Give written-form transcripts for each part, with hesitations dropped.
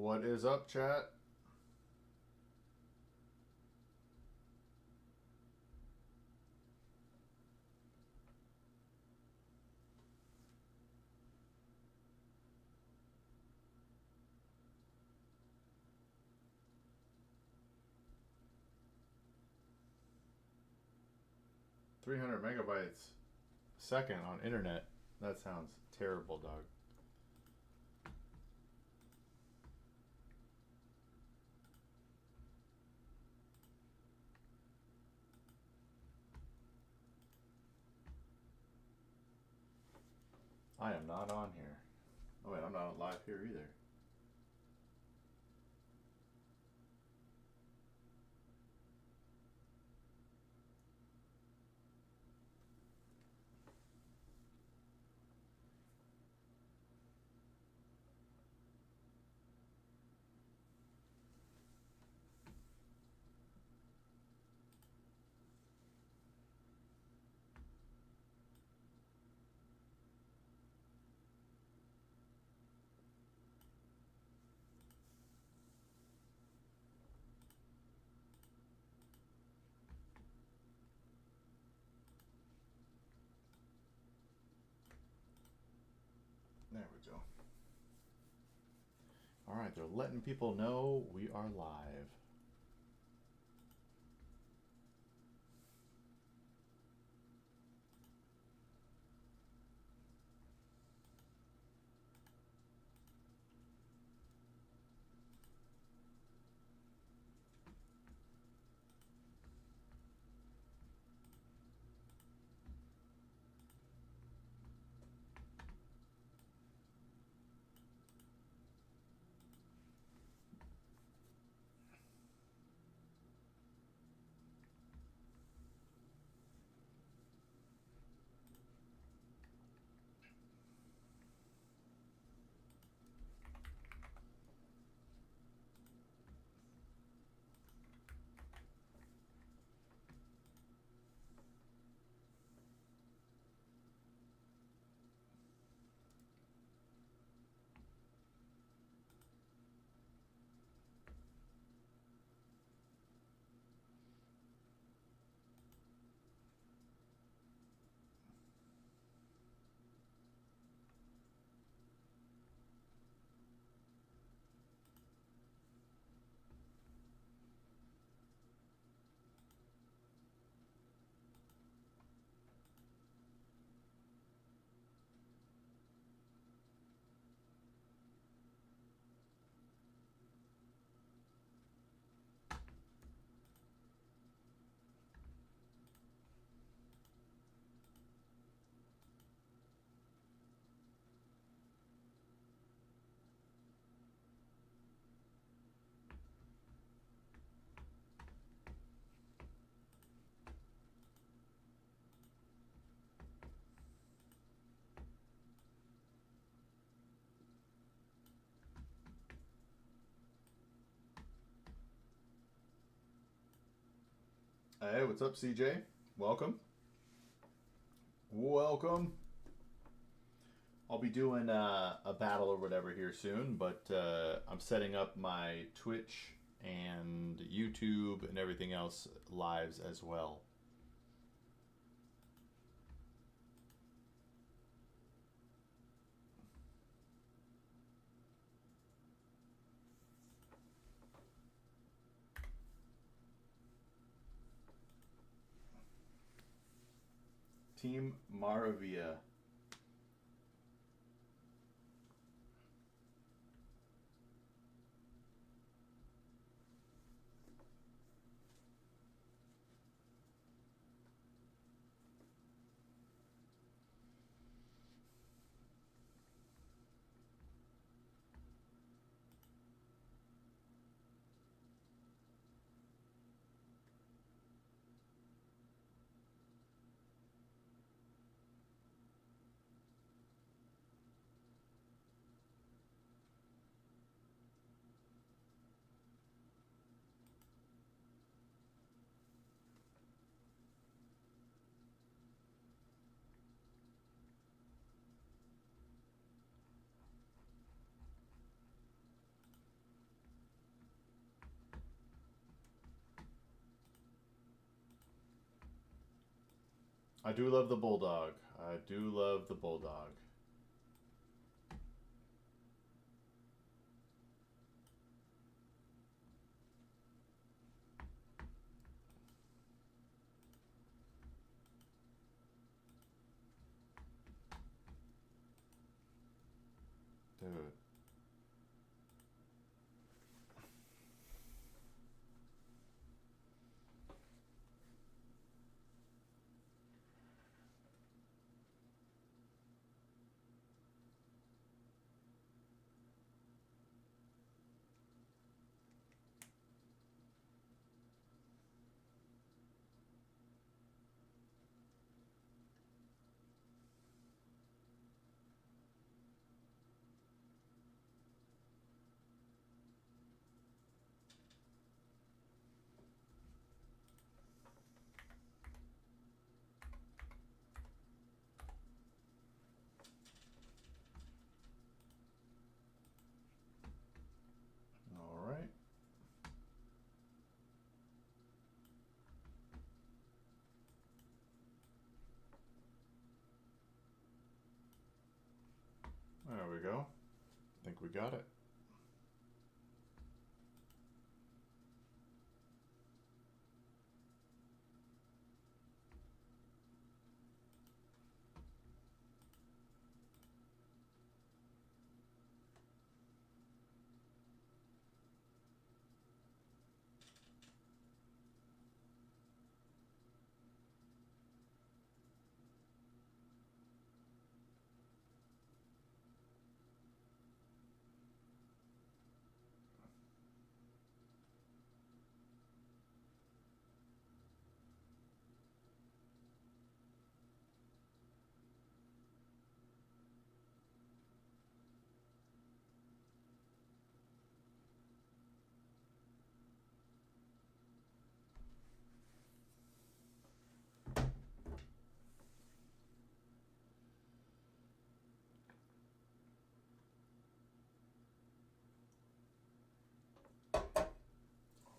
What is up, chat? $300 megabytes a second on internet. That sounds terrible, dog. I am not on here. Oh wait, I'm not live here either. There we go. All right, they're letting people know we are live. Hey, what's up, CJ? Welcome. Welcome. I'll be doing a battle or whatever here soon, but I'm setting up my Twitch and YouTube and everything else lives as well. Team Maravilla. I do love the bulldog. I do love the bulldog. Dude. All right. There we go. I think we got it.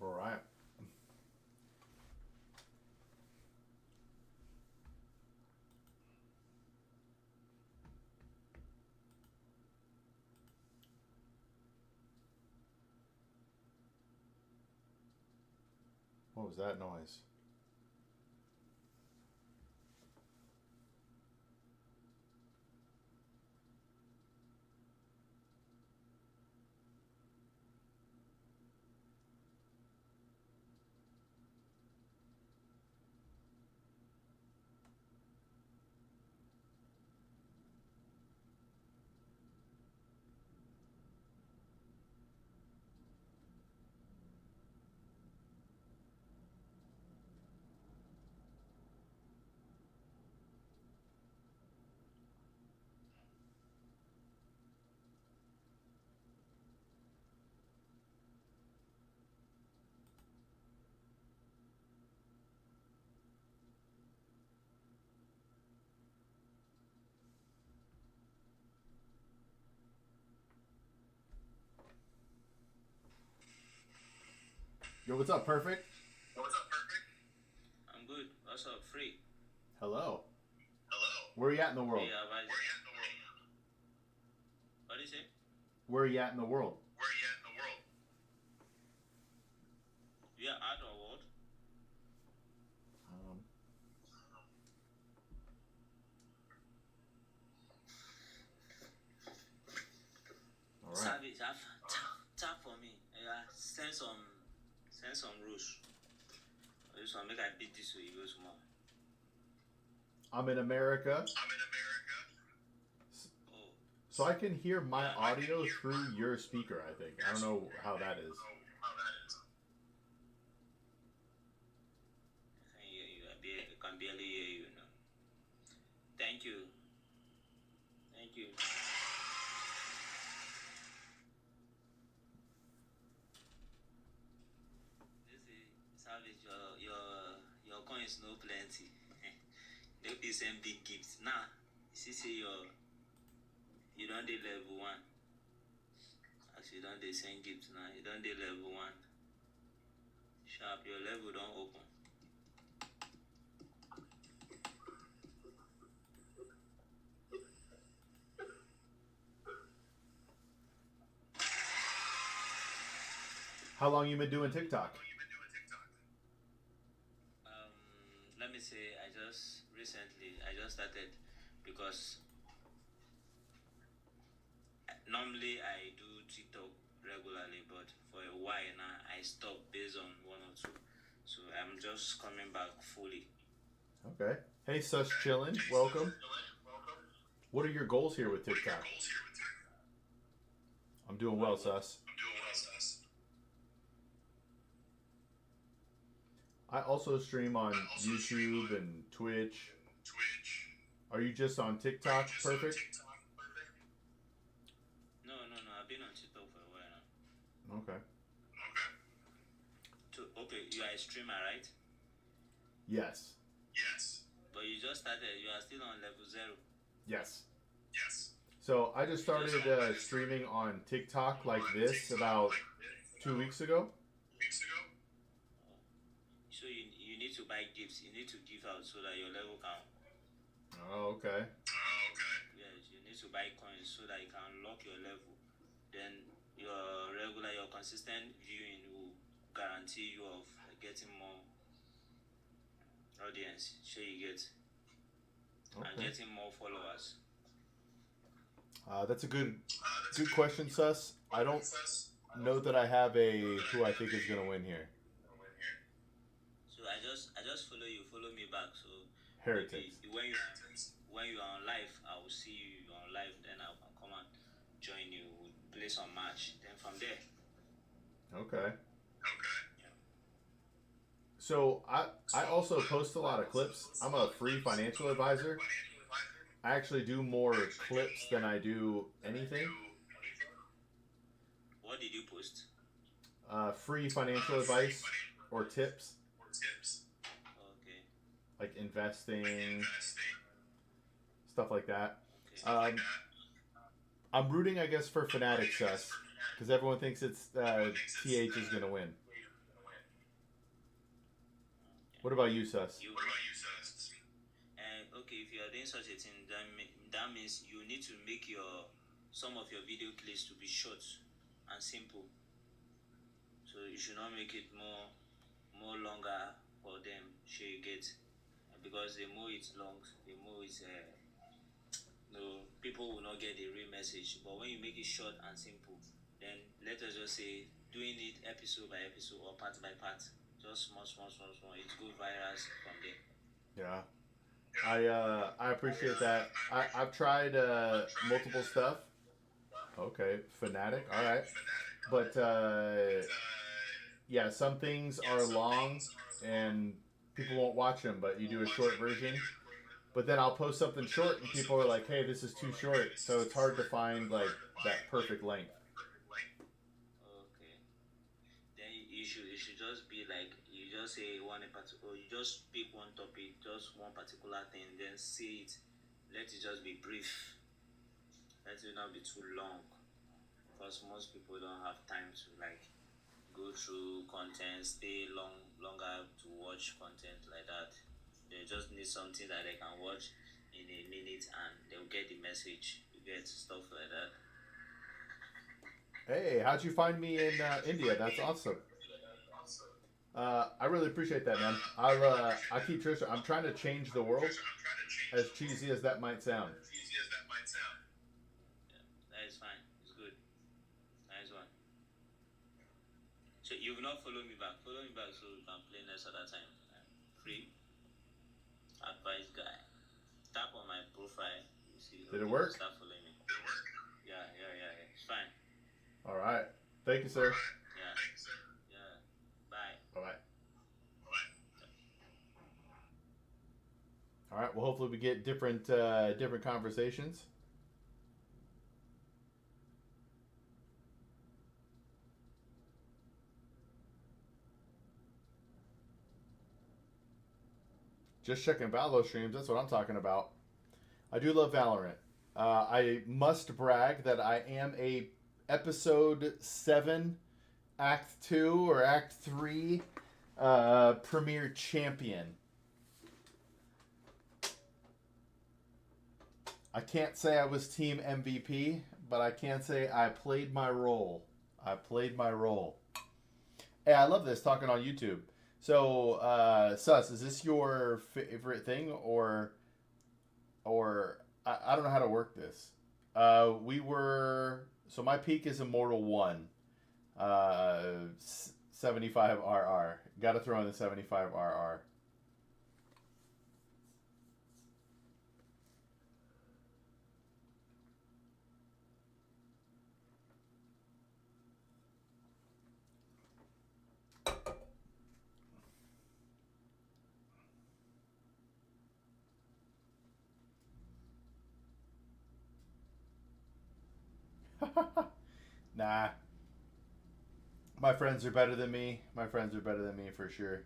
All right. What was that noise? Yo, what's up, Perfect? I'm good. What's up, Free? Hello. Where are you at in the world? Yeah, What do you say? Where are you at in the world? Yeah, out or what? Um, all right. Savage, tap for me. Yeah, send some rules. This one make I beat this way, you go small. I'm in America. Oh, So I can hear my Yeah. audio through your speaker, I think. I don't know how that is. I can hear you. I can barely hear you now. Thank you. Thank you. This is Savage. Your coins no plenty. No be send big gifts. Nah, you see, say you don't do level 1. As you don't they send gifts now. You don't do level 1. Sharp, your level don't open. How long you been doing TikTok? Let me say, I just started because normally I do TikTok regularly, but for a while now I stopped based on one or two. So I'm just coming back fully. Okay. Hey, Sus Chillin', welcome. What are your goals here with TikTok? I'm doing well, Sus. I also stream on YouTube and Twitch. Are you just on TikTok? Perfect. No. I've been on TikTok for a while now. Okay. Okay, you are a streamer, right? Yes. But you just started. You are still on level 0. Yes. So I just started streaming on TikTok like this about 2 weeks ago. So you need to buy gifts. You need to give out so that your level can. Oh, okay. Yes, you need to buy coins so that you can unlock your level. Then your consistent viewing will guarantee you of getting more audience. So you get and getting more followers. That's a good question, Sus. I don't know that I have who I think is gonna win here. So I just follow you, follow me back. So Heretics. when you are on live, I will see you on live. Then I will come and join you. We'll play some match. Then from there. Okay. Yeah. So I also post a lot of clips. I'm a free financial advisor. I actually do more clips than I do anything. What did you post? Free financial advice or tips. Okay. Like investing, stuff like that. Okay. I'm rooting, I guess, for Fnatic, Sus, because everyone thinks it's TH is going to win. What about you, Sus? Okay, if you are doing such a thing, that means you need to make some of your video clips to be short and simple. So you should not make it more longer for them. Sure you get, because the more it's long, the more it's people will not get the real message. But when you make it short and simple, then let us just say doing it episode by episode or part by part, just small, it go viral from there. Yeah. I appreciate that. I've tried multiple stuff. Okay, Fnatic, all right. But yeah, some things are long and people won't watch them, but you do a short version. But then I'll post something short and people are like, hey, this is too short. So it's hard to find like that perfect length. Okay. Then you should just be like, you just say or you just pick one topic, just one particular thing, then say it. Let it just be brief. Let it not be too long. Because most people don't have time to like go through content, stay longer to watch content like that. They just need something that they can watch in a minute and they'll get the message. You get stuff like that. Hey, how'd you find me in India? That's awesome. I really appreciate that, man. I keep Trisha. I'm trying to change the world, as cheesy as that might sound. Yeah, that is fine. It's good. Nice one. So you've not followed me back. Follow me back so we can play next other time. Free advice guy. Tap on my profile. You see. Did it work? Start following me. Yeah. It's fine. All right. Thank you, sir. Yeah. Yeah. Bye. Bye-bye. All right. Well, hopefully we get different conversations. Just checking Valor streams. That's what I'm talking about. I do love Valorant. I must brag that I am a episode 7, Act 2 or Act 3 Premier Champion. I can't say I was team MVP, but I can say I played my role. Hey, I love this talking on YouTube. So, Sus, is this your favorite thing, or I don't know how to work this. We were so my peak is Immortal One, 75 RR. Got to throw in the 75 RR. Nah, my friends are better than me. My friends are better than me for sure.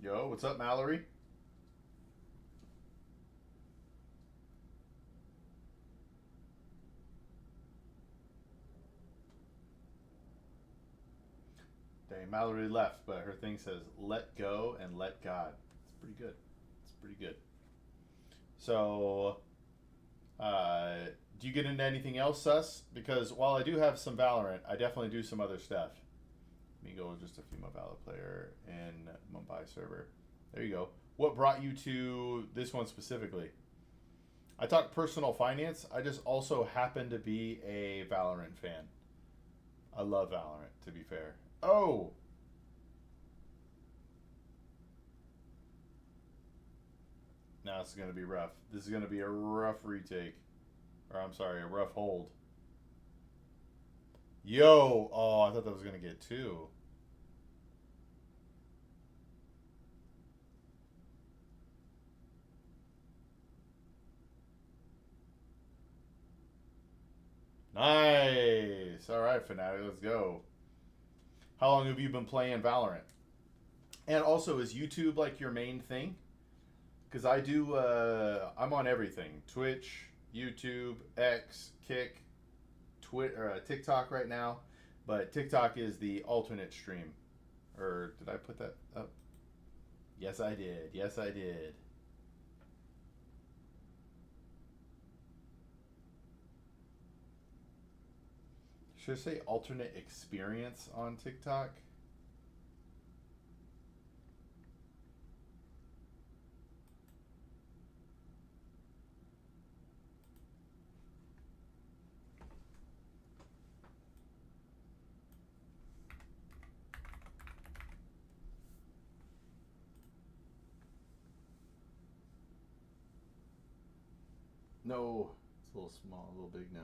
Yo, what's up, Mallory? Dang, Mallory left, but her thing says "Let go and let God." It's pretty good. It's pretty good. So, uh, do you get into anything else, Sus? Because while I do have some Valorant, I definitely do some other stuff. Let me go with just a female Valor player in Mumbai server. There you go. What brought you to this one specifically? I talk personal finance. I just also happen to be a Valorant fan. I love Valorant, to be fair. Oh, now this is going to be rough. This is going to be a rough retake. Or, I'm sorry, a rough hold. Yo! Oh, I thought that was going to get two. Nice! Alright, Fanatic, let's go. How long have you been playing Valorant? And also, is YouTube like your main thing? Because I do, I'm on everything: Twitch, YouTube, X, Kick, Twitter, TikTok right now. But TikTok is the alternate stream. Or did I put that up? Yes, I did. Yes, I did. Should I say alternate experience on TikTok? No, it's a little small, a little big now.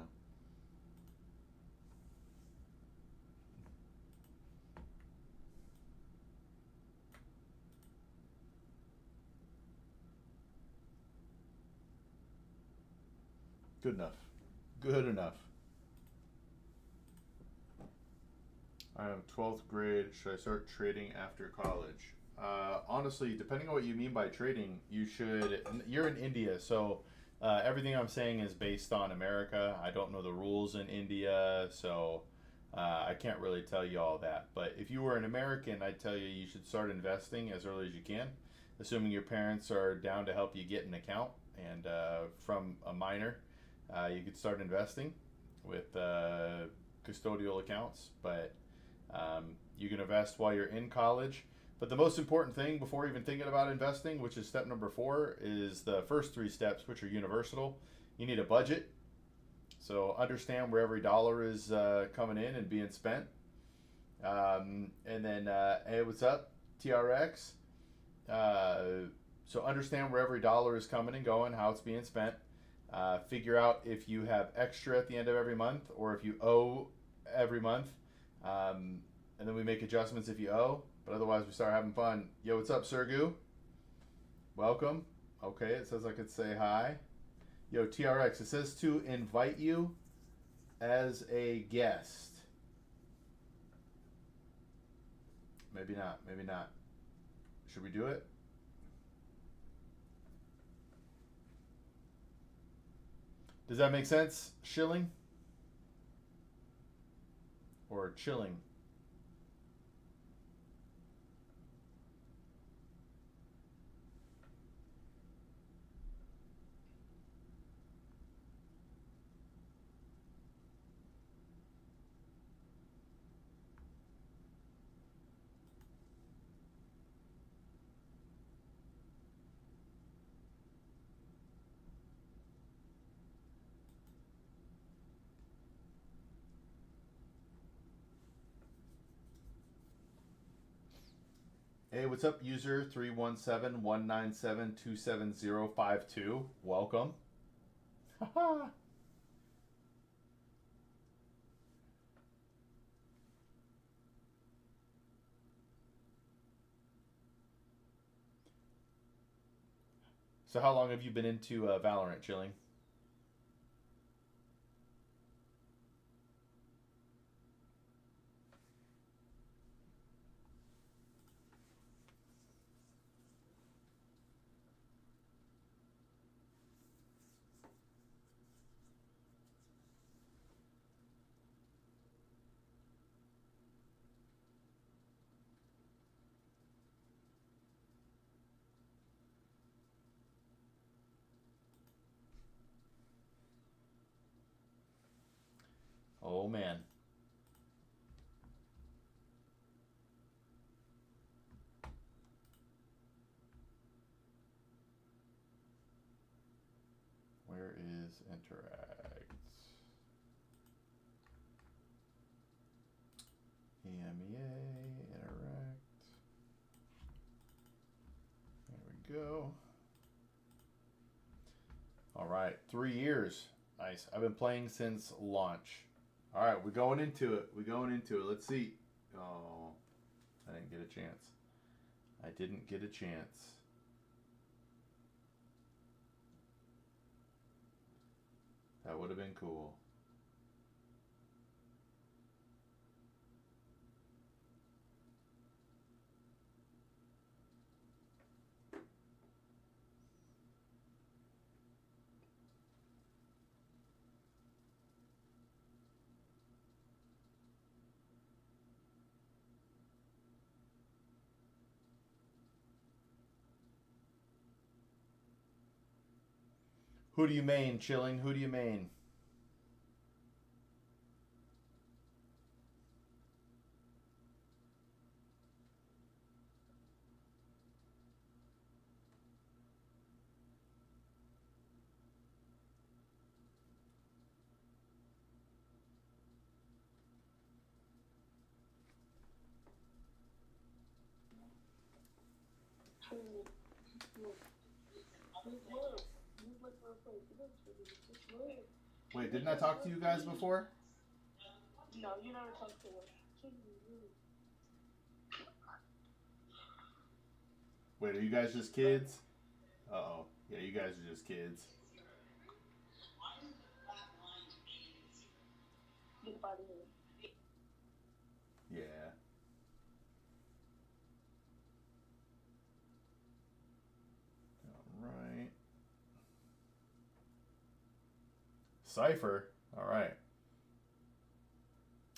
Good enough. Good enough. I am 12th grade. Should I start trading after college? Honestly, depending on what you mean by trading, you should. You're in India, so everything I'm saying is based on America. I don't know the rules in India, so I can't really tell you all that. But if you were an American, I'd tell you you should start investing as early as you can, assuming your parents are down to help you get an account. And from a minor, you could start investing with custodial accounts, but you can invest while you're in college. But the most important thing before even thinking about investing, which is step number 4, is the first 3 steps, which are universal. You need a budget. So understand where every dollar is coming in and being spent. And then, hey, what's up, TRX? So understand where every dollar is coming and going, how it's being spent. Figure out if you have extra at the end of every month or if you owe every month. And then we make adjustments if you owe, but otherwise we start having fun. Yo, what's up, Sergu? Welcome. Okay, it says I could say hi. Yo, TRX, it says to invite you as a guest. Maybe not, maybe not. Should we do it? Does that make sense? Shilling or chilling? Hey, what's up, user 317-197-27052? Welcome. So how long have you been into Valorant, Chilling? Oh, man. Where is interact? EMEA, interact. There we go. All right, 3 years. Nice. I've been playing since launch. All right, we're going into it. Let's see. Oh, I didn't get a chance. I didn't get a chance. That would have been cool. Who do you main, Chilling? Who do you main? Wait, didn't I talk to you guys before? No, you never talked to us. Wait, are you guys just kids? Uh-oh. Yeah, you guys are just kids. Get up out of here. Yeah. All right. Cipher. All right.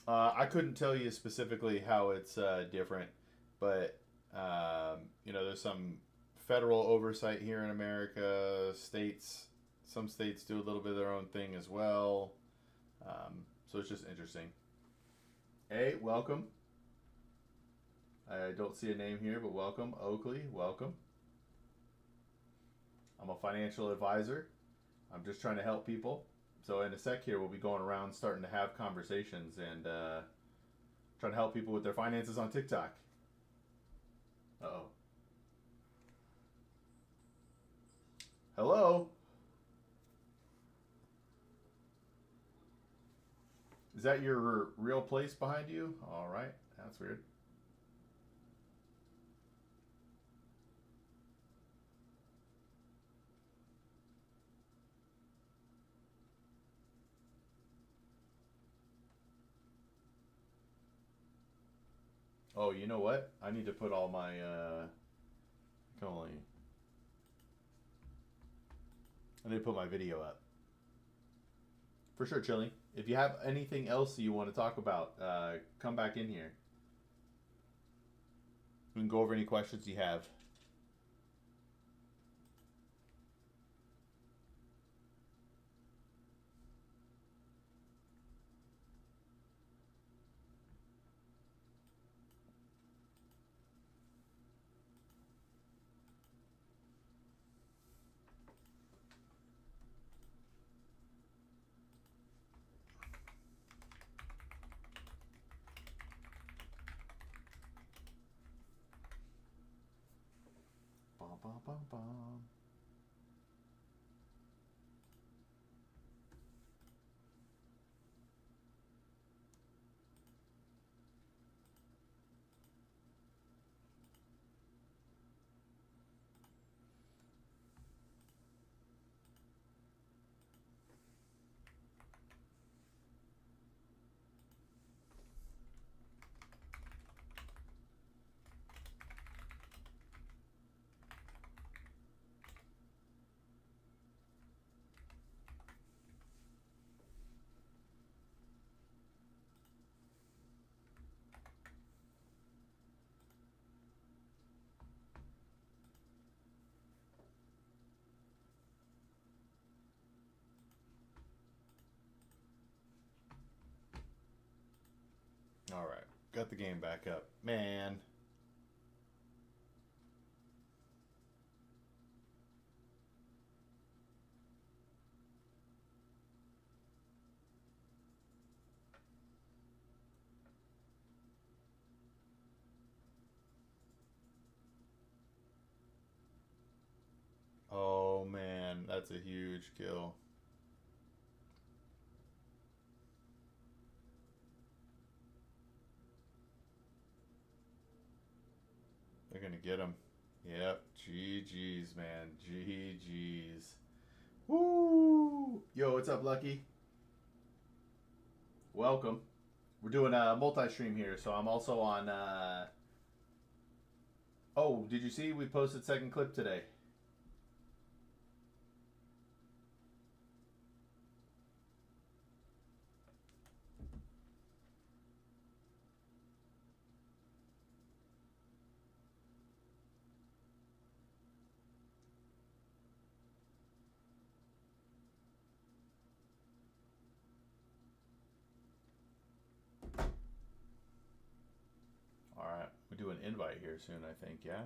I couldn't tell you specifically how it's different, but there's some federal oversight here in America. Some states do a little bit of their own thing as well. So it's just interesting. Hey, welcome. I don't see a name here, but welcome. Oakley, welcome. I'm a financial advisor. I'm just trying to help people. So in a sec here, we'll be going around starting to have conversations and trying to help people with their finances on TikTok. Uh-oh. Hello? Is that your real place behind you? All right. That's weird. Oh, you know what? I need to put all my I need to put my video up. For sure, Chilling. If you have anything else you want to talk about, come back in here. We can go over any questions you have. Bum, bum, bum, bum. All right, got the game back up, man. Oh man, that's a huge kill. They're gonna get him. Yep. GG's, man. GG's. Woo! Yo, what's up, Lucky? Welcome. We're doing a multi-stream here, so I'm also on. Oh, did you see we posted second clip today? All right, we do an invite here soon, I think. Yeah.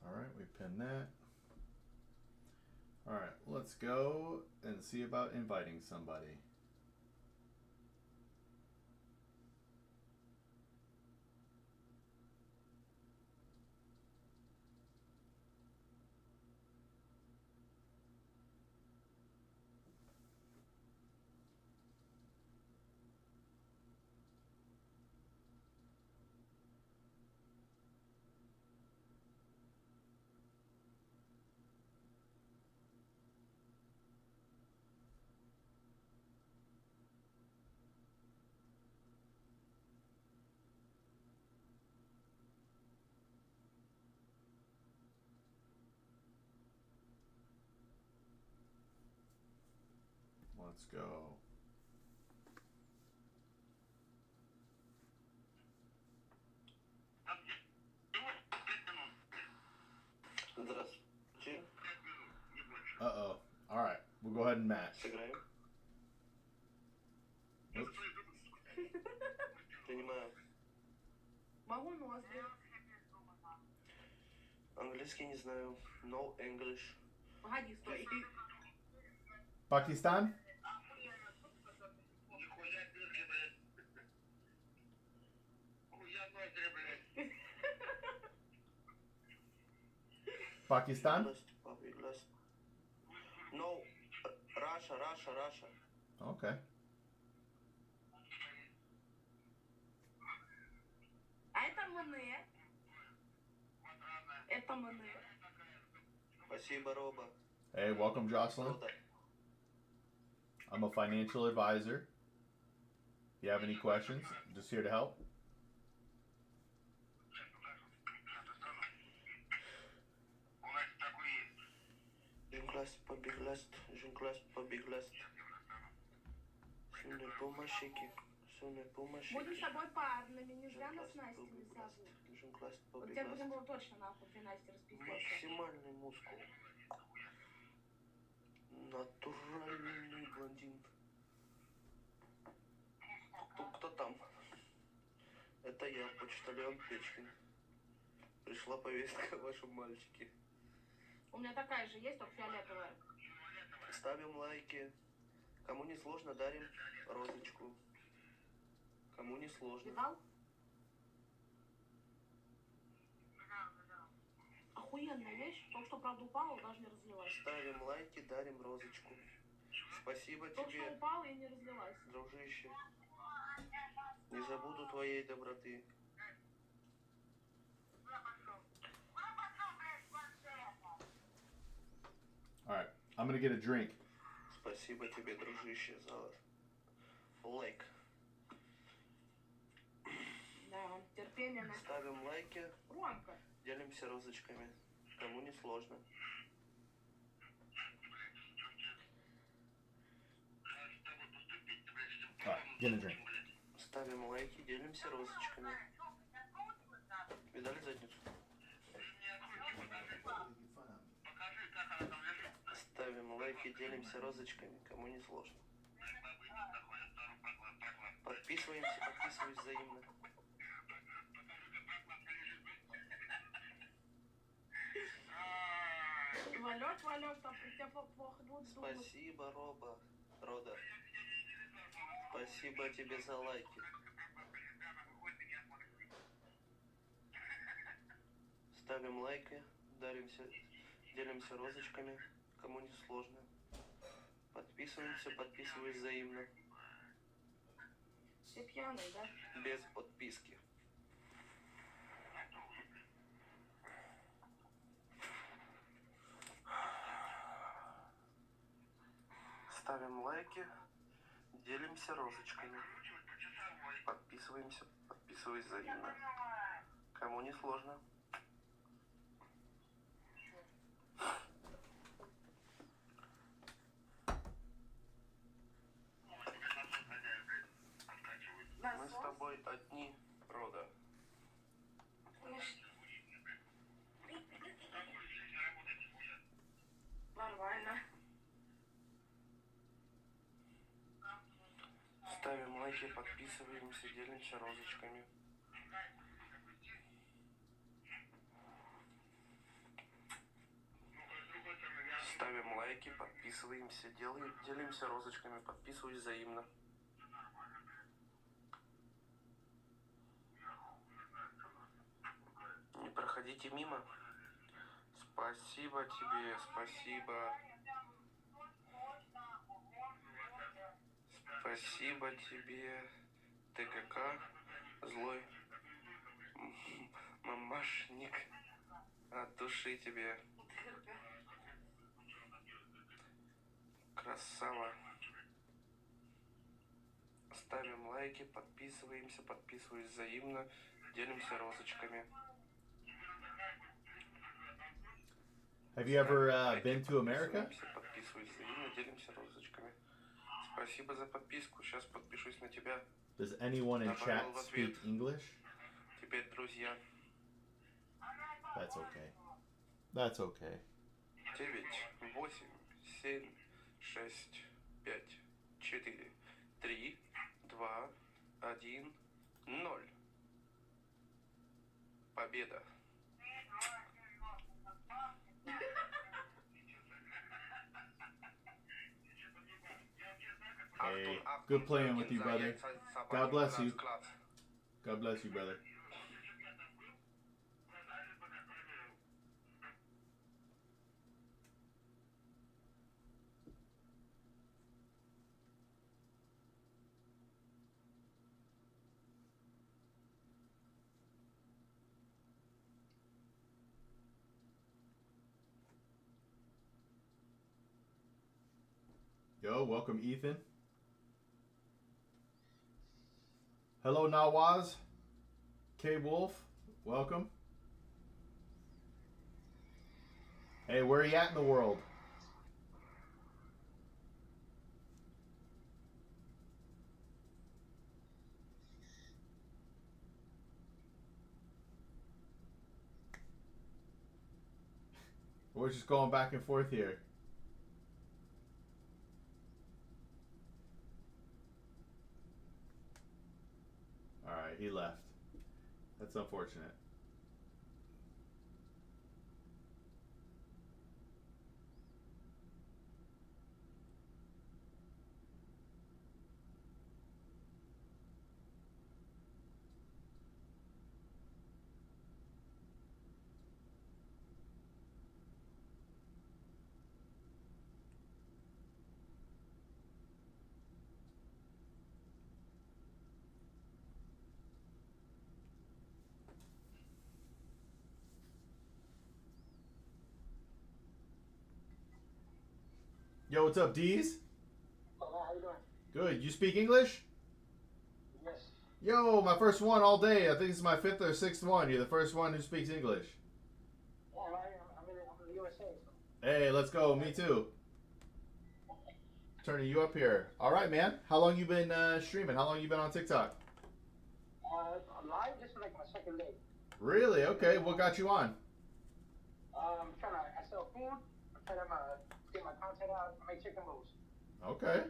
All right, we pin that. All right, let's go and see about inviting somebody. Let's go. Uh-oh. All right, we'll go ahead and match. Oops. Могу, но у вас Английский не знаю. No English. Погоди, стой. Pakistan? Pakistan? Last, public last. No, Russia. Okay. А это мне. Это мне. Спасибо, Роба. Hey, welcome, Jocelyn. Рода. I'm a financial advisor. If you have any questions, just here to help. Жунгласт, побег ласт. Жунгласт, побег ласт. Суне помощники. Суне помощники. Будем с тобой парными, не зря нас Настями зовут. Жунгласт, Вот побег тебе ласт. будем было точно нахуй при Насте распиздиться. Максимальный мускул. Натуральный блондин. Кто там? Это я, почтальон Печкин. Пришла повестка о вашем мальчике. У меня такая же есть, только фиолетовая. Ставим лайки. Кому не сложно, дарим розочку. Кому не сложно. Видал? Охуенная вещь. Только что, правда, упала, даже не разлилась. Ставим лайки, дарим розочку. Спасибо Только что тебе, упала и не разлилась. дружище. Не забуду твоей доброты. Alright, I'm gonna get a drink. Спасибо тебе, дружище, за лайк. Да, терпение на... Ставим лайки, Громко. делимся розочками. Кому не сложно. Alright, get a drink. Ставим лайки, делимся розочками. Видали задницу? Ставим лайки, делимся розочками. Кому не сложно. Подписываемся, подписываюсь взаимно. Валек, там при тебе плохо будет думать. Спасибо, Рода. Спасибо тебе за лайки. Ставим лайки, делимся розочками. Кому не сложно. Подписываемся, подписываюсь взаимно. Все пьяные, да? Без подписки. Ставим лайки, делимся розочками. Подписываемся, подписываюсь взаимно. Кому не сложно. Мы с тобой одни, Рода. Нормально. Ставим лайки, подписываемся, делимся розочками. Ставим лайки, подписываемся, делимся розочками, подписываюсь взаимно. Не проходите мимо. Спасибо тебе, спасибо. Спасибо тебе, ТКК, злой мамашник. От души тебе. Красава. Ставим лайки, подписываемся, подписываюсь взаимно, делимся розочками. Have you ever been to America? Подписываюсь взаимно, делимся розочками. Спасибо за подписку, сейчас подпишусь на тебя. Does anyone in chat speak English? Теперь друзья. That's okay. That's okay. 9, 8, 7, 6, 5, 4, 3, 2, 1, 0. Победа. Hey, good playing with you, brother. God bless you. God bless you, brother. Yo, welcome, Ethan. Hello, Nawaz. K Wolf, welcome. Hey, where are you at in the world? We're just going back and forth here. Alright, he left. That's unfortunate. Yo, what's up, D's? Hello, how you doing? Good. You speak English? Yes. Yo, my first one all day. I think it's my 5th or 6th one. You're the first one who speaks English. Yeah, I'm in the USA. So. Hey, let's go. Me too. Turning you up here. All right, man. How long you been streaming? How long you been on TikTok? Live, this is like my second day. Really? Okay. What got you on? I sell food. I'm trying to get my content out. I make chicken rolls. Okay.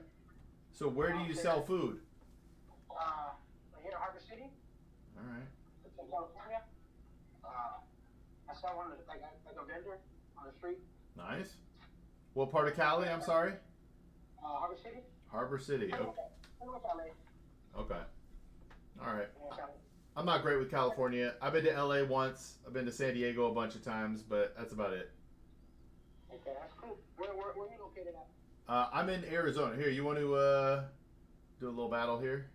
So where do you sell food? Here in Harbor City. All right. It's in California. I sell one like a vendor on the street. Nice. What part of Cali? I'm sorry. Harbor City. Harbor City. Okay. LA. Okay. All right. Yeah, I'm not great with California. I've been to LA once. I've been to San Diego a bunch of times, but that's about it. okay, that's cool. Where are you located at? I'm in Arizona. Here, you want to do a little battle here?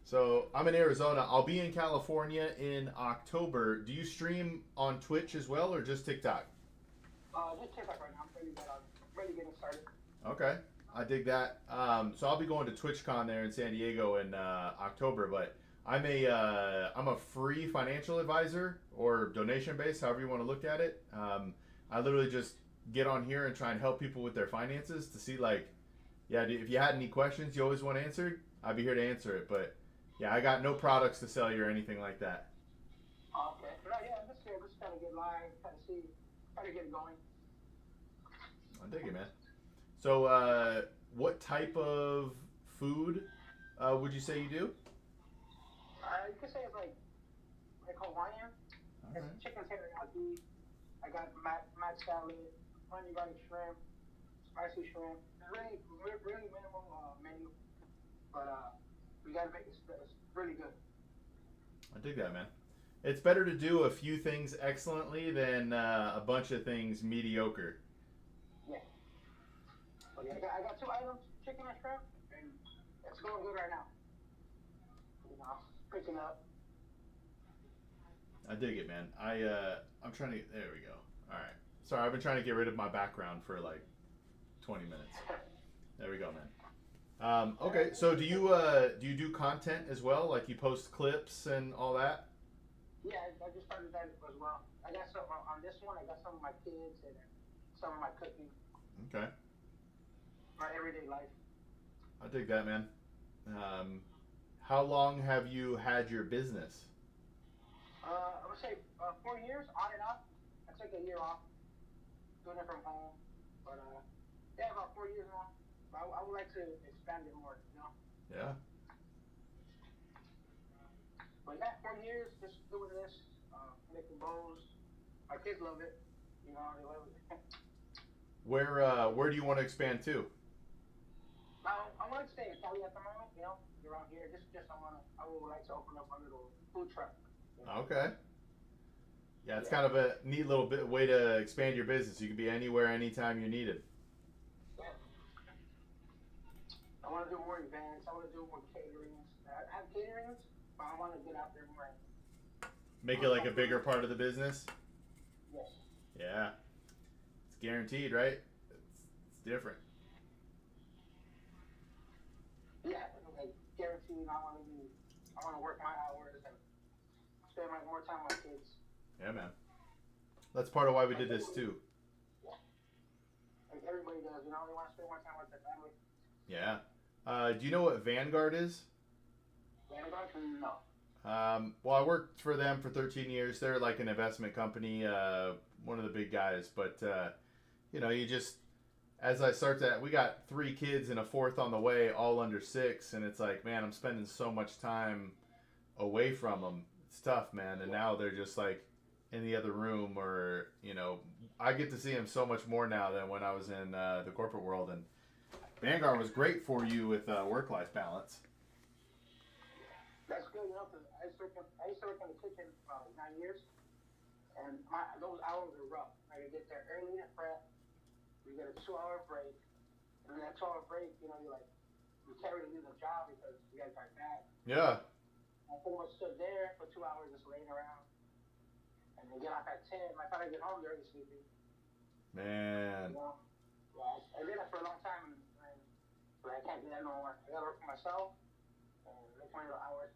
So I'm in Arizona. I'll be in California in October. Do you stream on Twitch as well, or just TikTok? Just TikTok right now. I'm really getting started. Okay, I dig that. So I'll be going to TwitchCon there in San Diego in October. But I'm a free financial advisor, or donation based, however you want to look at it. I literally just get on here and try and help people with their finances to see, like, yeah, if you had any questions you always want answered, I'd be here to answer it. But yeah, I got no products to sell you or anything like that. Okay. No, yeah, I'm just here. Just trying to get live, trying to get it going. I dig it, man. So, what type of food would you say you do? You could say it's like Hawaiian. All right. It's chicken teriyaki. I got mac salad, honey garlic shrimp, spicy shrimp. Really minimum menu, but we gotta make it really good. I dig that, man. It's better to do a few things excellently than a bunch of things mediocre. Yeah. But yeah, I got 2 items, chicken and shrimp, and it's going good right now. You know, picking up. I dig it, man. I'm trying to. There we go. All right. Sorry, I've been trying to get rid of my background for like 20 minutes. There we go, man. Okay, so do you do content as well? Like you post clips and all that? Yeah, I just started that as well. I got some on this one. I got some of my kids and some of my cooking. Okay. My everyday life. I dig that, man. How long have you had your business? I would say 4 years on and off. I took a year off, doing it from home. But yeah, about 4 years now. But I would like to expand it more, you know. Yeah. But yeah, 4 years just doing this, making bows. My kids love it, you know. They love it. Where do you want to expand to? I want to stay in Cali at the moment, you know, around here. I would like to open up a little food truck. You know? Okay. Yeah, it's kind of a neat little bit way to expand your business. You can be anywhere, anytime you need it. Yeah. I want to do more events. I want to do more caterings. I have caterings, but I want to get out there more. Make it like a bigger part of the business. Yes. Yeah. It's guaranteed, right? It's different. Yeah, like guaranteed. I want to work my hours and spend more time with my kids. Yeah, man. That's part of why we did this too. Yeah. Like everybody does, you know, they want to spend more time with their family. Yeah. Do you know what Vanguard is? Vanguard? No. Well, I worked for them for 13 years. They're like an investment company, one of the big guys. But, you know, as I start that, we got 3 kids and a 4th on the way, all under 6. And it's like, man, I'm spending so much time away from them. It's tough, man. And now they're just like in the other room, or, you know, I get to see them so much more now than when I was in the corporate world. And Vanguard was great for you with work-life balance. That's good, you know, because I used to work in the kitchen for about 9 years, and those hours are rough. Like, I get there early and prep, you get a 2-hour break, and then that 2-hour break, you know, you can't really do the job because you got to drive back. Yeah. I pretty much stood there for 2 hours just laying around, and then get off at 10. By the time I get home, they're already sleeping. Man. You know? Yeah, I did that for a long time, but I can't do that no more. I got to work for myself and make my little hours.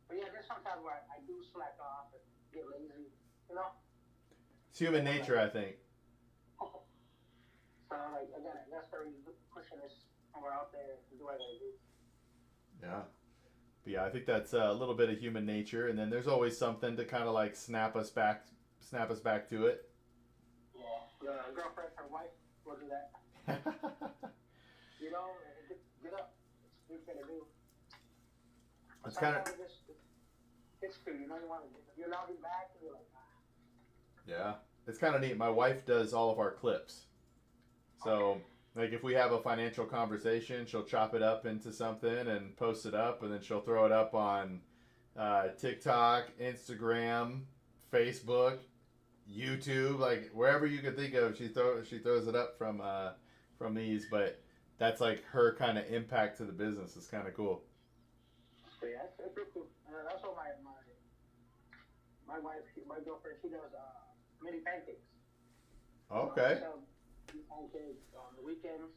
But yeah, there's sometimes where I do slack off and get lazy, you know? It's human nature, I think. So, like, I gotta start pushing this somewhere out there and do what I gotta do. Yeah. But yeah, I think that's a little bit of human nature, and then there's always something to kind of like snap us back to it. Yeah, the girlfriend, her wife will do that. You know, get up. It's what you gotta do. It's kind of history, you know, you're allowed to be back, and you're like, yeah, it's kind of neat. My wife does all of our clips, so like if we have a financial conversation, she'll chop it up into something and post it up, and then she'll throw it up on TikTok, Instagram, Facebook, YouTube, like wherever you could think of. She throws it up from these, but that's like her kind of impact to the business. It's kind of cool. So yeah, it's pretty cool. That's what my wife, my girlfriend, she does mini pancakes. Okay. So pancakes on the weekends.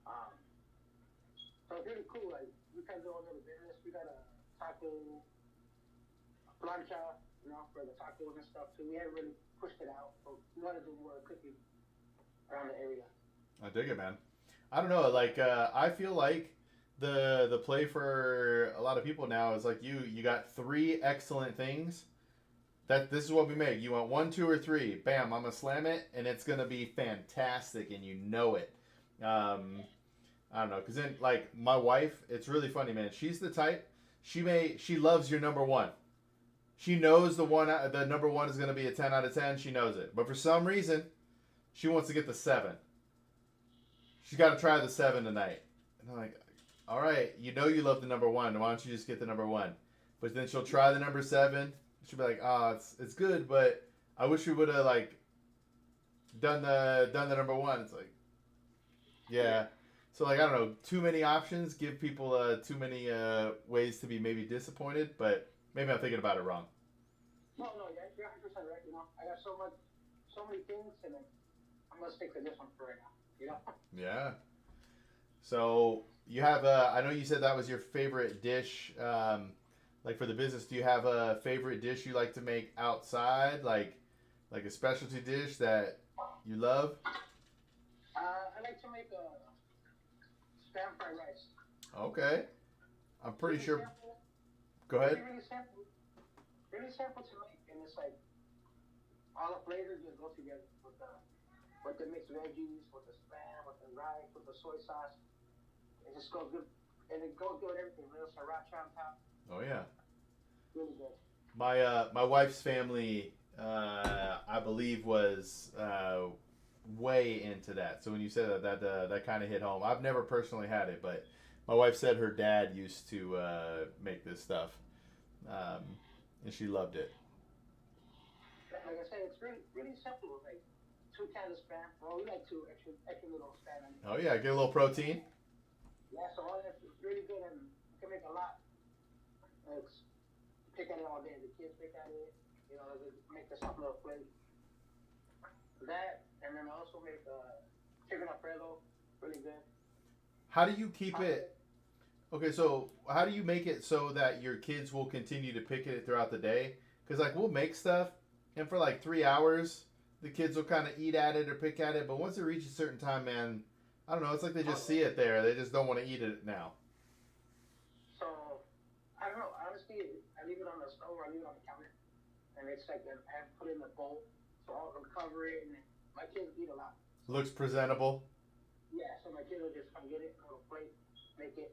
So it's really cool. Like we kind of do a little business. We got a taco plancha, you know, for the tacos and stuff too. We haven't really pushed it out, but we want to do more cooking around the area. I dig it, man. I don't know. Like I feel like the play for a lot of people now is like you got 3 excellent things that this is what we make. You want 1, 2, or 3, bam, I'm gonna slam it and it's gonna be fantastic, and you know it. I don't know, because then like my wife, it's really funny, man. She's the type, she loves your number 1. She knows the number 1 is gonna be a 10 out of 10. She knows it, but for some reason she wants to get the 7. She's got to try the 7 tonight. And I'm like, all right, you know you love the number 1. Why don't you just get the number 1? But then she'll try the number 7. She'll be like, oh, it's good, but I wish we would have like done the number 1. It's like, yeah. So like I don't know, too many options give people too many ways to be maybe disappointed, but maybe I'm thinking about it wrong. No, you're 100% right. You know, I got so many things, and I'm gonna stick to this one for right now. You know. Yeah. So you have I know you said that was your favorite dish. Like for the business, do you have a favorite dish you like to make outside, like a specialty dish that you love? I like to make spam fried rice. Okay. I'm pretty Really sure. simple. Go ahead. Really simple to make, and it's like all the flavors just go together with the mixed veggies, with the spam, with the rice, with the soy sauce. It just goes good, and it goes good with everything. Little sriracha on top. Oh yeah. Really good. My wife's family, I believe, was way into that. So when you said that kind of hit home. I've never personally had it, but my wife said her dad used to make this stuff, and she loved it. Like I said, it's really simple. Like 2 cans of spam. Well, we like 2 extra little spam. Oh yeah, get a little protein. Yeah, so all that's really good and you can make a lot. It's pick at it all day. The kids pick at it. You know, they make the soft little plate. That, and then I also make chicken alfredo, really good. How do you keep it? Okay, so how do you make it so that your kids will continue to pick at it throughout the day? Because like we'll make stuff, and for like 3 hours, the kids will kind of eat at it or pick at it. But once it reaches a certain time, man, I don't know. It's like they just see it there. They just don't want to eat it now. So I don't know. Honestly, I leave it on the stove or I leave it on the counter, and it's like I put it in a bowl, so I'll cover it, and my kids eat a lot. Looks presentable. Yeah, so my kids will just come get it, a little plate, make it,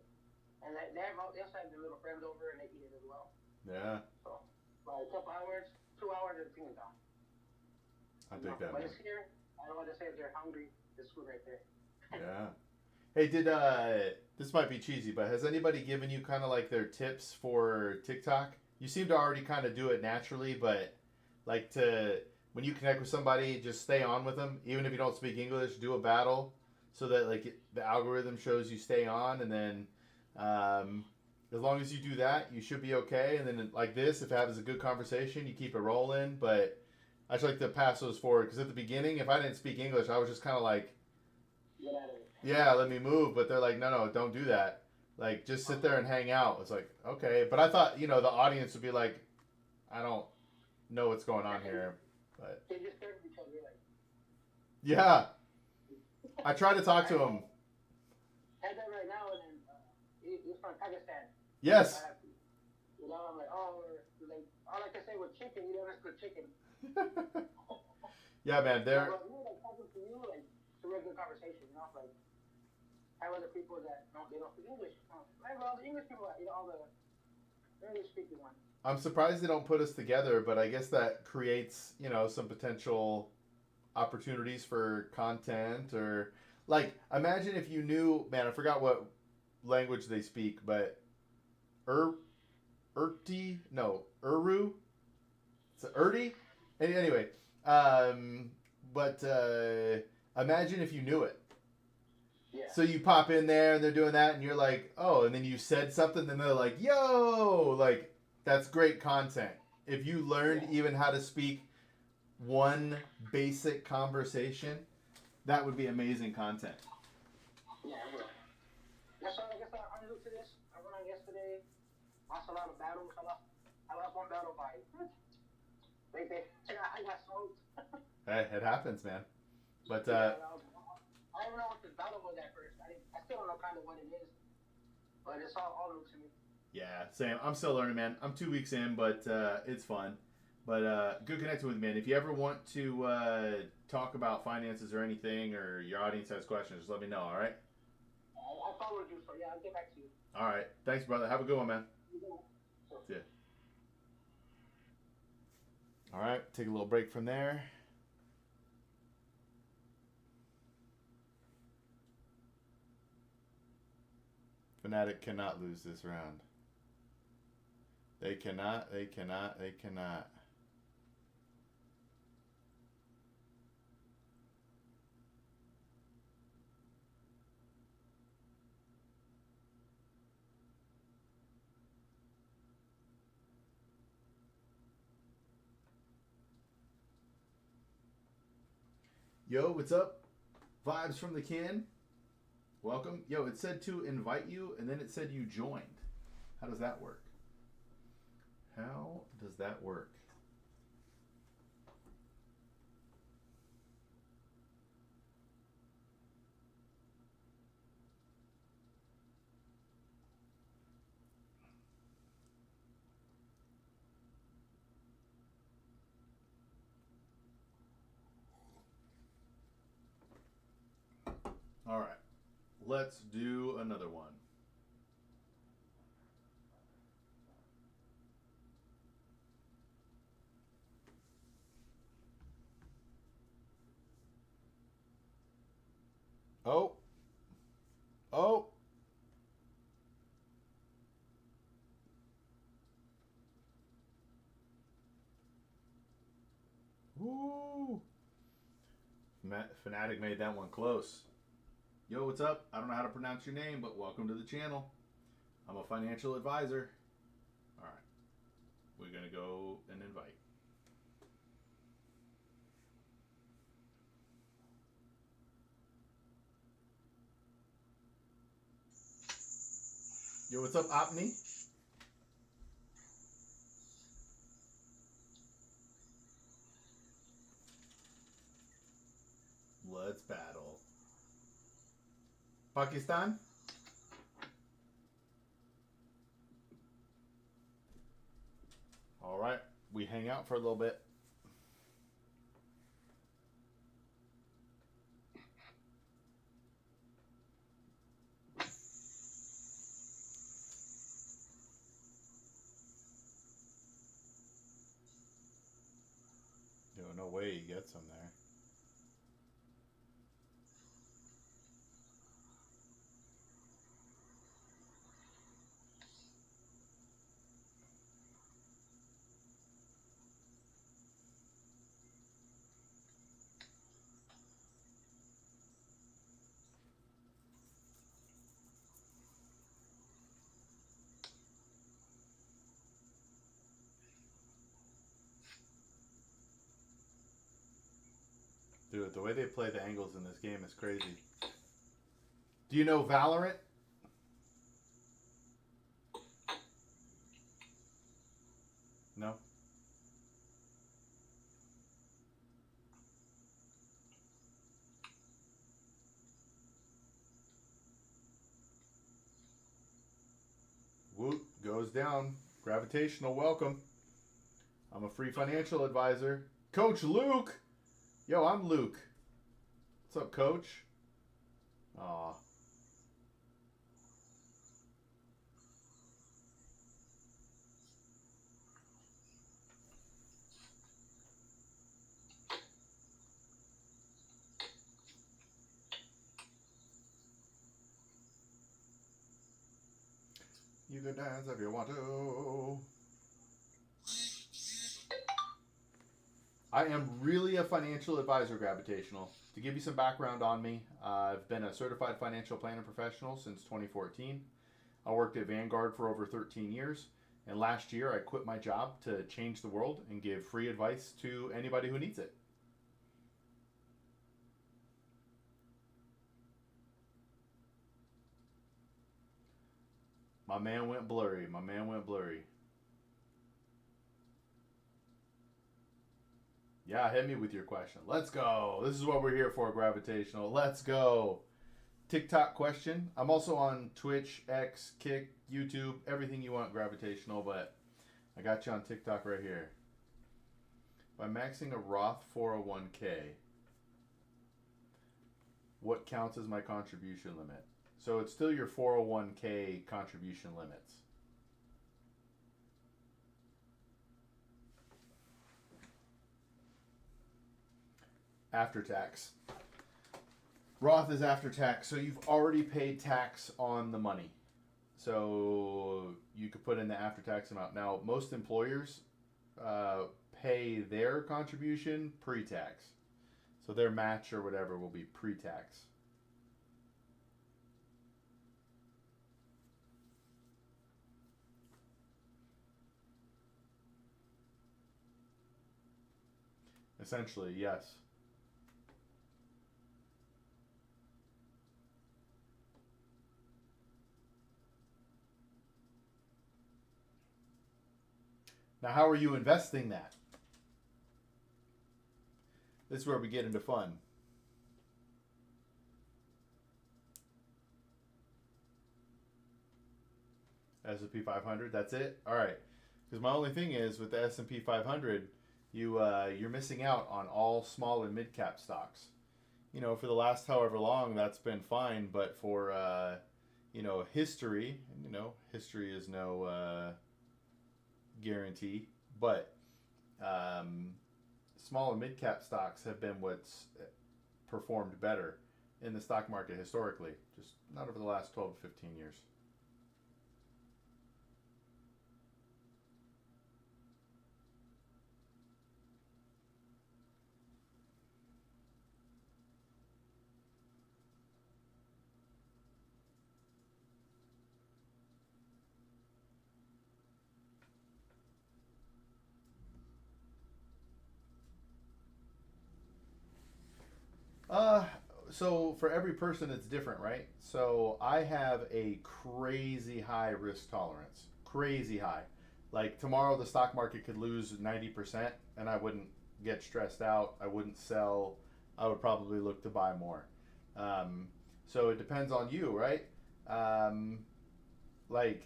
and they also have their little friends over and they eat it as well. Yeah. So by a couple hours, 2 hours, everything is gone. I dig that. But Man. it's here. I don't want to say if they're hungry. This food right there. Yeah. Hey, did this might be cheesy, but has anybody given you kind of like their tips for TikTok? You seem to already kind of do it naturally, but like when you connect with somebody, just stay on with them, even if you don't speak English. Do a battle so that like the algorithm shows you stay on, and then as long as you do that, you should be okay. And then like this, if it has a good conversation, you keep it rolling. But I just like to pass those forward because at the beginning, if I didn't speak English, I was just kind of like, yeah, let me move. But they're like, no, don't do that. Like, just sit there and hang out. It's like, okay. But I thought, the audience would be like, I don't know what's going on here. But They just start each other like. yeah, I try to talk to them. Had that right now, and then he's from Pakistan. Yes. I'm like, oh, like all I can say was chicken. You don't understand chicken. Yeah, man. They're. Like talking to you, like it's a regular conversation. Like have other people that they don't speak English. Like all the English people, all the English speaking ones. I'm surprised they don't put us together, but I guess that creates, some potential opportunities for content or like imagine if you knew, man, I forgot what language they speak, but Uru? It's Urdi? Anyway, but imagine if you knew it. Yeah. So you pop in there and they're doing that and you're like, oh, and then you said something and they're like, yo, like that's great content. If you learned even how to speak one basic conversation, that would be amazing content. Yeah, I will. That's all. I guess I'm new to this. I went on yesterday. Lost a lot of battles. I lost one battle by. I got smoked. Hey, it happens, man. But I don't know what this battle was at first. I still don't know kind of what it is, but it's all new to me. yeah, same. I'm still learning, man. I'm 2 weeks in, but it's fun. But good connecting with me, man. If you ever want to talk about finances or anything, or your audience has questions, just let me know, all right? I followed you, so yeah, I'll get back to you. All right. Thanks, brother. Have a good one, man. See ya. All right. Take a little break from there. Fnatic cannot lose this round. They cannot. Yo, what's up? Vibes from the Kin. Welcome. Yo, it said to invite you, and then it said you joined. How does that work? How does that work? All right. Let's do another one. Oh. Oh. Woo. Fanatic made that one close. Yo, what's up? I don't know how to pronounce your name, but welcome to the channel. I'm a financial advisor. All right. We're going to go and invite. Yo, what's up, Opni? Let's battle. Pakistan? All right. We hang out for a little bit. Yo, no way he gets them there. Dude, the way they play the angles in this game is crazy. Do you know Valorant? No? Woot goes down. Gravitational welcome. I'm a free financial advisor. Coach Luke! Yo, I'm Luke. What's up, Coach? Aw. You can dance if you want to. I am really a financial advisor, Gravitational. To give you some background on me, I've been a certified financial planner professional since 2014. I worked at Vanguard for over 13 years, and last year I quit my job to change the world and give free advice to anybody who needs it. My man went blurry. My man went blurry. Yeah, hit me with your question. Let's go. This is what we're here for, Gravitational. Let's go. TikTok question. I'm also on Twitch, X, Kick, YouTube, everything you want, Gravitational, but I got you on TikTok right here. By maxing a Roth 401k, what counts as my contribution limit? So it's still your 401k contribution limits. After tax. Roth is after tax, so you've already paid tax on the money. So you could put in the after tax amount. Now, most employers pay their contribution pre-tax. So their match or whatever will be pre-tax. Essentially, yes. Now, how are you investing that? This is where we get into fun. S&P 500, that's it? All right. Because my only thing is, with the S&P 500, you're missing out on all small and mid-cap stocks. You know, for the last however long, that's been fine. But for, history, history is no guarantee. But small and mid-cap stocks have been what's performed better. in the stock market historically, just not over the last 12 to 15 years. So for every person it's different, right? So I have a crazy high risk tolerance. Crazy high. Like tomorrow the stock market could lose 90% and I wouldn't get stressed out. I wouldn't sell. I would probably look to buy more. So it depends on you, right? Like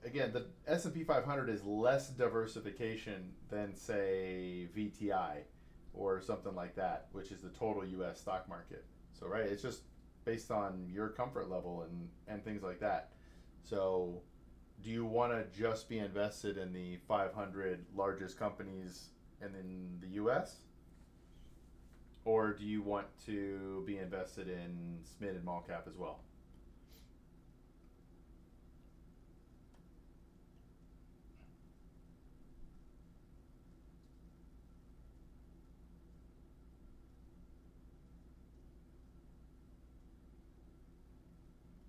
again, the S&P 500 is less diversification than say VTI or something like that, which is the total U.S. stock market. So, right, it's just based on your comfort level and things like that. So, do you want to just be invested in the 500 largest companies in the U.S.? Or do you want to be invested in SMID and small cap as well?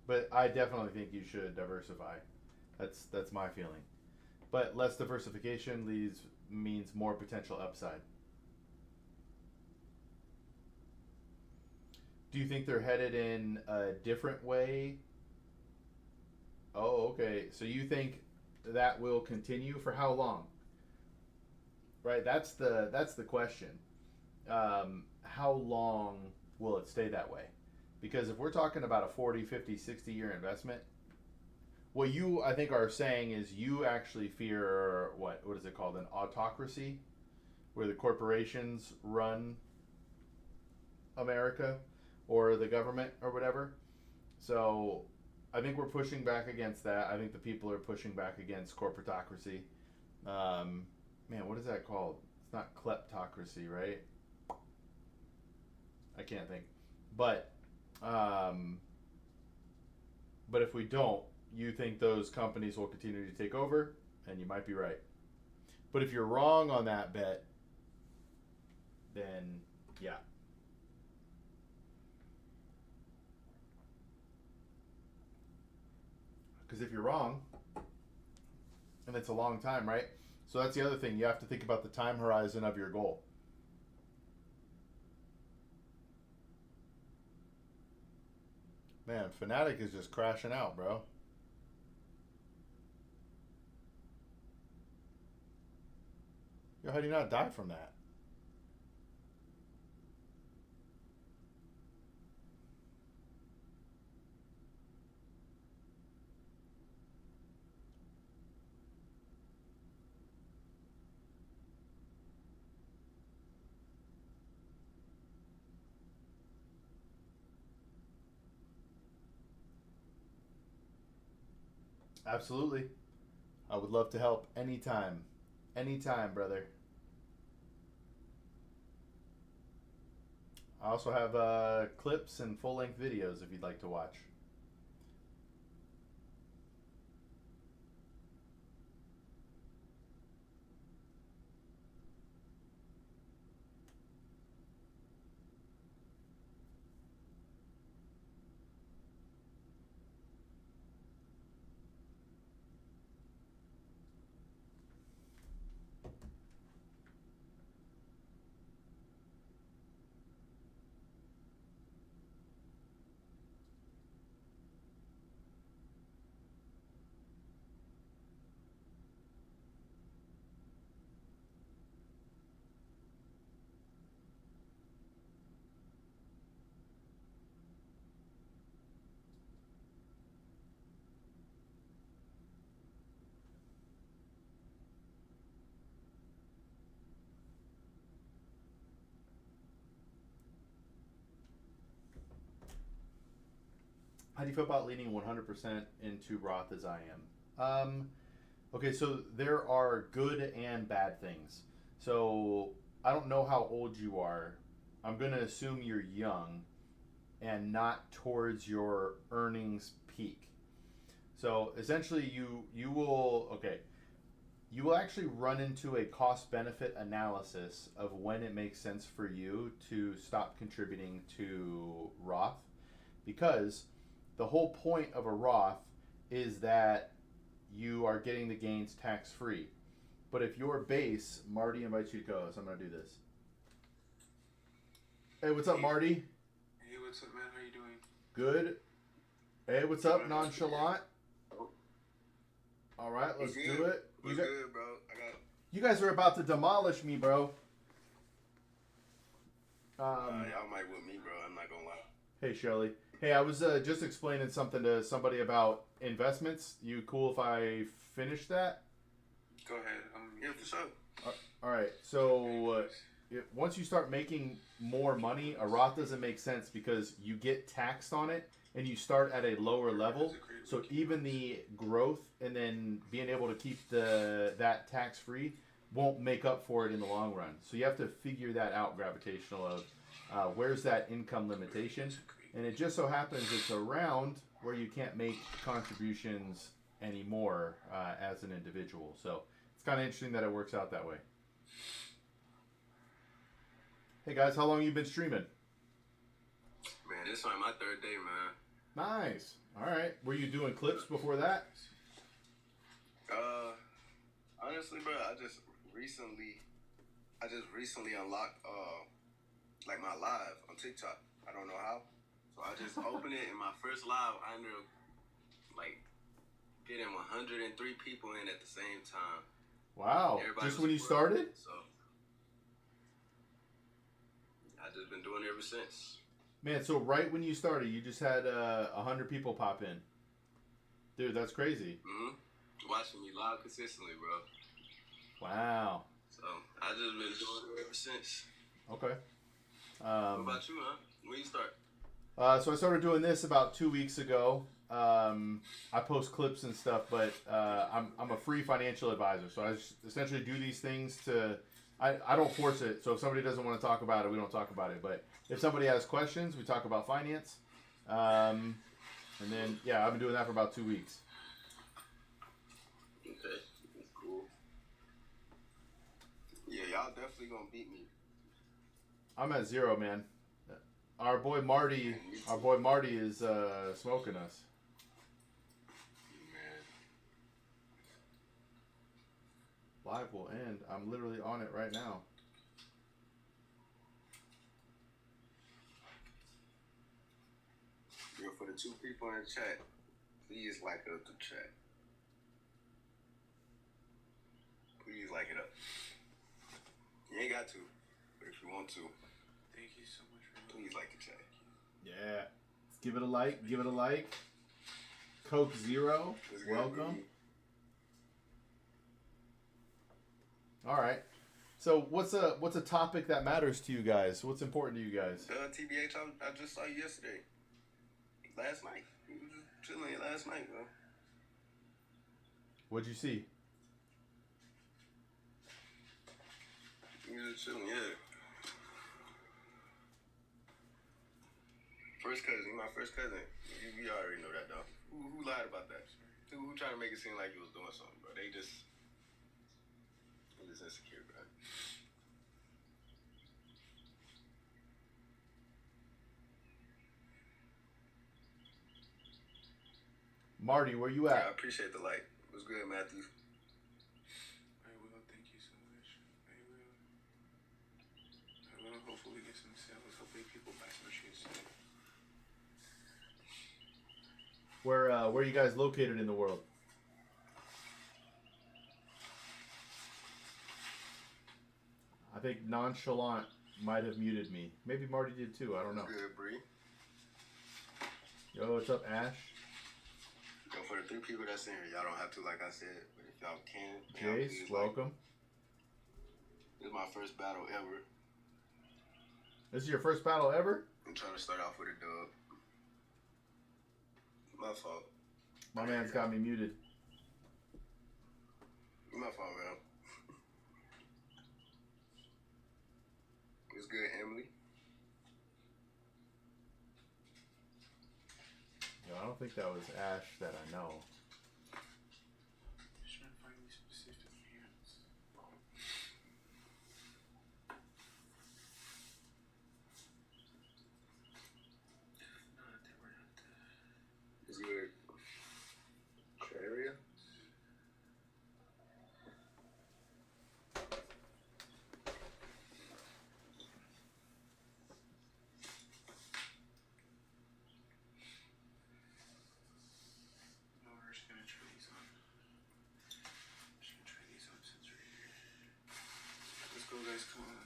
But I definitely think you should diversify. That's my feeling. But less diversification means more potential upside. Do you think they're headed in a different way? Oh, okay. So you think that will continue for how long? Right. That's the question. How long will it stay that way? Because if we're talking about a 40, 50, 60-year investment, what you, I think, are saying is you actually fear, what is it called, an autocracy, where the corporations run America or the government or whatever. So I think we're pushing back against that. I think the people are pushing back against corporatocracy. Man, what is that called? It's not kleptocracy, right? I can't think. But if we don't, you think those companies will continue to take over, and you might be right. But if you're wrong on that bet, then yeah. Because if you're wrong, and it's a long time, right? So that's the other thing. You have to think about the time horizon of your goal. Man, Fanatic is just crashing out, bro. Yo, how do you not die from that? Absolutely. I would love to help anytime. Anytime, brother. I also have clips and full-length videos if you'd like to watch. How do you feel about leaning 100% into Roth as I am? Okay, so there are good and bad things. So I don't know how old you are. I'm going to assume you're young. and not towards your earnings peak. So essentially you will actually run into a cost benefit analysis of when it makes sense for you to stop contributing to Roth, because the whole point of a Roth is that you are getting the gains tax free. But if your base, Marty invites you to go, so I'm going to do this. Hey, what's up, Marty? Hey, what's up, man? How you doing? Good. Hey, what's up, Nonchalant? All right, let's do it. What's good, bro? You guys are about to demolish me, bro. Y'all might with me, bro. I'm not gonna lie. Hey, Shelly. Hey, I was just explaining something to somebody about investments. You cool if I finish that? Go ahead. Yeah, for sure. All right. So once you start making more money, a Roth doesn't make sense because you get taxed on it and you start at a lower level. So even the growth and then being able to keep that tax free won't make up for it in the long run. So you have to figure that out, gravitational, of where's that income limitation. And it just so happens it's around where you can't make contributions anymore as an individual. So it's kind of interesting that it works out that way. Hey guys, how long you been streaming? Man, this is like my third day, man. Nice. All right. Were you doing clips before that? Honestly, bro, I just recently unlocked like my live on TikTok. I don't know how. So I just opened it, and my first live, I ended up like getting 103 people in at the same time. Wow. Everybody Just when you was started? So I just been doing it ever since. Man, so right when you started, you just had 100 people pop in. Dude, that's crazy. Mm-hmm. Watching me live consistently, bro. Wow. So I just been doing it ever since. Okay. What about you, huh? When you start? So I started doing this about 2 weeks ago. I post clips and stuff, but I'm a free financial advisor. So I just essentially do these things to... I don't force it. So if somebody doesn't want to talk about it, we don't talk about it. But if somebody has questions, we talk about finance. And then, yeah, I've been doing that for about 2 weeks. Okay, that's cool. Yeah, y'all definitely gonna beat me. I'm at 0, man. Our boy Marty is smoking us. Man. Live will end. I'm literally on it right now. Yo, for the 2 people in the chat, please like up the chat. Please like it up. You ain't got to, but if you want to, Thank you so much for please like the chat. Yeah. Give it a like. Give it a like. Coke Zero. It's gonna Welcome. be- All right. So what's a topic that matters to you guys? What's important to you guys? TBH, I just saw you yesterday. Last night. We were just chilling last night, bro. What'd you see? We were just chilling, yeah. First cousin, you my first cousin. You already know that, though. Who lied about that? Who tried to make it seem like you was doing something, bro? They just insecure, bro. Marty, where you Yeah, I at? appreciate the light. It was good, Matthew. I will. Thank you so much. I will hopefully get some sales. Hopefully people buy some shoes today. Where are you guys located in the world? I think Nonchalant might have muted me. Maybe Marty did too. I don't know. Good, Bree. Yo, what's up, Ash? Yo, for the 3 people that's in here, y'all don't have to, like I said, but if y'all can, y'all Jace, please, welcome. This is my first battle ever. This is your first battle ever? I'm trying to start off with a dub. My fault. My man's got me muted. My fault, man. What's good, Emily? think that was Ash that I know. Just trying to find these specific hands. No, they were not. Is he your area? No, we're just gonna try these on. Just gonna try these on since we're here. Let's go, guys. Come on.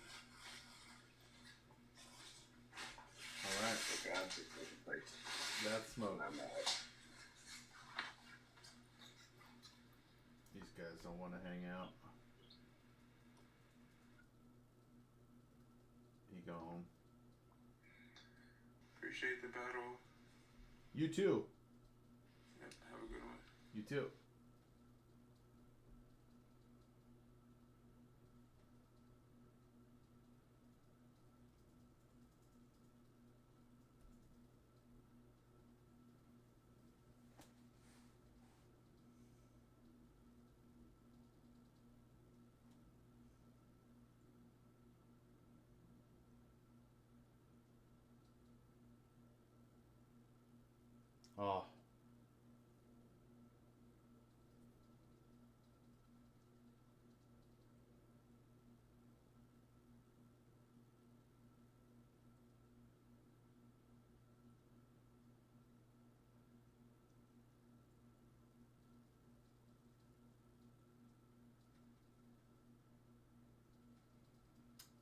All right, Okay, I'm just taking place. that's smoke. I'm out. These guys don't want to hang out. You go home. Appreciate the battle. You too. Yep, have a good one. You too. Oh.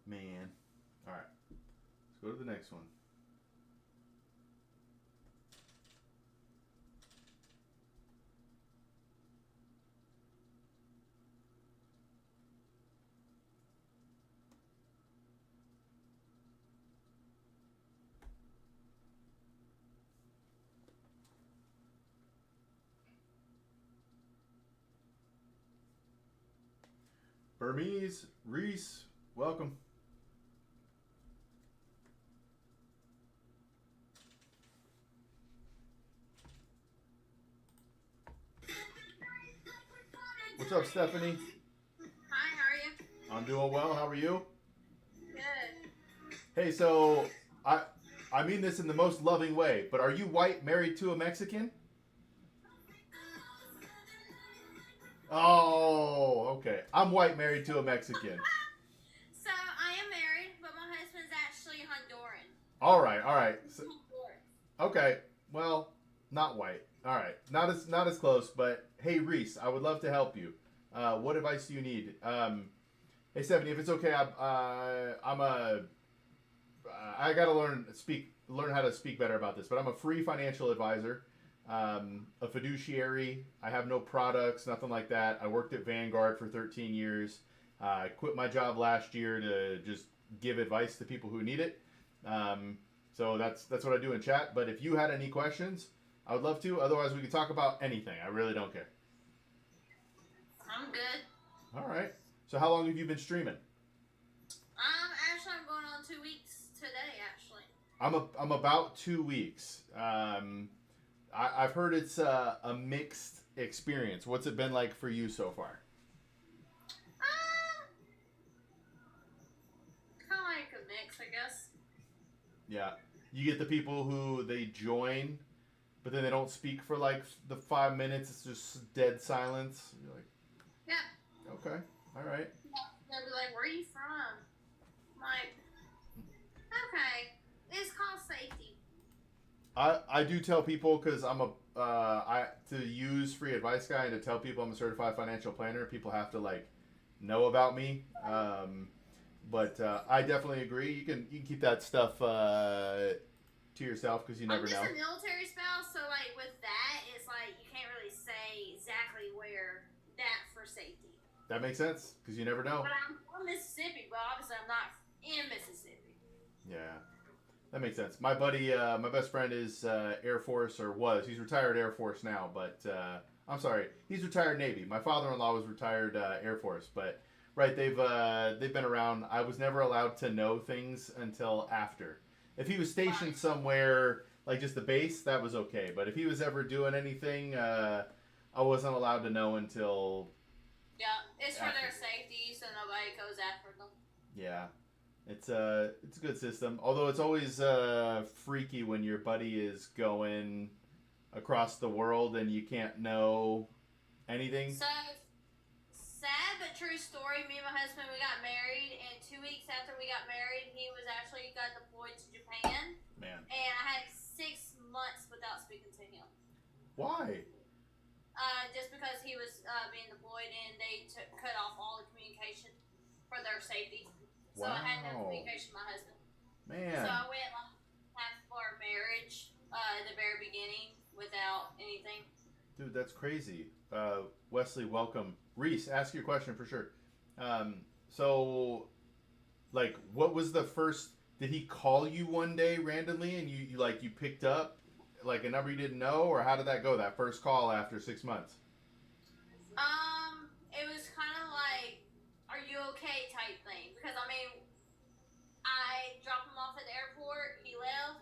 Man. All right. Let's go to the next one. Burmese, Reese, welcome. What's up, Stephanie? Hi, how are you? I'm doing well. How are you? Good. Hey, so I mean this in the most loving way, but are you white, married to a Mexican? Oh, okay. I'm white, married to a Mexican. So, I am married, but my husband's actually Honduran. All right, all right. So, Honduran. okay, well, not white. All right, not as close, but hey, Reese, I would love to help you. What advice do you need? Hey, Stephanie, if it's okay, I gotta learn how to speak better about this. But I'm a free financial advisor, a fiduciary. I have no products, nothing like that. I worked at Vanguard for 13 years. I quit my job last year to just give advice to people who need it. So that's what I do in chat. But if you had any questions, I would love to. Otherwise, we can talk about anything. I really don't care. I'm good. All right. So how long have you been streaming? Actually, I'm going on 2 weeks today, actually. I'm about 2 weeks. I've heard it's a mixed experience. What's it been like for you so far? Kind of like a mix, I guess. Yeah. You get the people who they join, but then they don't speak for like the 5 minutes. It's just dead silence. You're like, Yeah. okay, all right. They'll be like, where are you from? I'm like, okay. It's called safety. I do tell people, because I'm to use free advice guy and to tell people I'm a certified financial planner, people have to like know about me. But I definitely agree. You can keep that stuff to yourself, because you never know. I'm just a military spouse, so like with that, it's like you can't really say exactly where that for safety. That makes sense, because you never know. But I'm from Mississippi, but obviously I'm not in Mississippi. Yeah, that makes sense. My buddy, my best friend is Air Force, or was. He's retired Air Force now, but I'm sorry, he's retired Navy. My father-in-law was retired Air Force, but right, they've been around. I was never allowed to know things until after. If he was stationed somewhere like just the base, that was okay. But if he was ever doing anything, I wasn't allowed to know until. Yeah, it's for After. their safety, so nobody goes after them. Yeah, it's a good system. Although it's always freaky when your buddy is going across the world and you can't know anything. So, sad but true story. Me and my husband, we got married, and 2 weeks after we got married, he was actually got deployed to Japan. Man, And I had 6 months without speaking to him. why? Just because he was being deployed, and they cut off all the communication for their safety. So I had no Wow. communication with my husband. Man, So I went half of our marriage at the very beginning without anything. dude, that's crazy. Wesley, welcome. Reese, ask your question for sure. So, like, what was the first? Did he call you one day randomly and you picked up like a number you didn't know, or how did that go? That first call after 6 months. It was kind of like, "Are you okay?" type thing. Because I mean, I dropped him off at the airport. He left,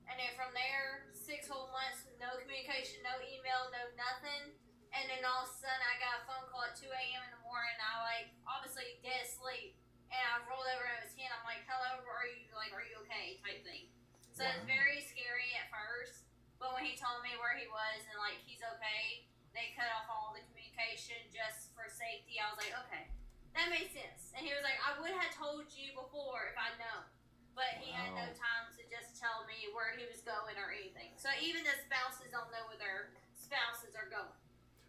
and then from there, 6 whole months, no communication, no email, no nothing. And then all of a sudden, I got a phone call at 2 a.m. in the morning. I obviously dead asleep, and I rolled over in his hand. I'm like, "Hello, are you okay?" type thing. So Wow. It's very scary at first, but when he told me where he was and he's okay, they cut off all the communication just for safety. I was like, okay, that made sense. And he was like, "I would have told you before if I'd known," but he had no Wow. time to just tell me where he was going or anything. So even the spouses don't know where their spouses are going.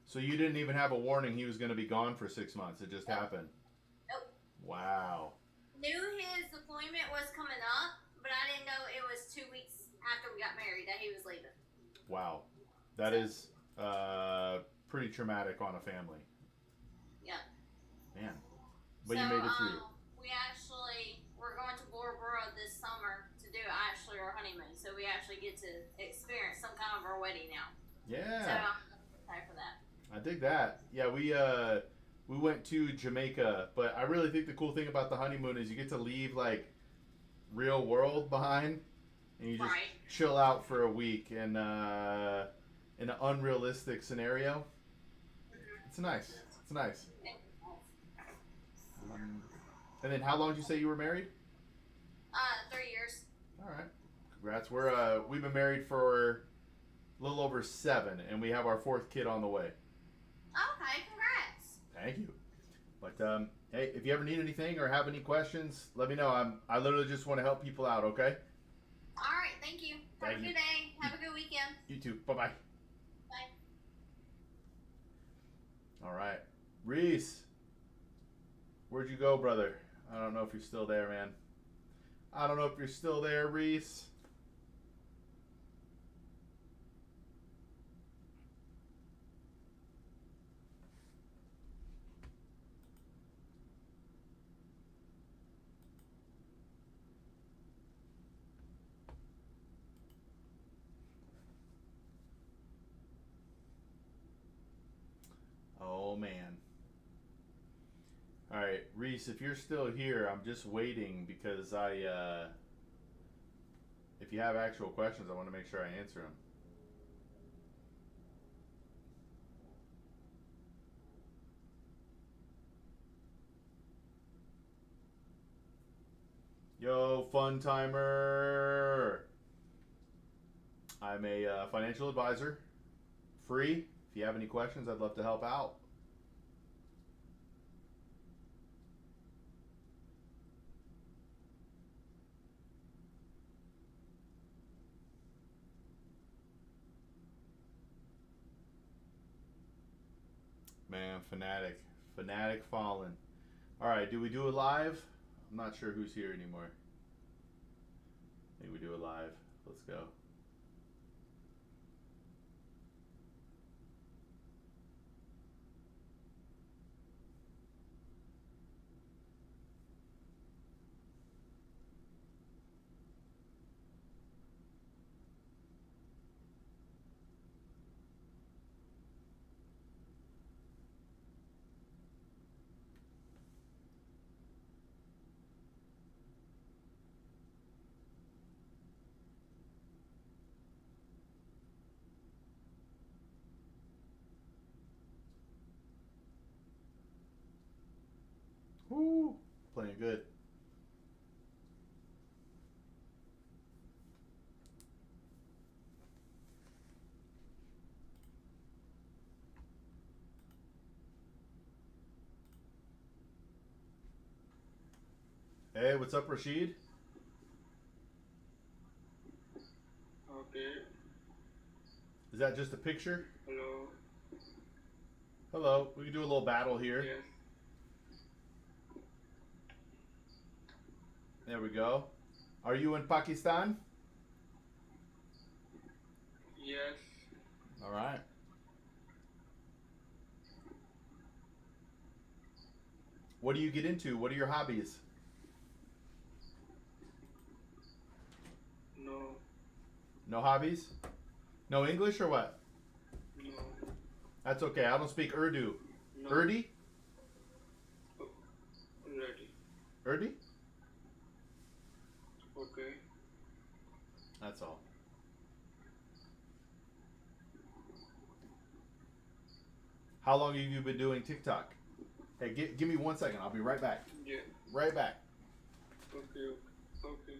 So you didn't even have a warning he was going to be gone for 6 months. It just happened. Nope. Wow. Knew his deployment was coming up, but I didn't know it was 2 weeks after we got married that he was leaving. Wow. That is pretty traumatic on a family. Yeah. Man. But you made it through. We're going to Bora Bora this summer to do our honeymoon. So we actually get to experience some kind of our wedding now. Yeah. So I'm excited for that. I dig that. Yeah, we went to Jamaica, but I really think the cool thing about the honeymoon is you get to leave like real world behind, and you just Right. chill out for a week in an unrealistic scenario. It's nice. It's nice. And then how long did you say you were married? 3 years. All right. Congrats. We've been married for a little over 7, and we have our 4th kid on the way. Okay, congrats. Thank you. But hey, if you ever need anything or have any questions, let me know. I literally just want to help people out. Okay. All right, thank you. Have Thank a you. good day. Have a good weekend. You too. Bye bye. Bye. All right, Reese. Where'd you go, brother? I don't know if you're still there, man. I don't know if you're still there, Reese. Oh, man. All right, Reese, if you're still here, I'm just waiting because if you have actual questions, I want to make sure I answer them. Yo, fun timer. I'm a financial advisor, free. If you have any questions, I'd love to help out. Man, fanatic fallen. All right, do we do it live? I'm not sure who's here anymore. I think we do it live. Let's go. playing good. Hey, what's up, Rashid? Okay. Is that just a picture? Hello. Hello. We can do a little battle here. Yes. There we go. Are you in Pakistan? Yes. All right. What do you get into? What are your hobbies? No. No hobbies? No English or what? No. That's okay. I don't speak Urdu. No. Urdi? Ready. Urdi? Okay. That's all. How long have you been doing TikTok? Hey, give me 1 second. I'll be right back. Yeah. Right back. Okay. Okay.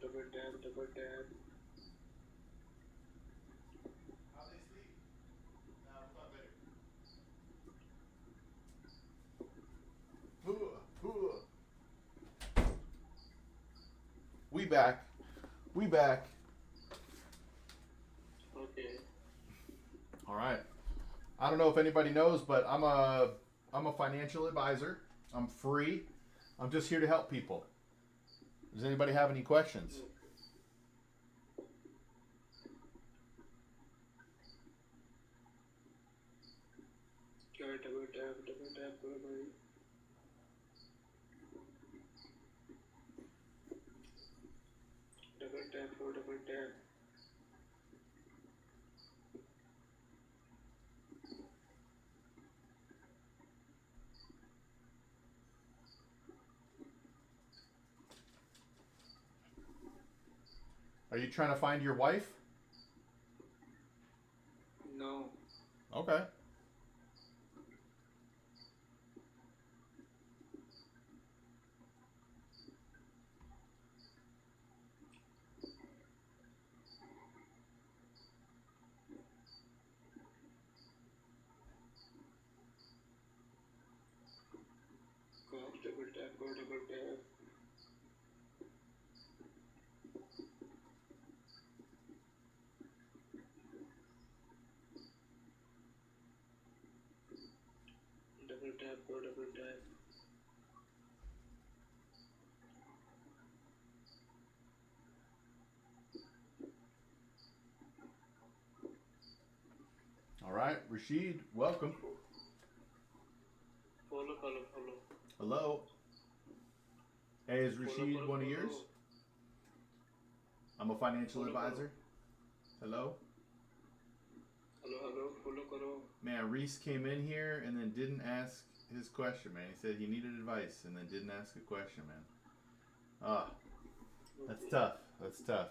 Double tap, double tap. How they sleep? We'll talk later. We back. We back. Okay. All right. I don't know if anybody knows, but I'm a financial advisor. I'm free. I'm just here to help people. Does anybody have any questions? Okay, double tap, double tap. Double tap, double tap. Are you trying to find your wife? No. Okay. Double tap, double tap. Double tap, double tap. All right, Rashid, welcome. Follow. Hello. Hey, is Rashid one of yours? I'm a financial advisor. Hello. Hello, follow karo. Man, Reese came in here and then didn't ask his question, man. He said he needed advice and then didn't ask a question, man. Ah, that's tough. That's tough.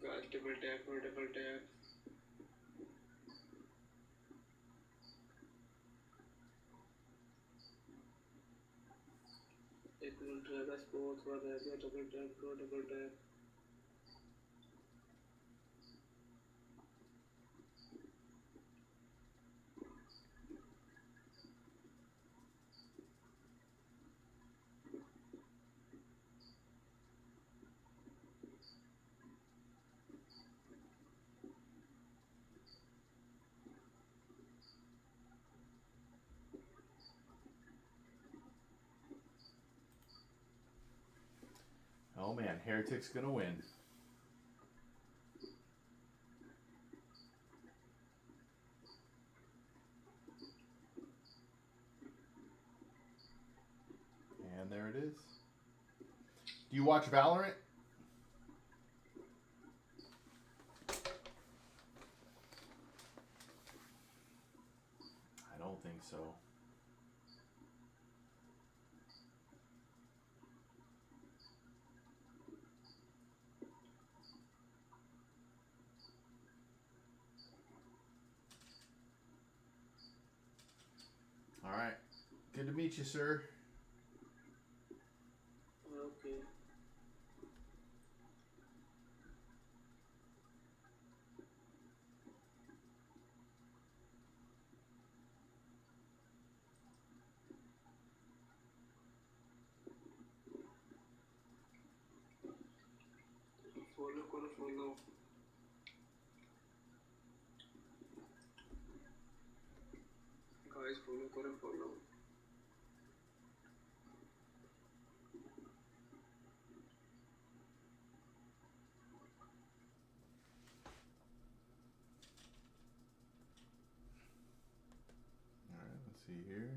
Guys, double tap, double tap. एक minute रहेगा sport थोड़ा रह गया double tap man, Heretic's gonna win. And there it is. Do you watch Valorant? I don't think so. All right. Good to meet you, sir. Okay. Follow करो follow. Guys follow करो follow. All right, let's see here.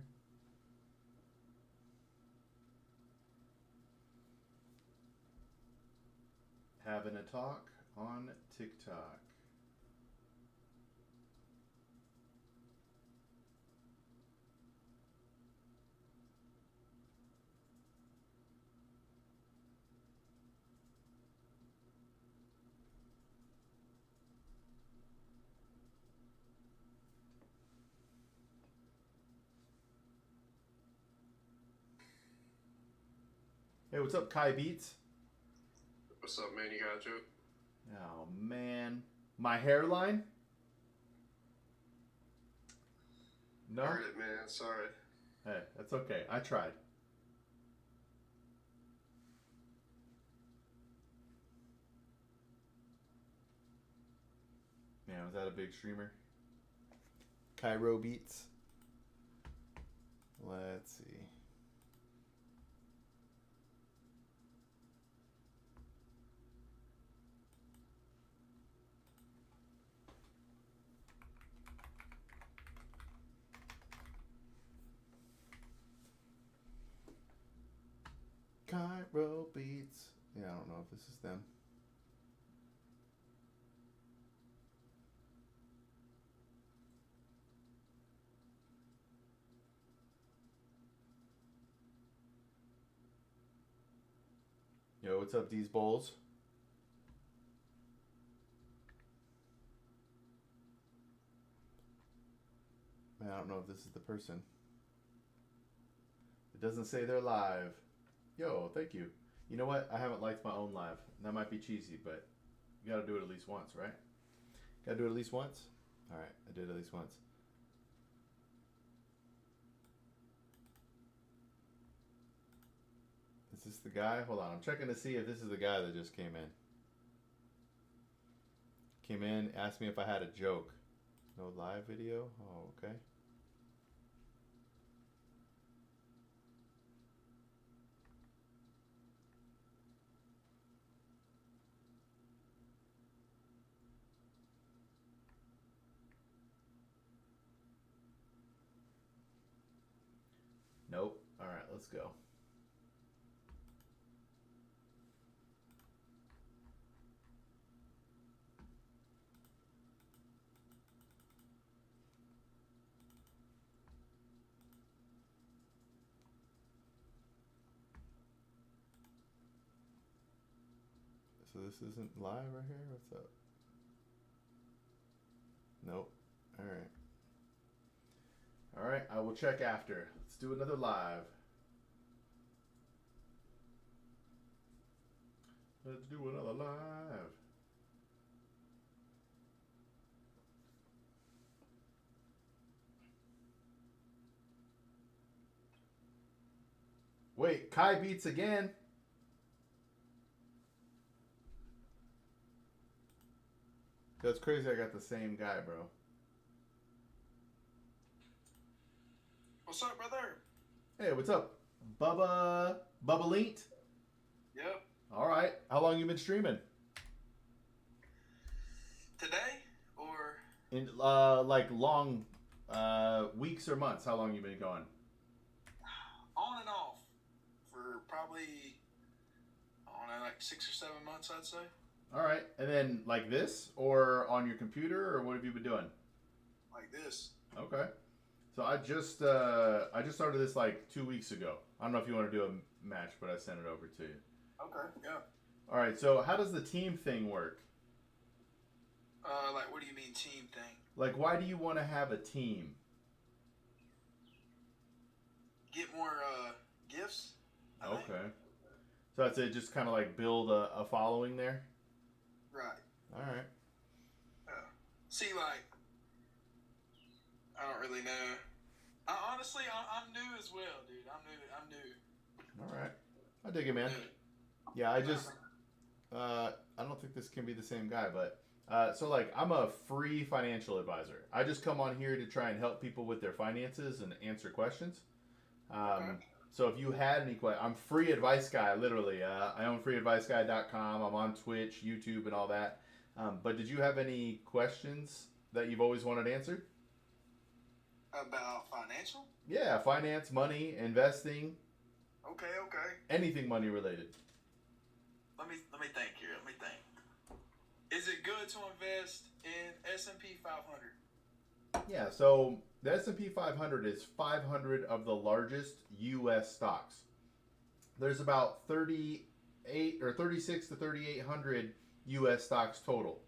Having a talk on TikTok. Hey, what's up, Kai Beats? What's up, man? You got a joke? Oh, man. My hairline? No? Heard it, man. Sorry. Hey, that's okay. I tried. Man, was that a big streamer? Cairo Beats. Let's see. Cairo Beats. Yeah, I don't know if this is them. Yo, what's up, these bowls? Man, I don't know if this is the person. It doesn't say they're live. Yo, thank you. You know what? I haven't liked my own live. That might be cheesy, but you gotta do it at least once, right? Gotta do it at least once? Alright, I did it at least once. Is this the guy? Hold on, I'm checking to see if this is the guy that just came in. Came in, asked me if I had a joke. No live video? Oh, okay. Nope. Alright, let's go. So this isn't live right here? What's up? Nope. Alright. Alright, I will check after. Let's do another live. Let's do another live. Wait, Kai Beats again. That's crazy I got the same guy, bro. What's up, brother? Hey, what's up? Bubba Leet? Yep. All right. How long you been streaming? Today or In like long weeks or months? How long you been going? on and off for probably, I don't know, like 6 or 7 months, I'd say. All right. And then like this, or on your computer, or what have you been doing? Like this. Okay. So I just started this like 2 weeks ago. I don't know if you want to do a match, but I sent it over to you. Okay, yeah. All right. So how does the team thing work? Like, what do you mean team thing? Like, why do you want to have a team? Get more gifts. I think. Okay. So that's it. Just kind of like build a following there. Right. All right. See, like, I don't really know. Honestly, I'm new as well, dude. I'm new. All right. I dig it, man. Yeah, I don't think this can be the same guy, but so like I'm a free financial advisor. I just come on here to try and help people with their finances and answer questions. So if you had any questions, I'm free advice guy, literally. I own freeadviceguy.com. I'm on Twitch, YouTube, and all that. But did you have any questions that you've always wanted answered? About financial? Yeah, finance, money, investing. Okay. Anything money related. Let me think here. Let me think. Is it good to invest in S&P 500? Yeah, so the S&P 500 is 500 of the largest U.S. stocks. There's about 38 or 36 to 3,800 U.S. stocks total.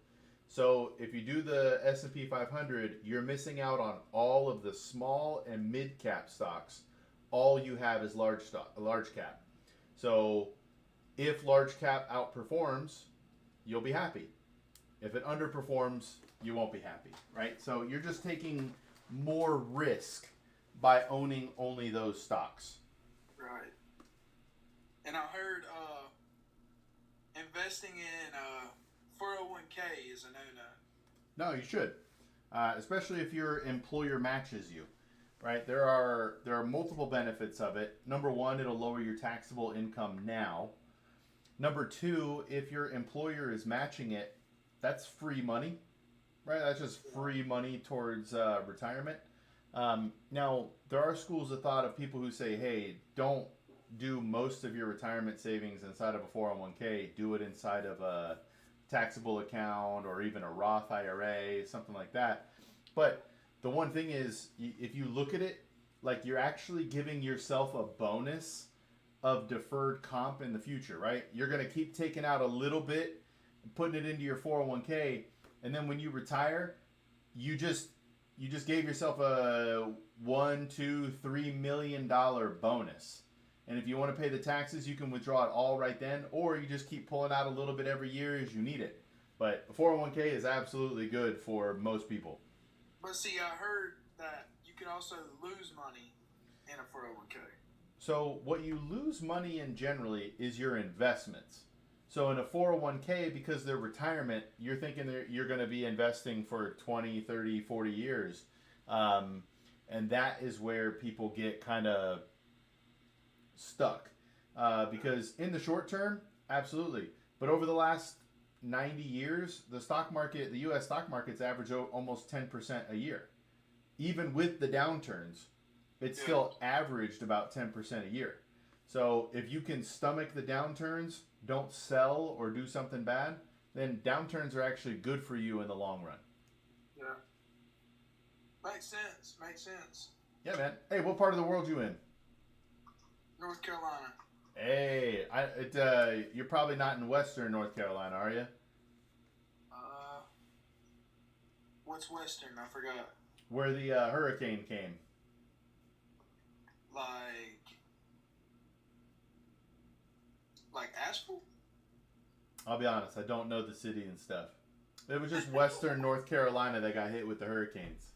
So if you do the S&P 500, you're missing out on all of the small and mid-cap stocks. All you have is large cap. So if large cap outperforms, you'll be happy. If it underperforms, you won't be happy, right? So you're just taking more risk by owning only those stocks. Right. And I heard investing in 401k is a no-no. No, you should, especially if your employer matches you, right? There are multiple benefits of it. Number one, it'll lower your taxable income now. Number two, if your employer is matching it, that's free money, right? That's just free money towards retirement. Now, there are schools of thought of people who say, hey, don't do most of your retirement savings inside of a 401k. Do it inside of a taxable account or even a Roth IRA, something like that. But the one thing is, if you look at it, like you're actually giving yourself a bonus of deferred comp in the future, right? You're going to keep taking out a little bit, putting it into your 401k, and then when you retire, you just gave yourself a $1, $2, $3 million bonus. And if you want to pay the taxes, you can withdraw it all right then, or you just keep pulling out a little bit every year as you need it. But a 401k is absolutely good for most people. But see, I heard that you can also lose money in a 401k. So what you lose money in generally is your investments. So in a 401k, because they're retirement, you're thinking that you're going to be investing for 20, 30, 40 years. And that is where people get kind of stuck. Because in the short term, absolutely. But over the last 90 years, the stock market, the U.S. stock market's averaged almost 10% a year. Even with the downturns, it's still averaged about 10% a year. So if you can stomach the downturns, don't sell or do something bad, then downturns are actually good for you in the long run. Yeah. Makes sense. Yeah, man. Hey, what part of the world you in? North Carolina. Hey, you're probably not in Western North Carolina, are you? What's Western? I forgot. Where the hurricane came. Like Asheville? I'll be honest, I don't know the city and stuff. It was just Western North Carolina that got hit with the hurricanes.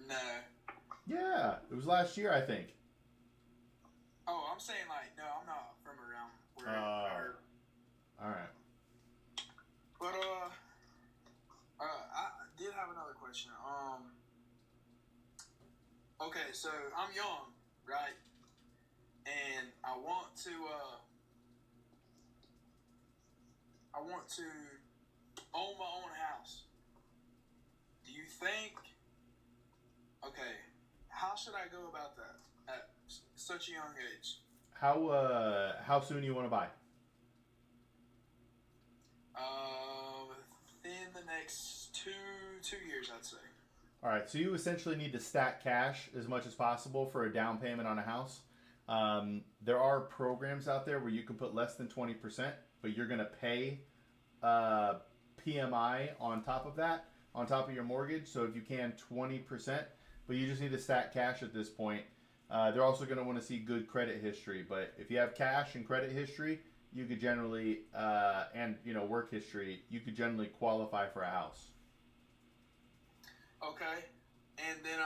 No. Yeah, it was last year, I think. Oh, I'm saying no, I'm not from around where. All right. But I did have another question. Okay, so I'm young, right? And I want to I want to own my own house. Do you think? Okay, how should I go about that at such a young age? How soon do you want to buy? Within the next two years, I'd say. All right, so you essentially need to stack cash as much as possible for a down payment on a house. There are programs out there where you can put less than 20%, but you're going to pay PMI on top of that, on top of your mortgage. So if you can, 20%, but you just need to stack cash at this point. They're also going to want to see good credit history, but if you have cash and credit history, you could generally, and work history, you could generally qualify for a house. Okay, and then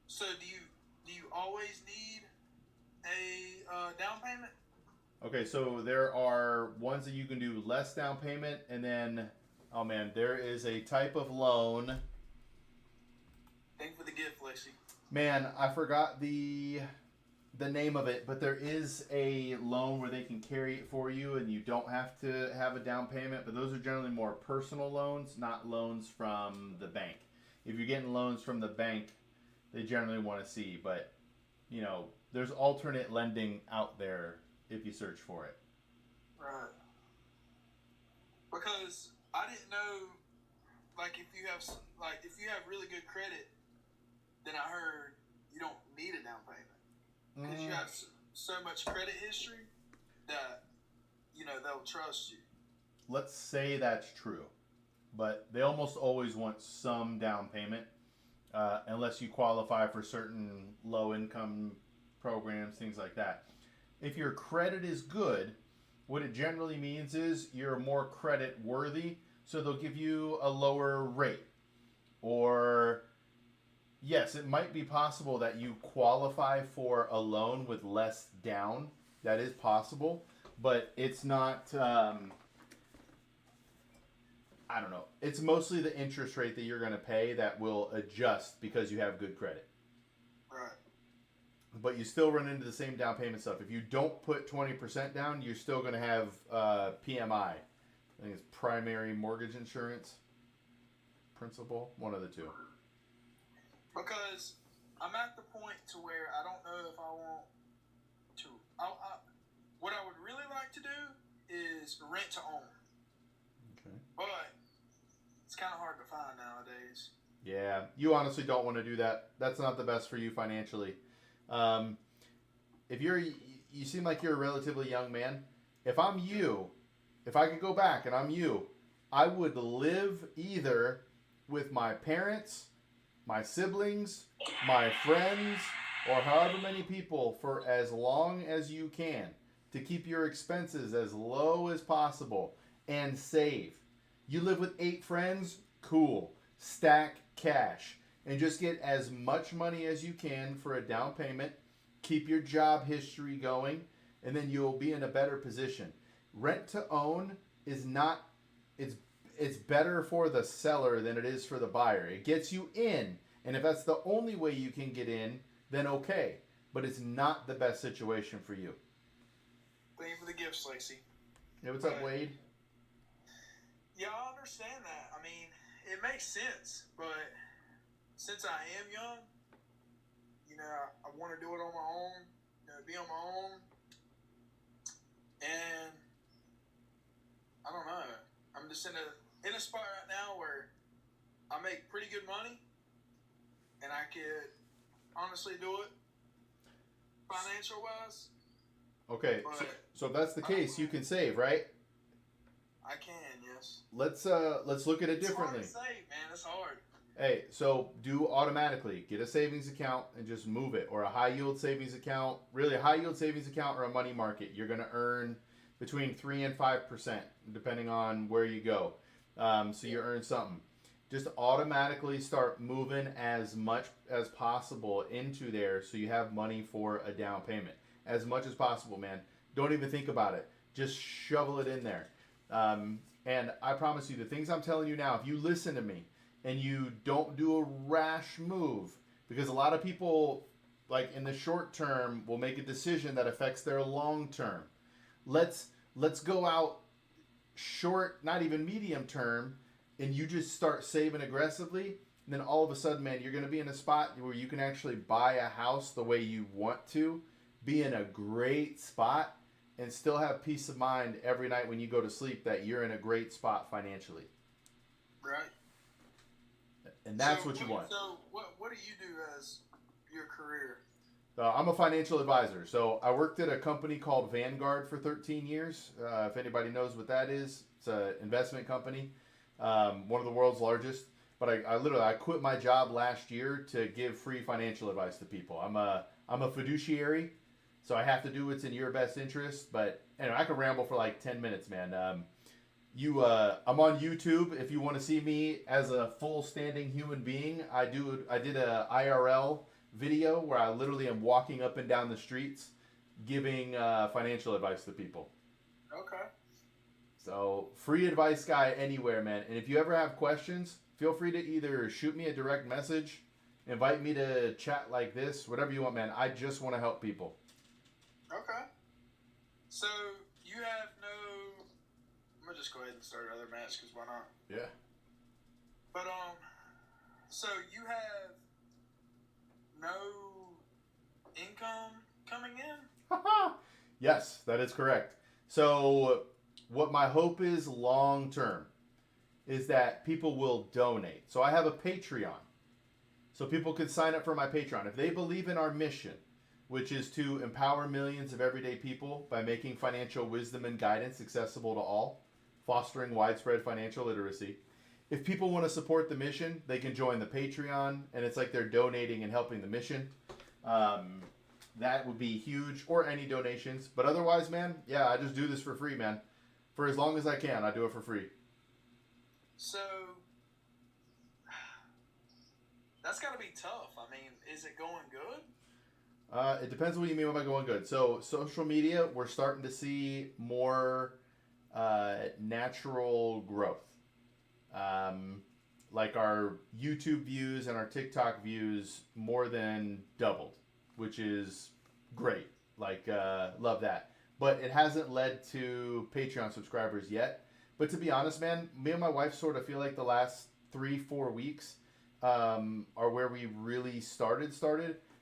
so do you always need a down payment? Okay, so there are ones that you can do less down payment, and then, oh man, there is a type of loan. Thank you for the gift, Lexi. Man, I forgot the name of it, but there is a loan where they can carry it for you and you don't have to have a down payment, but those are generally more personal loans, not loans from the bank. If you're getting loans from the bank, they generally want to see, but there's alternate lending out there if you search for it. Right. Because I didn't know, if you have really good credit, then I heard you don't need a down payment. Because you have so much credit history that, they'll trust you. Let's say that's true, but they almost always want some down payment, unless you qualify for certain low-income programs, things like that. If your credit is good, what it generally means is you're more credit worthy, so they'll give you a lower rate. Or yes, it might be possible that you qualify for a loan with less down. That is possible, but it's not, I don't know. It's mostly the interest rate that you're going to pay that will adjust because you have good credit. Right. But you still run into the same down payment stuff. If you don't put 20% down, you're still going to have PMI. I think it's primary mortgage insurance principal, one of the two. Because I'm at the point to where I don't know if I want to. What I would really like to do is rent to own. Okay. But it's kind of hard to find nowadays. Yeah, you honestly don't want to do that. That's not the best for you financially. If you seem like you're a relatively young man. If I'm you, if I could go back and I'm you, I would live either with my parents, my siblings, my friends, or however many people for as long as you can to keep your expenses as low as possible and save. You live with 8 friends? Cool. Stack cash and just get as much money as you can for a down payment. Keep your job history going, and then you'll be in a better position. Rent to own is not, it's better for the seller than it is for the buyer. It gets you in, and if that's the only way you can get in, then okay. But it's not the best situation for you. Thank you for the gifts, Lacey. Hey, what's up, Wade? Yeah, I understand that. I mean, it makes sense, but since I am young, I want to do it on my own, be on my own, and I don't know. I'm just in a spot right now where I make pretty good money, and I could honestly do it financial wise. Okay, so if that's the case, you can save, right? I can, yes. Let's look at it differently. It's hard to save, man. It's hard. Hey, so do automatically. Get a savings account and just move it. Or a high yield savings account. Really, a high yield savings account or a money market. You're going to earn between 3 and 5%, depending on where you go. So you earn something. Just automatically start moving as much as possible into there so you have money for a down payment. As much as possible, man. Don't even think about it. Just shovel it in there. And I promise you, the things I'm telling you now, if you listen to me, and you don't do a rash move, because a lot of people, like in the short term, will make a decision that affects their long term. Let's go out short, not even medium term, and you just start saving aggressively, then all of a sudden, man, you're going to be in a spot where you can actually buy a house the way you want to, be in a great spot, and still have peace of mind every night when you go to sleep that you're in a great spot financially. Right. And that's what you want. So what do you do as your career? I'm a financial advisor. So I worked at a company called Vanguard for 13 years. If anybody knows what that is, it's an investment company, one of the world's largest. But I quit my job last year to give free financial advice to people. I'm a fiduciary, so I have to do what's in your best interest. But anyway, I could ramble for like 10 minutes, man. I'm on YouTube. If you want to see me as a full standing human being, I did a IRL video where I literally am walking up and down the streets giving financial advice to people. Okay. So free advice guy anywhere, man. And if you ever have questions, feel free to either shoot me a direct message, invite me to chat like this, whatever you want, man. I just want to help people. Okay. So you have no. I'm gonna just go ahead and start another match because why not? Yeah. But so you have no income coming in? Yes, that is correct. So what my hope is long term is that people will donate. So I have a Patreon. So people could sign up for my Patreon. If they believe in our mission, which is to empower millions of everyday people by making financial wisdom and guidance accessible to all, fostering widespread financial literacy. If people want to support the mission, they can join the Patreon, and it's like they're donating and helping the mission. That would be huge, or any donations. But otherwise, man, yeah, I just do this for free, man. For as long as I can, I do it for free. So that's got to be tough. I mean, is it going good? It depends on what you mean by going good. So social media, we're starting to see more natural growth. Like our YouTube views and our TikTok views more than doubled, which is great. Like, love that. But it hasn't led to Patreon subscribers yet. But to be honest, man, me and my wife sort of feel like the last 3-4 weeks are where we really started.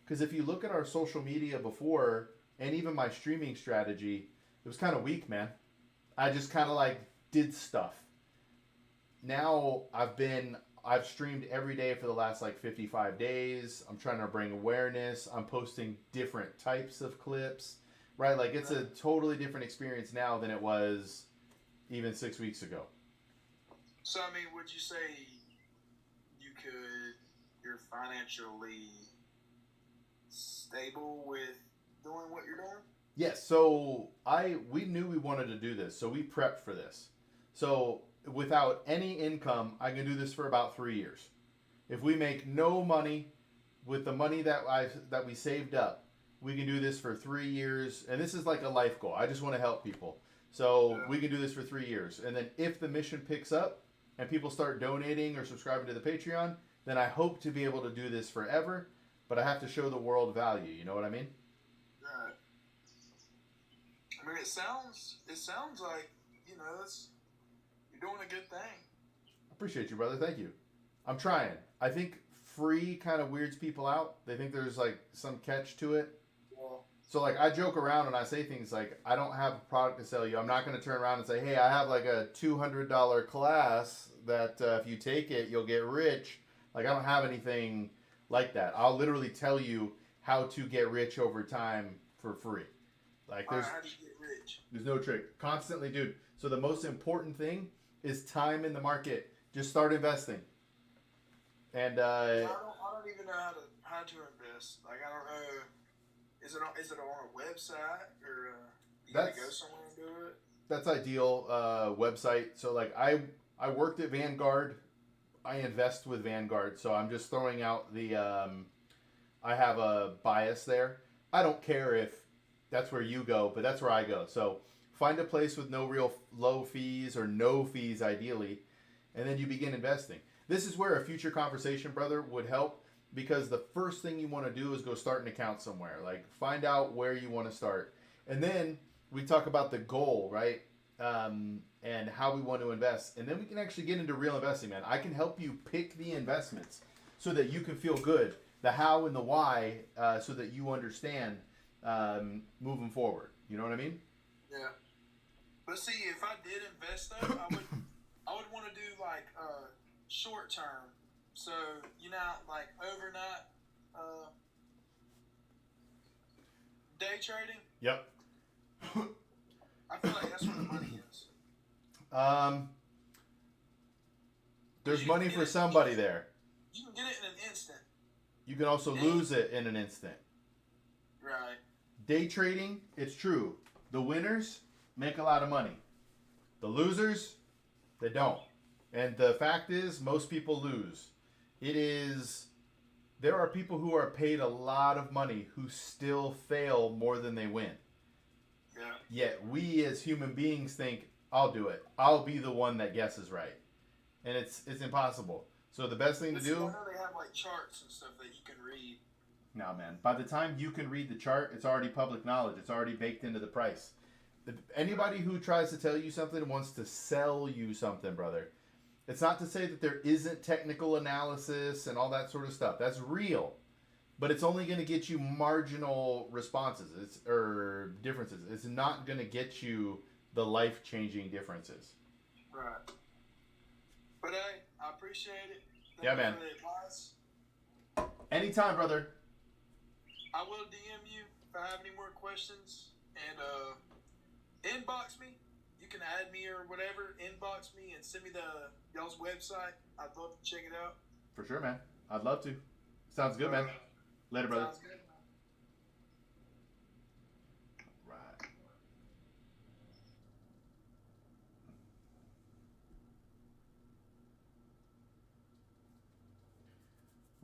Because if you look at our social media before, and even my streaming strategy, it was kind of weak, man. I just kind of like did stuff. Now I've streamed every day for the last like 55 days. I'm trying to bring awareness. I'm posting different types of clips, right? Like it's a totally different experience now than it was even 6 weeks ago. So, I mean, would you say you're financially stable with doing what you're doing? Yes. So we knew we wanted to do this. So we prepped for this. So without any income, I can do this for about 3 years. If we make no money with the money that we saved up, we can do this for 3 years. And this is like a life goal. I just want to help people. So we can do this for 3 years. And then if the mission picks up and people start donating or subscribing to the Patreon, then I hope to be able to do this forever. But I have to show the world value. You know what I mean? Right. I mean, it sounds like, you know, you're doing a good thing. I appreciate you, brother. Thank you. I'm trying. I think free kind of weirds people out. They think there's like some catch to it. So like I joke around and I say things like, I don't have a product to sell you. I'm not going to turn around and say, hey, I have like a $200 class that if you take it, you'll get rich. Like I don't have anything like that. I'll literally tell you how to get rich over time for free. Like how do you get rich? There's no trick. Constantly, dude. So the most important thing is time in the market. Just start investing. And I don't even know how to invest. Like I don't know. Is it on a website or you gotta go somewhere and do it? That's ideal website. So like I worked at Vanguard. I invest with Vanguard. So I'm just throwing out the I have a bias there. I don't care if that's where you go, but that's where I go. So find a place with no real low fees or no fees ideally, and then you begin investing. This is where a future conversation, brother, would help. Because the first thing you want to do is go start an account somewhere. Like, find out where you want to start. And then we talk about the goal, right? and how we want to invest. And then we can actually get into real investing, man. I can help you pick the investments so that you can feel good, the how and the why, so that you understand moving forward. You know what I mean? Yeah. But see, if I did invest though, I would want to do like short term. So like overnight day trading. Yep. I feel like that's where the money is. There's money for somebody there. You can get it in an instant. You can also lose it in an instant. Right. Day trading, it's true. The winners make a lot of money. The losers, they don't. And the fact is, most people lose. There are people who are paid a lot of money who still fail more than they win. Yeah. Yet we as human beings think, I'll do it. I'll be the one that guesses right. And it's impossible. So the best thing to do... I know they have like charts and stuff that you can read. No, man. By the time you can read the chart, it's already public knowledge. It's already baked into the price. Anybody who tries to tell you something wants to sell you something, brother. It's not to say that there isn't technical analysis and all that sort of stuff. That's real. But it's only going to get you marginal responses or differences. It's not going to get you the life-changing differences. Right. But hey, I appreciate it. Thank Yeah, you man. for the advice. Anytime, brother. I will DM you if I have any more questions. And inbox me. You can add me or whatever. Inbox me and send me y'all's website. I'd love to check it out. For sure, man. I'd love to. Sounds good, man. Later, brother. Sounds good. Right.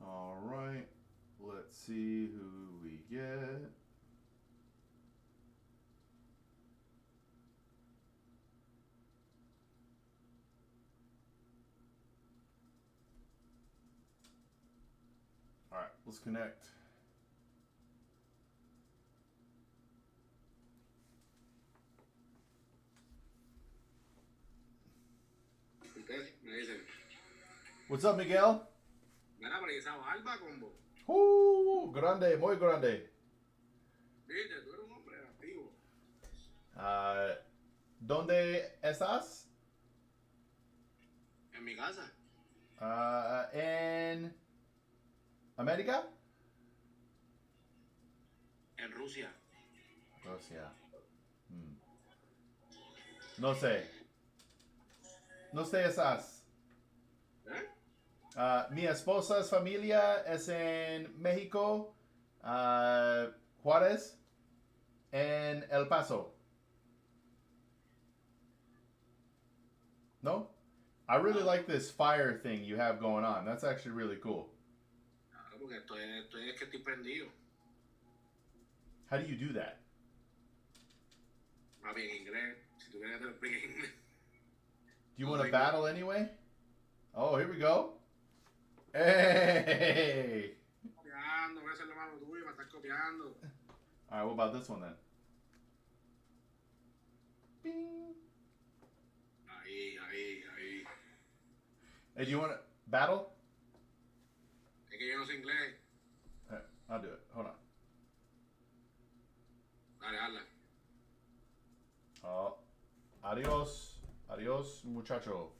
All right. Let's see who we get. All right, let's connect. Me dicen, What's up, Miguel? mira, pero esa barba, combo. Grande, muy grande. Viste, tú eres un hombre activo. ¿Dónde estás? En mi casa. En América? En Rusia. Rusia. No sé. No sé estás. Mi esposa's familia es en México, Juárez, en El Paso. No? I really like this fire thing you have going on. That's actually really cool. Claro, porque es que estoy prendido. How do you do that? Más bien inglés. Si tú quieres te lo explico en inglés. Do you want to battle anyway? Oh, here we go. Hey! Copiando, voy a hacer lo malo tuyo, me estás copiando. Alright, what about this one then? Bing. Ahí. Hey, do you want to battle? Es que yo no sé inglés. Alright, I'll do it. Hold on. Dale, habla. Oh, adios, muchacho.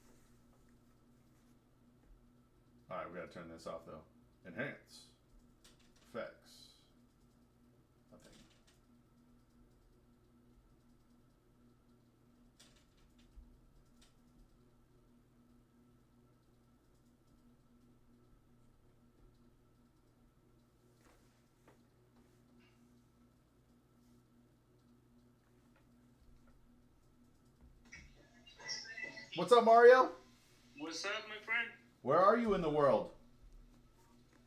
Alright, we gotta turn this off though. Enhance. Effects. Nothing. What's up, Mario? What's up, my friend? Where are you in the world?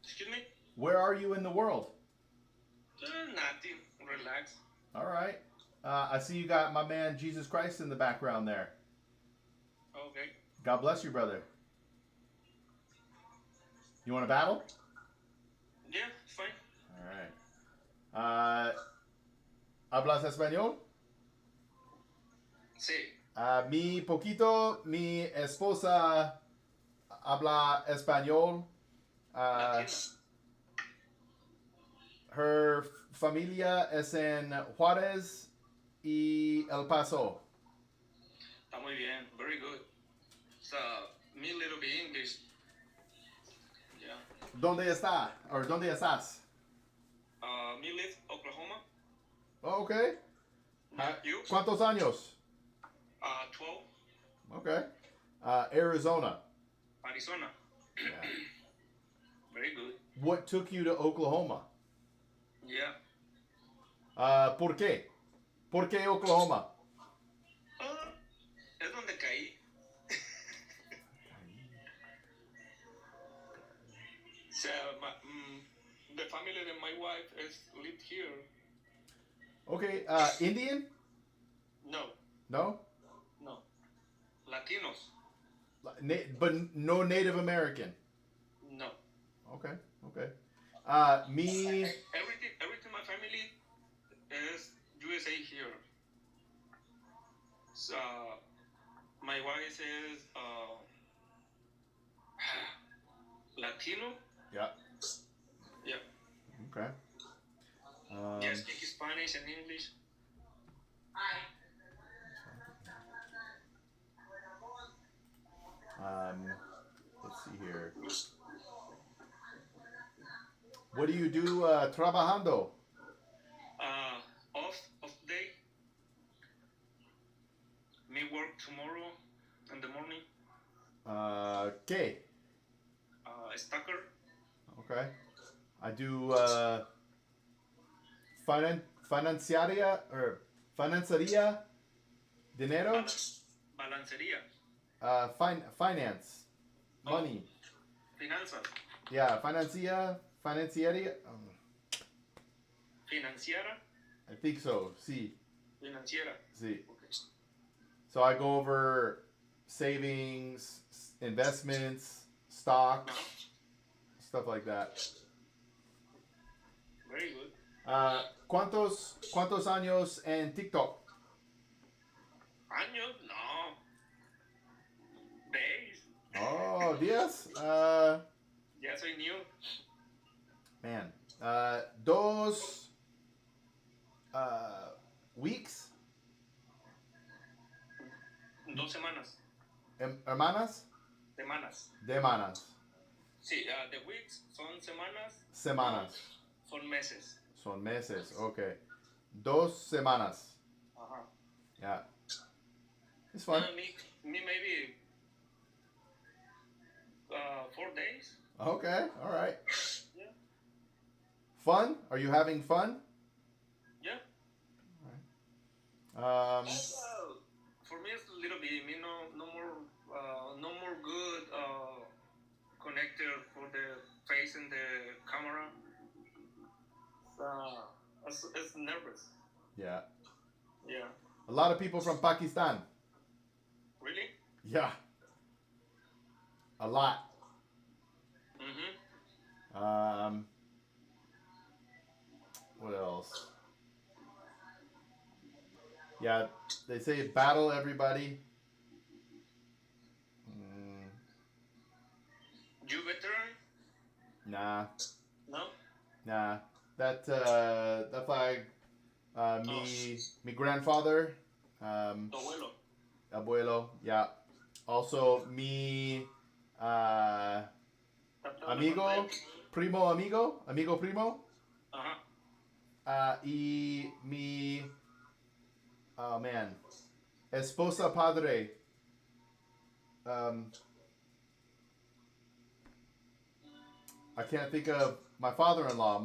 Excuse me? Where are you in the world? Nothing. Relax. All right. I see you got my man Jesus Christ in the background there. Okay. God bless you, brother. You want to battle? Yeah, it's fine. All right. ¿Hablas español? Sí. Mi poquito, mi esposa habla español. Latina. Her familia es en Juárez y El Paso. Está muy bien. Very good. So, me little bit English. Yeah. ¿Dónde está? Or ¿dónde estás? Me live Oklahoma. Oh, okay. You? ¿Cuántos años? 12. Okay. Arizona. Arizona. Yeah. Very good. What took you to Oklahoma? Yeah. ¿Por qué? ¿Por qué Oklahoma? Es donde caí. So, the family of my wife is lived here. Okay. Indian? No, No? no. Latinos. But no Native American. No. Okay. Okay. Me. Everything my family is USA here. So my wife is Latino. Yeah. Yeah. Okay. Yeah, speak Spanish and English. Let's see here. What do you do trabajando? Off day. Me work tomorrow in the morning. ¿Qué? Stacker. Okay. I do financiaria or financiaria dinero. Balancería. Finance. Money. Finanzas. Yeah, financiaria. Financiera. I think so. Sí. Financiera. Sí. Okay. So I go over savings, investments, stocks, stuff like that. Very good. ¿Cuántos años en TikTok? Años? No. Days. Oh, días. Ya soy new. Man. 2 weeks. 2 semanas. Hermanas. Semanas. Sí, the weeks son semanas. Semanas. Son meses. Son meses. Okay. 2 semanas. Ajá. Yeah. It's fun. Me maybe 4 days. Okay. All right. Yeah. Fun? Are you having fun? Yeah. For me, it's a little bit. Me no more good connector for the face and the camera. It's nervous. Yeah. Yeah. A lot of people from Pakistan. Really? Yeah. A lot. Mhm. What else? Yeah, they say battle everybody. You veteran? Nah. No. Nah. That flag. Me grandfather. Tu abuelo. Abuelo. Yeah. Also me. Amigo. Primo. Ajá. Y mi. Oh man. Esposa padre. I can't think of my father-in-law.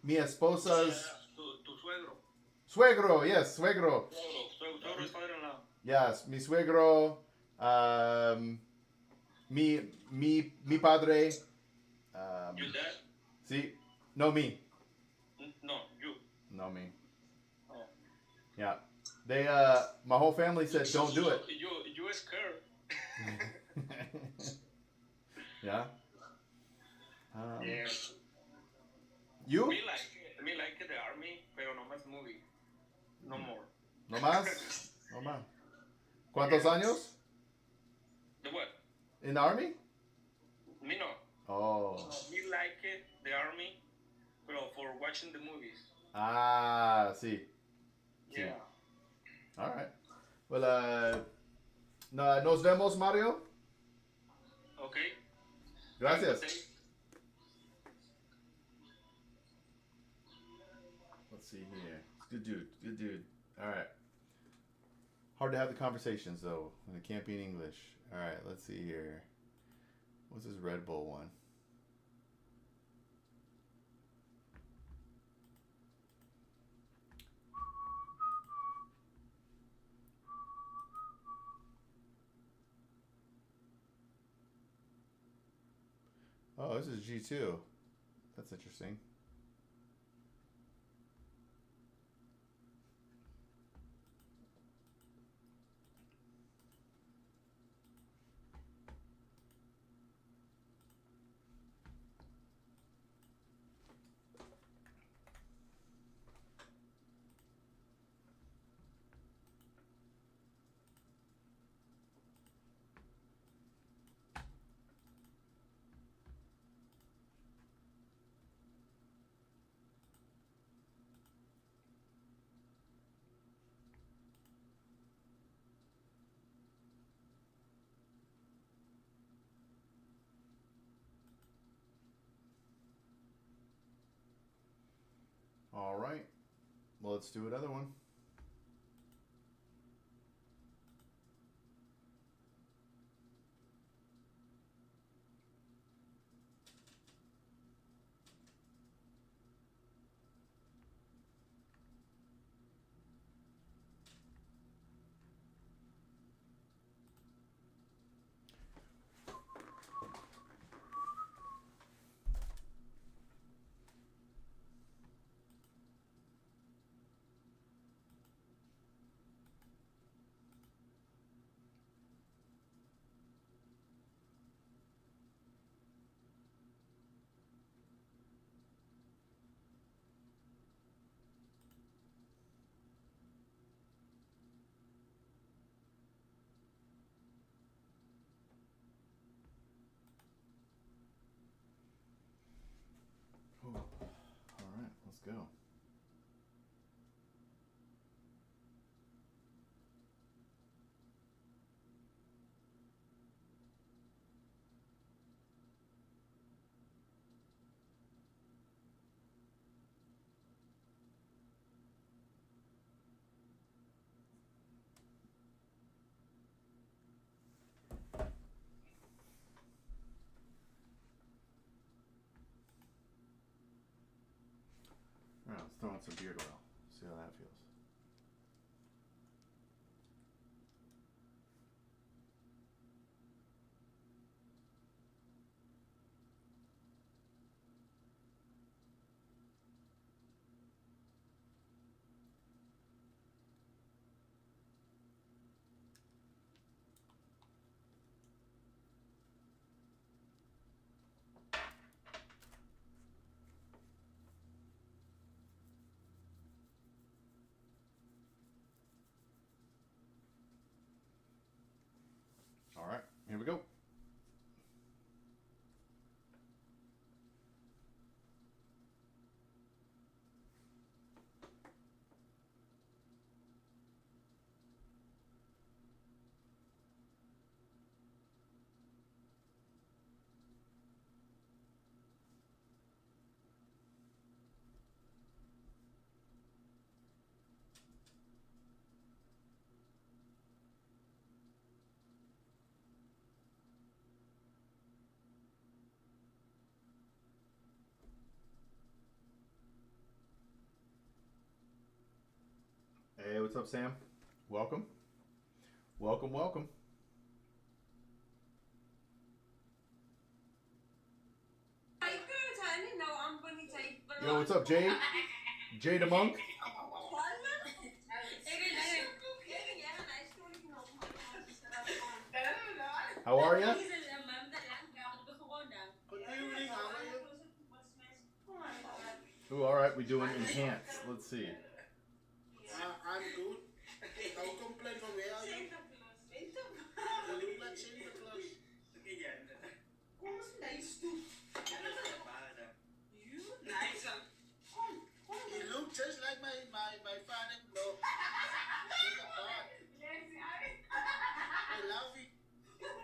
Mi esposa's. Tu suegro. Suegro, yes, suegro. Suegro es padre-in-law. Yes, mi suegro. Mi padre. Your dad? Sí. No, me. No, you. No, me. Oh. Yeah. They, my whole family said, don't do it. You are scared. Yeah. Yeah. You? Me like the army, pero no más movie. No more. No más? No más. ¿Cuántos años? The what? In the army? Me no. Oh. Me like it, the army, but for watching the movies. Ah, sí. Yeah. All right. Well, nos vemos, Mario. Okay. Gracias. Let's see here. Good dude. Good dude. All right. Hard to have the conversations, though, when it can't be in English. All right, let's see here. What's this Red Bull one? Oh, this is G2. That's interesting. All right. Well, let's do another one. Ooh. All right, let's go. All right, let's throw in some beard oil. See how that feels. All right, here we go. Hey, what's up, Sam? Welcome. Welcome, welcome. Yo, what's up, Jay? Jay the Monk? How are ya? Ooh, all right, we doing enhance. Let's see. I'm good. Don't complain for me, are you?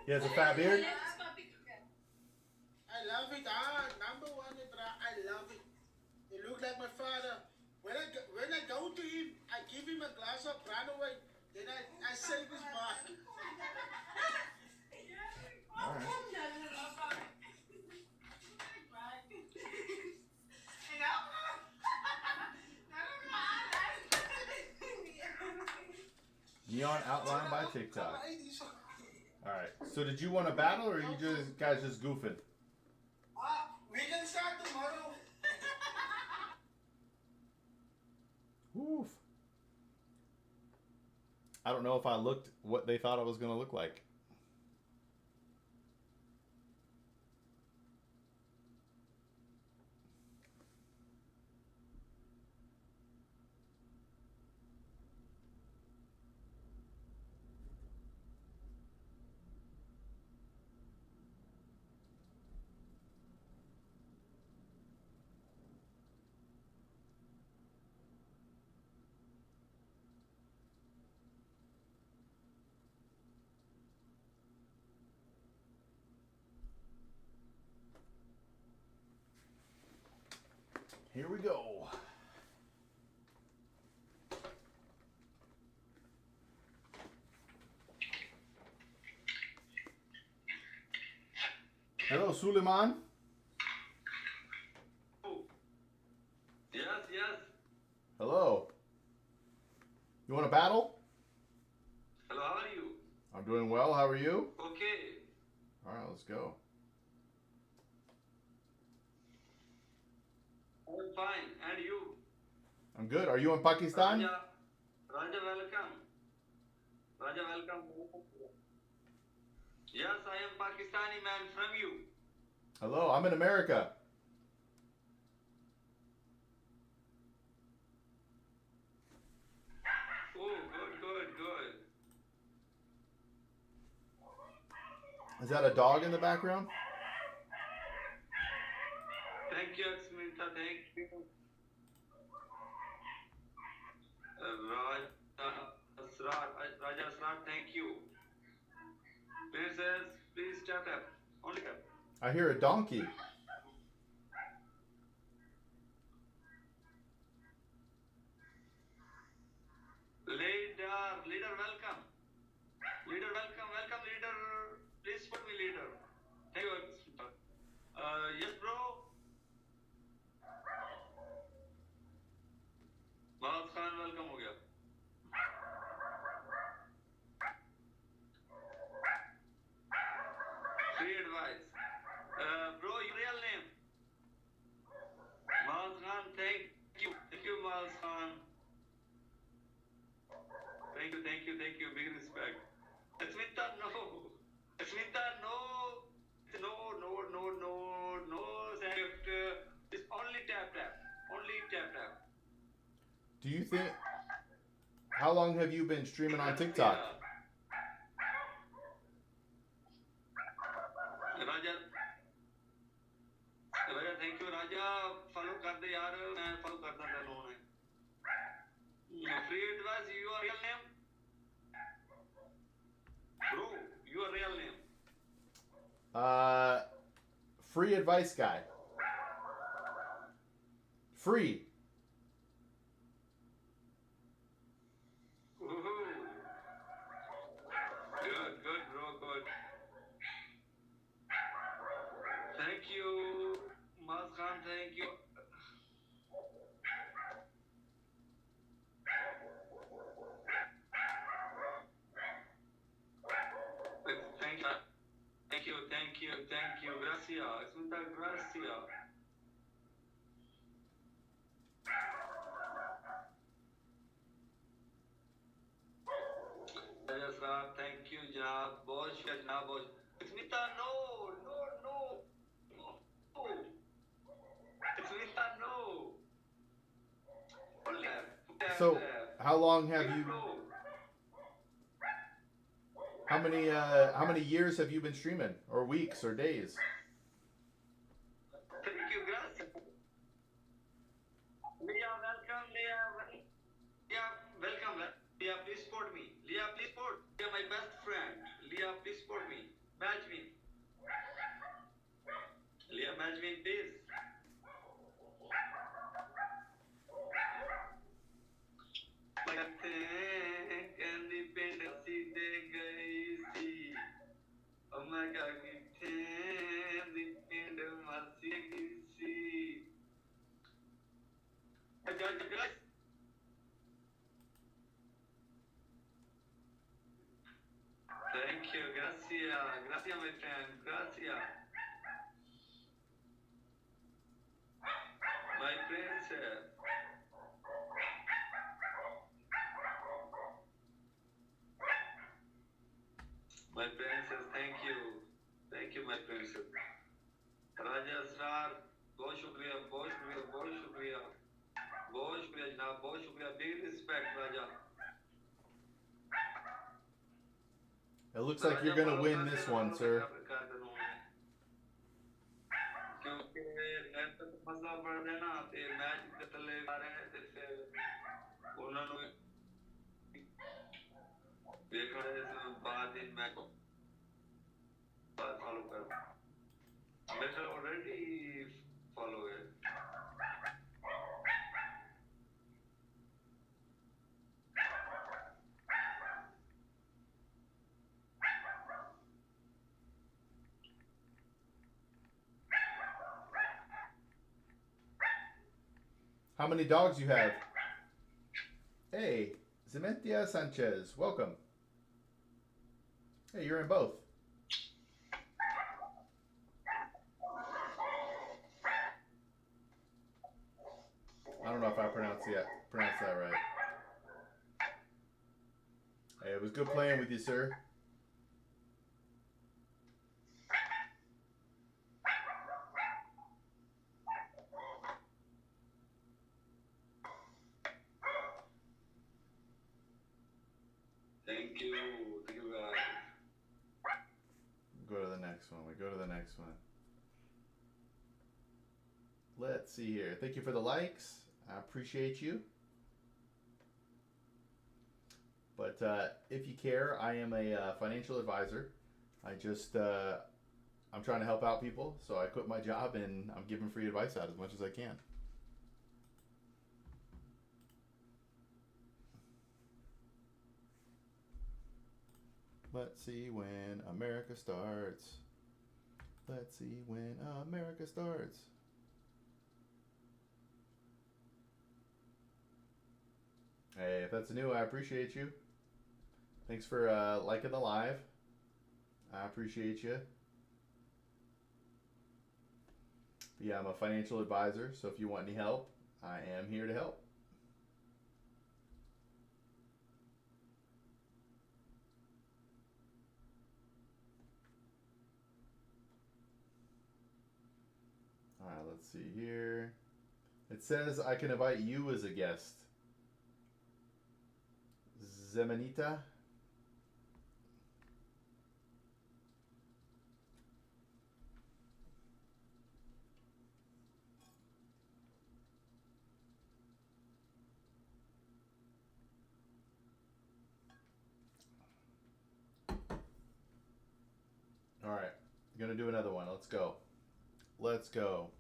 He has a fat beard? I love it. Number one, I love it. It looks like my father. When I go to him, I give him a glass of Runaway. Then I save his body. All right. Neon outline by TikTok. All right. So did you want to battle, or are you guys just goofing? We can start tomorrow. Oof. I don't know if I looked what they thought I was going to look like. Here we go. Hello, Suleiman. Yes. Hello. You want to battle? Hello, how are you? I'm doing well. How are you? Okay. All right, let's go. I'm fine. And you? I'm good. Are you in Pakistan? Raja, welcome. Raja, welcome. Yes, I am Pakistani man from you. Hello, I'm in America. Oh, good. Is that a dog in the background? Thank you, Smita. Thank you. Raja Asrar, thank you. Please tap. Only tap. I hear a donkey. Leader, welcome. Leader, welcome, leader. Please put me leader. Thank you, Smita. Yes, bro. Mahmoud Khan, welcome हो गया. Free advice. Bro, your real name? Mahmoud Khan, thank you. Thank you, Mahmoud Khan. Thank you. Big respect. Smita, no. Smita, no. No. It's only tap. Only tap. Do you think... How long have you been streaming on TikTok? Raja, thank you. Raja, follow kar de yaar. मैं follow करता था लोगों ने. Free advice, your real name? Bro, your real name? Free advice guy. Free. Good, bro, good. Thank you, Mahmoud Khan, thank you. Thank you. Gracias. Muchas gracias. Thank you, Janab. बहुत शुक्रिया जनाब. Smita, no. Smita, no. So, how long have you... How many years have you been streaming? Or weeks or days? Thank you, gracias. Leah, welcome, Leah. Leah, please support me. Leah, please support. Leah, my best friend. Leah, please support me. मैं mean this. Can depend on the guy. Oh my God, can depend on my see. Thank you, gracias, my friend, gracias. My princess. My princess, thank you. Thank you, my princess. Raja Srar, बहुत शुक्रिया, बहुत शुक्रिया, बहुत शुक्रिया, बहुत शुक्रिया जनाब, बहुत शुक्रिया, big respect Raja. It looks like you're gonna win this one, sir. क्योंकि ऐसा तो मसला बढ़ गया ना, ते मैच के तले आ रहे हैं, ते फिर उन्होंने देखा है इसमें बाद इन मैच को फॉलो कर. मैं तो already follow है. How many dogs you have? Hey, Zementia Sanchez, welcome. Hey, you're in both. I don't know if I pronounced that right. Hey, it was good playing with you, sir. Thank you guys. Go to the next one. We go to the next one. Let's see here. Thank you for the likes. I appreciate you. But if you care, I am a financial advisor. I'm trying to help out people, so I quit my job and I'm giving free advice out as much as I can. Let's see when America starts. Let's see when America starts. Hey, if that's new, I appreciate you. Thanks for liking the live. I appreciate you. But yeah, I'm a financial advisor, so if you want any help, I am here to help. All right, let's see here. It says I can invite you as a guest. Zemanita. All right, I'm gonna do another one. Let's go. Let's go.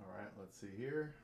All right, let's see here.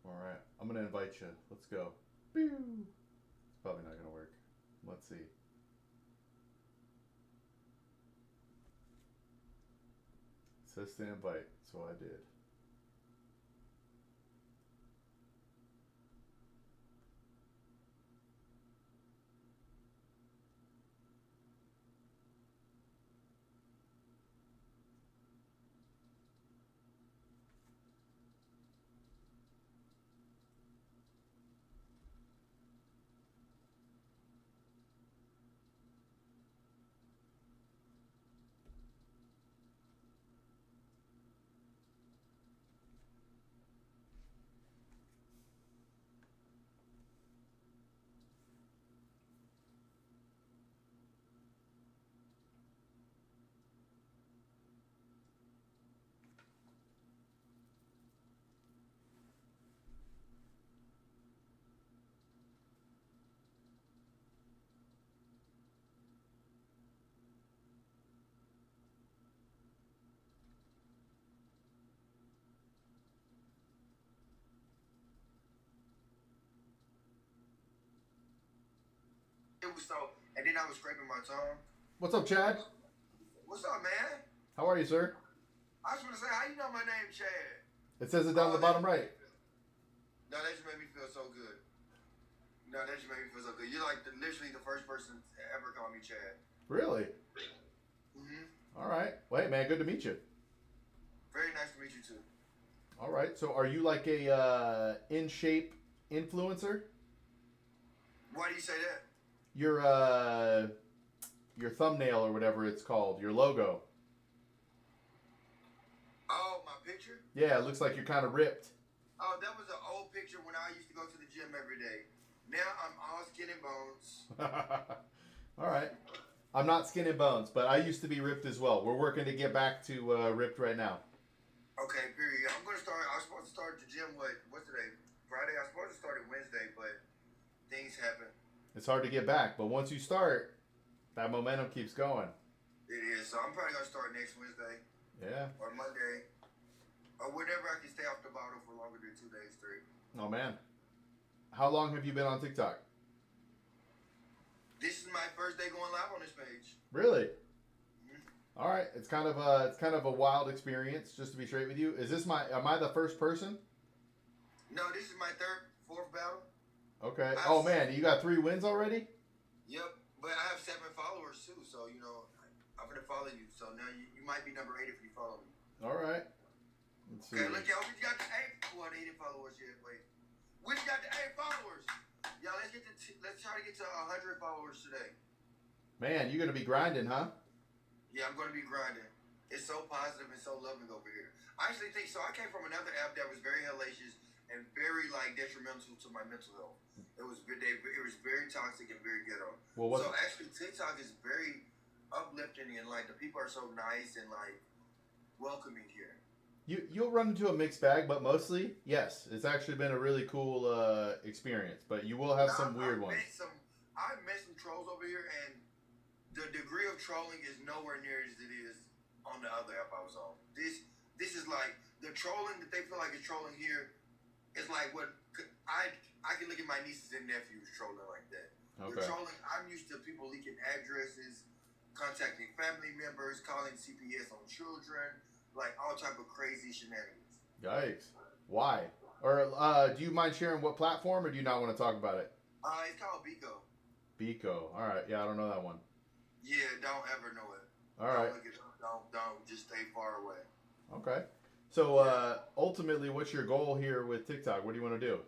All right, I'm gonna invite you. Let's go. Pew. It's probably not gonna work. Let's see. It says to invite, so I did. So, and then I was scraping my tongue. What's up, Chad? What's up, man? How are you, sir? I just want to say, how you know my name, Chad? It says it down the bottom right. No, that just made me feel so good. No, that just made me feel so good. You're like literally the first person to ever call me Chad. Really? All right. Well, hey, man, good to meet you. Very nice to meet you, too. All right. So are you like a in-shape influencer? Why do you say that? Your thumbnail or whatever it's called, your logo. Oh, my picture? Yeah, it looks like you're kind of ripped. Oh, that was an old picture when I used to go to the gym every day. Now I'm all skin and bones. All right. I'm not skin and bones, but I used to be ripped as well. We're working to get back to ripped right now. Okay, period. I'm going to start. I was supposed to start the gym, what's today? Friday? I was supposed to start it Wednesday, but things happen. It's hard to get back, but once you start, that momentum keeps going. It is. So I'm probably going to start next Wednesday. Yeah. Or Monday. Or whenever I can stay off the bottle for longer than 2 days straight. Oh, man. How long have you been on TikTok? This is my first day going live on this page. Really? All right. It's kind of a wild experience, just to be straight with you. Am I the first person? No, this is my fourth battle. Okay. Oh, man. You got 3 wins already? Yep. But I have 7 followers, too. So, I'm going to follow you. So now you might be number 8 if you follow me. All right. Let's see. Okay, look, y'all. We got the 8. Well, they didn't follow us yet. Wait. We got the 8 followers. Y'all, let's try to get to 100 followers today. Man, you're going to be grinding, huh? Yeah, I'm going to be grinding. It's so positive and so loving over here. I actually think so. I came from another app that was very hellacious and very detrimental to my mental health. It was very toxic and very ghetto. Well, so actually, TikTok is very uplifting and the people are so nice and welcoming here. You'll run into a mixed bag, but mostly, yes, it's actually been a really cool experience. But you will have some weird ones. I've met some trolls over here, and the degree of trolling is nowhere near as it is on the other app I was on. This is like the trolling that they feel like is trolling here is like what I can look at my nieces and nephews trolling like that. Okay. The trolling, I'm used to people leaking addresses, contacting family members, calling CPS on children. Like all type of crazy shenanigans. Yikes. Why? Or do you mind sharing what platform, or do you not want to talk about it? It's called Bico. Bico. All right. Yeah, I don't know that one. Yeah, don't ever know it. All right. Don't just stay far away. Okay. So ultimately, what's your goal here with TikTok? What do you want to do?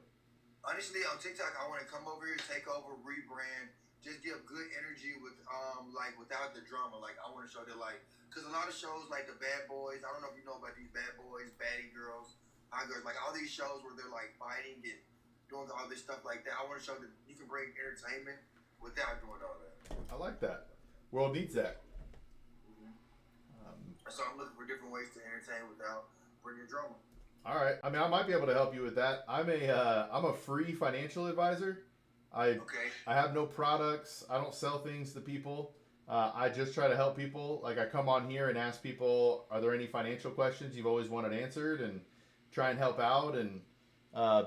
Honestly, on TikTok, I want to come over here, take over, rebrand, just give good energy with without the drama. Like I want to show that because a lot of shows like the Bad Boys, I don't know if you know about these Bad Boys, Baddie Girls, Hot Girls, like all these shows where they're fighting and doing all this stuff like that. I want to show that you can bring entertainment without doing all that. I like that. World needs that. So I'm looking for different ways to entertain without bringing drama. All right. I mean, I might be able to help you with that. I'm a free financial advisor. I have no products. I don't sell things to people. I just try to help people. Like I come on here and ask people, are there any financial questions you've always wanted answered, and try and help out. And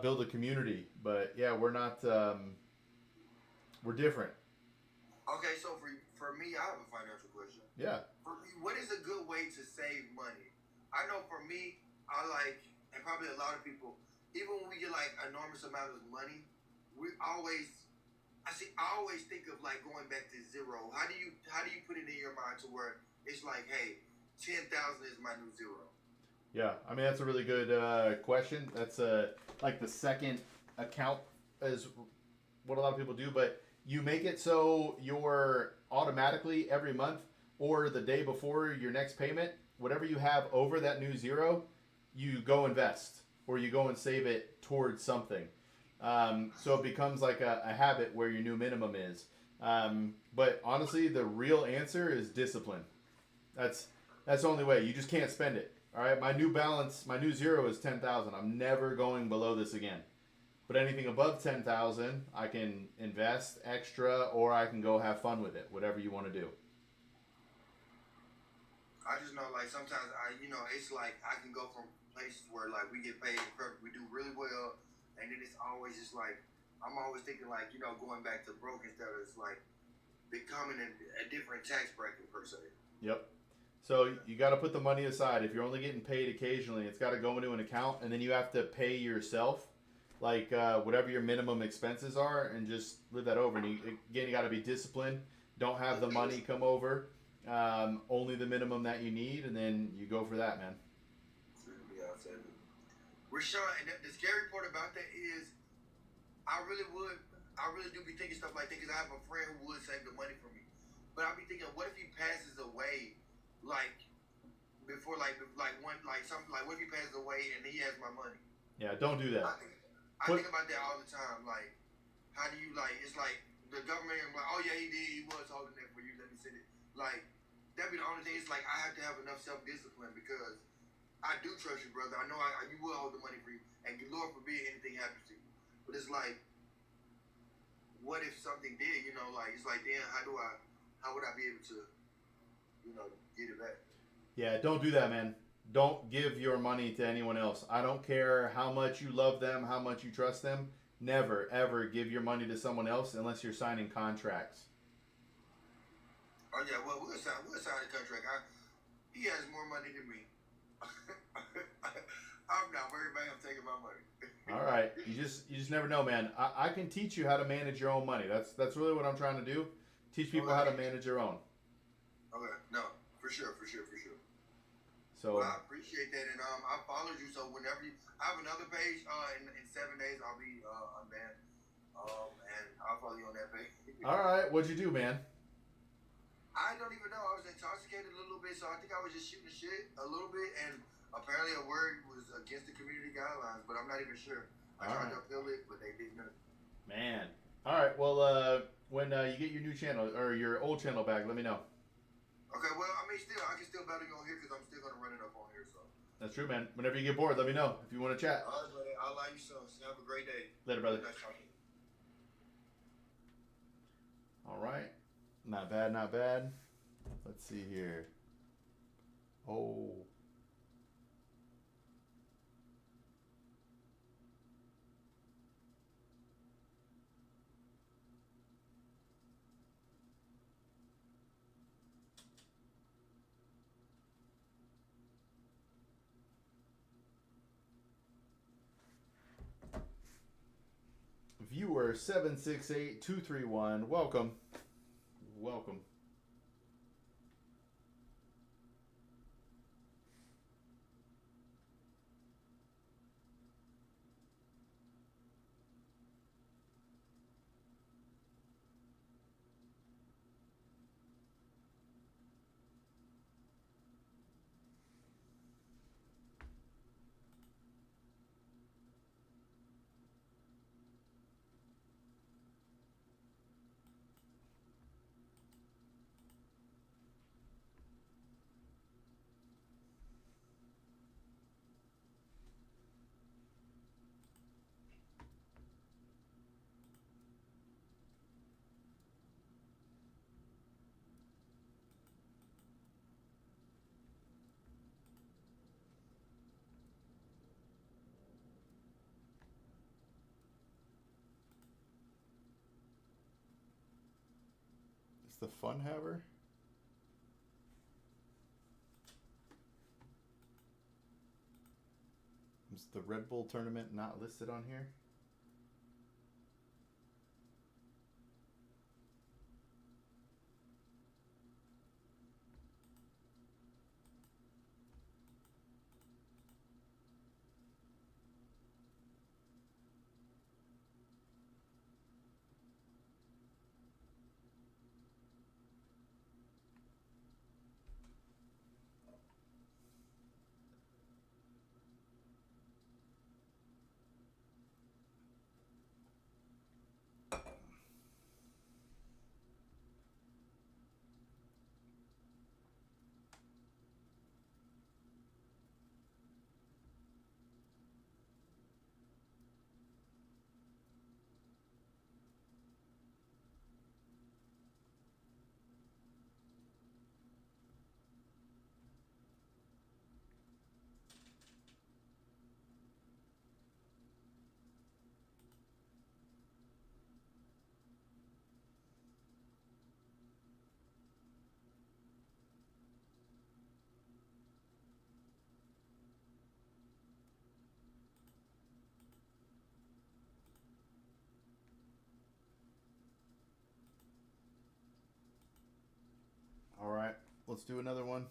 build a community. But yeah, we're not. We're different. Okay, so for me, I have a financial question. Yeah. For me, what is a good way to save money? I know for me, I like, and probably a lot of people, even when we get like enormous amount of money, I always think of like going back to zero. How do you put it in your mind to where it's like, hey, 10,000 is my new zero? Yeah, I mean that's a really good question. That's like the second account is what a lot of people do, but you make it so you're automatically every month or the day before your next payment, whatever you have over that new zero, you go invest or you go and save it towards something. So it becomes like a habit where your new minimum is. But honestly, the real answer is discipline. That's the only way. You just can't spend it. All right, my new balance, my new zero is 10,000. I'm never going below this again. But anything above 10,000, I can invest extra, or I can go have fun with it. Whatever you want to do. I just know, like sometimes it's like I can go from places where like we get paid, we do really well, and then it's always just like I'm always thinking like going back to broke instead of it's like becoming a different tax bracket per se. Yep. So you got to put the money aside. If you're only getting paid occasionally, it's got to go into an account, and then you have to pay yourself, like whatever your minimum expenses are, and just live that over. And you got to be disciplined. Don't have the money come over. Only the minimum that you need, and then you go for that, man. Yeah, Rashawn, and the scary part about that is, I really do be thinking stuff like that because I have a friend who would save the money for me. But I be thinking, what if he passes away, like before, what if he passes away and he has my money? Yeah, don't do that. I think about that all the time. Like, how do you it's like the government, like, oh yeah, he did, he was holding that for you. Let me send it. Like, that'd be the only thing. It's like I have to have enough self-discipline because I do trust you, brother. I know you will hold the money for you, and Lord forbid anything happens to you. But it's like, what if something did? It's like, damn, how would I be able to, get it back? Yeah, don't do that, man. Don't give your money to anyone else. I don't care how much you love them, how much you trust them. Never, ever give your money to someone else unless you're signing contracts. Oh yeah, well we'll sign the contract. He has more money than me. I'm not worried about him taking my money. All right, you just never know, man. I can teach you how to manage your own money. That's really what I'm trying to do. Teach people how to manage their own. Okay, no, for sure. So well, I appreciate that, and I followed you. So whenever I have another page, in 7 days I'll be unbanned, and I'll follow you on that page. All right, what'd you do, man? I don't even know. I was intoxicated a little bit, so I think I was just shooting shit a little bit, and apparently a word was against the community guidelines, but I'm not even sure. I tried to appeal it, but they didn't. Man. All right. Well, when you get your new channel or your old channel back, let me know. Okay. Well, I can still battle you on here because I'm still gonna run it up on here. So. That's true, man. Whenever you get bored, let me know if you want to chat. All right, buddy. I'll allow you some. Have a great day. Later, brother. Nice talking. All right. Not bad, not bad. Let's see here. Oh. Viewer 768-231, welcome. Welcome. the fun haver? Is the Red Bull tournament not listed on here? All right, let's do another one.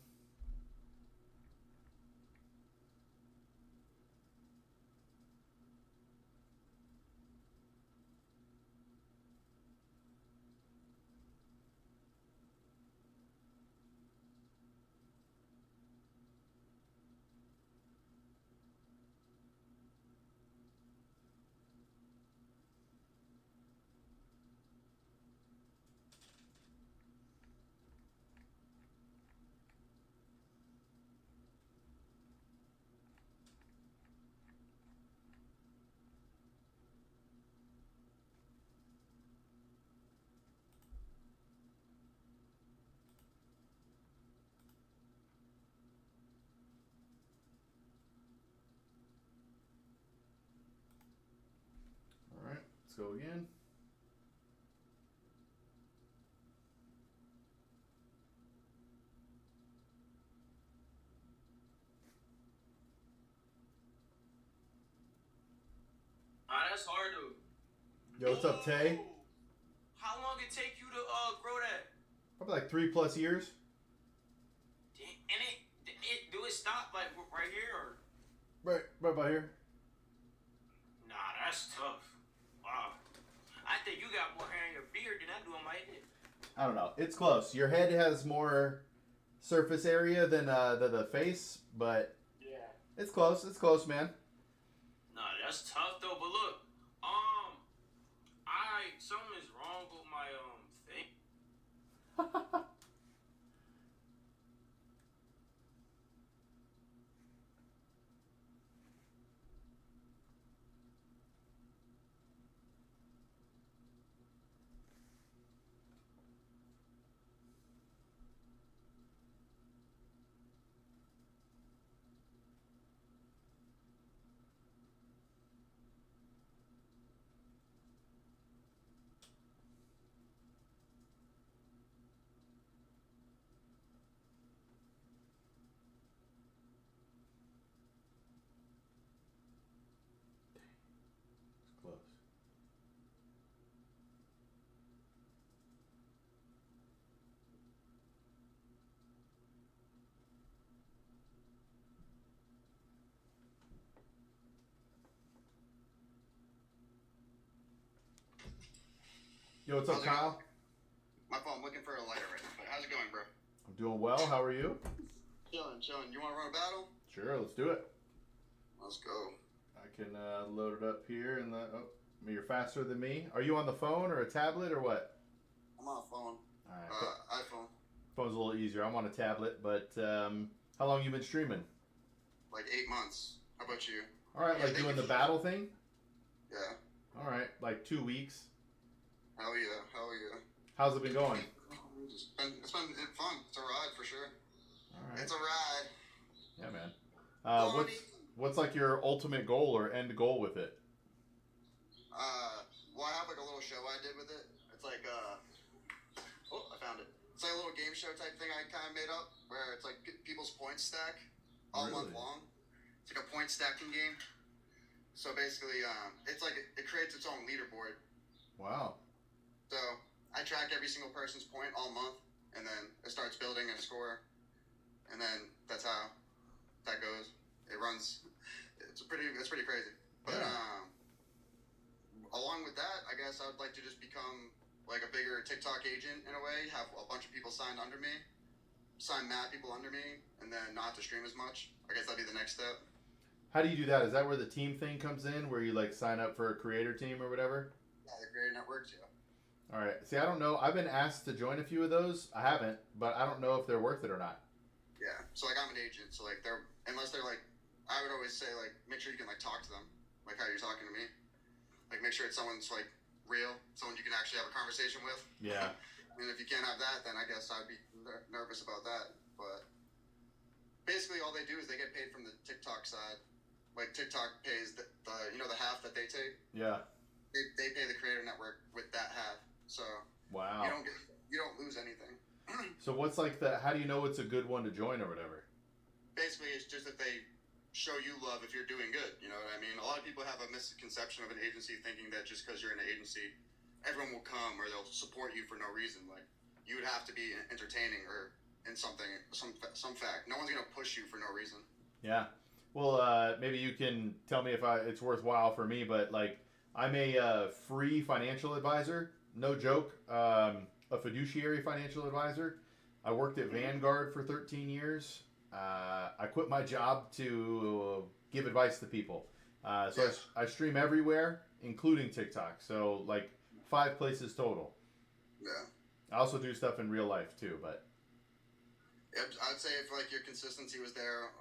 All right, let's go again. That's hard though. Yo, what's up, Tay? How long it take you to grow that? Probably like 3+ years. And it do it stop like right here or? Right about here. Nah, that's tough. Wow. I think you got more hair in your beard than I do on my head. I don't know. It's close. Your head has more surface area than the face, but yeah, it's close. It's close, man. Nah, that's tough though. But look, something is wrong with my thing. It's close. Yo, what's up, Kyle? My phone, looking for a lighter right now. How's it going, bro? I'm doing well. How are you? Chilling. You want to run a battle? Sure, let's do it. Let's go. I can load it up here. And you're faster than me. Are you on the phone or a tablet or what? I'm on a phone. All right. iPhone. Phone's a little easier. I'm on a tablet, but how long you been streaming? Like 8 months. How about you? All right, like doing the battle thing? Yeah. All right, like 2 weeks. Hell yeah. How's it been going? It's been fun. It's a ride for sure. All right. It's a ride. Yeah, man. What's like your ultimate goal or end goal with it? Well, I have like a little show I did with it. It's like Oh, I found it. It's like a little game show type thing I kind of made up, where it's like people's points stack all month long. It's like a point stacking game. So basically, it's like it creates its own leaderboard. Wow. So I track every single person's point all month, and then it starts building a score, and then that's how that goes. It runs. It's pretty crazy. But along with that, I guess I would like to just become like a bigger TikTok agent in a way. Have a bunch of people signed under me, sign mad people under me, and then not to stream as much. I guess that'd be the next step. How do you do that? Is that where the team thing comes in, where you like sign up for a creator team or whatever? Yeah, the creator networks. Yeah. All right. See, I don't know. I've been asked to join a few of those. I haven't, but I don't know if they're worth it or not. Yeah. So like I'm an agent, so like unless they're like, I would always say like make sure you can like talk to them, like how you're talking to me, like make sure it's someone's like real, someone you can actually have a conversation with. Yeah. And if you can't have that, then I guess I'd be nervous about that. But basically, all they do is they get paid from the TikTok side. Like TikTok pays the the half that they take. Yeah. They pay the creator network with that half. So wow. You don't lose anything. So what's like how do you know it's a good one to join or whatever? Basically, it's just that they show you love if you're doing good. You know what I mean? A lot of people have a misconception of an agency thinking that just because you're in an agency, everyone will come or they'll support you for no reason. Like you would have to be entertaining or in some fact. No one's gonna push you for no reason. Yeah. Well, maybe you can tell me if it's worthwhile for me, but like I'm a free financial advisor. No joke. A fiduciary financial advisor. I worked at Vanguard for 13 years. I quit my job to give advice to people. So I stream everywhere, including TikTok. So like 5 places total. Yeah. I also do stuff in real life too, but. I'd say if like your consistency was there,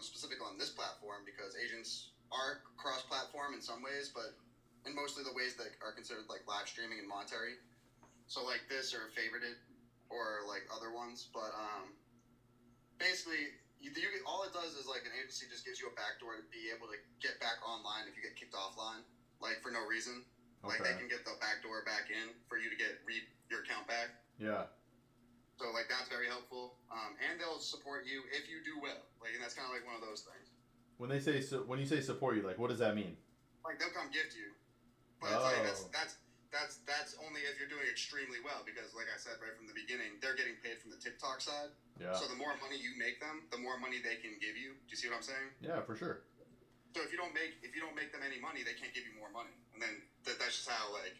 specific on this platform, because agents are cross-platform in some ways, but in mostly the ways that are considered like live streaming and monetary. So like this or favorited or like other ones, but basically all it does is like an agency just gives you a backdoor to be able to get back online if you get kicked offline, like for no reason. Okay. Like they can get the backdoor back in for you to get your account back. Yeah. So like that's very helpful, and they'll support you if you do well. Like, and that's kind of like one of those things. When you say support you, like what does that mean? Like they'll come gift you, but it's like that's only if you're doing extremely well, because like I said right from the beginning, they're getting paid from the TikTok side. Yeah. So the more money you make them, the more money they can give you. Do you see what I'm saying? Yeah, for sure. So if you don't make them any money, they can't give you more money, and then that's just how like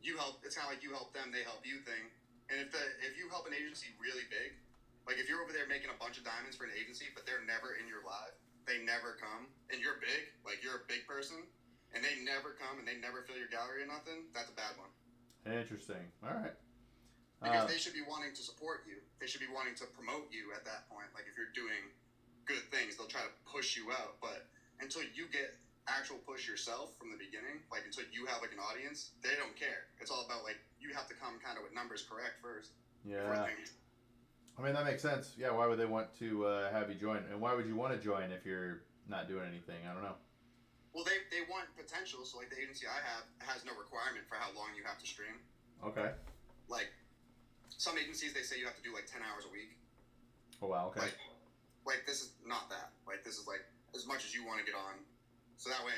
you help. It's kind of like you help them, they help you thing. And if you help an agency really big, like if you're over there making a bunch of diamonds for an agency, but they're never in your live, they never come, and you're big, like you're a big person, and they never come and they never fill your gallery or nothing, that's a bad one. Interesting. All right. Because they should be wanting to support you. They should be wanting to promote you at that point. Like if you're doing good things, they'll try to push you out. But until you get actual push yourself from the beginning, like until you have like an audience, they don't care. It's all about like you have to come kind of with numbers correct first. Yeah. I mean that makes sense. Yeah. Why would they want to have you join? And why would you want to join if you're not doing anything? I don't know. Well, they want potential. So like the agency I have has no requirement for how long you have to stream. Okay. Like some agencies, they say you have to do like 10 hours a week. Oh wow. Okay. Like this is not that. Like this is like as much as you want to get on. So that way,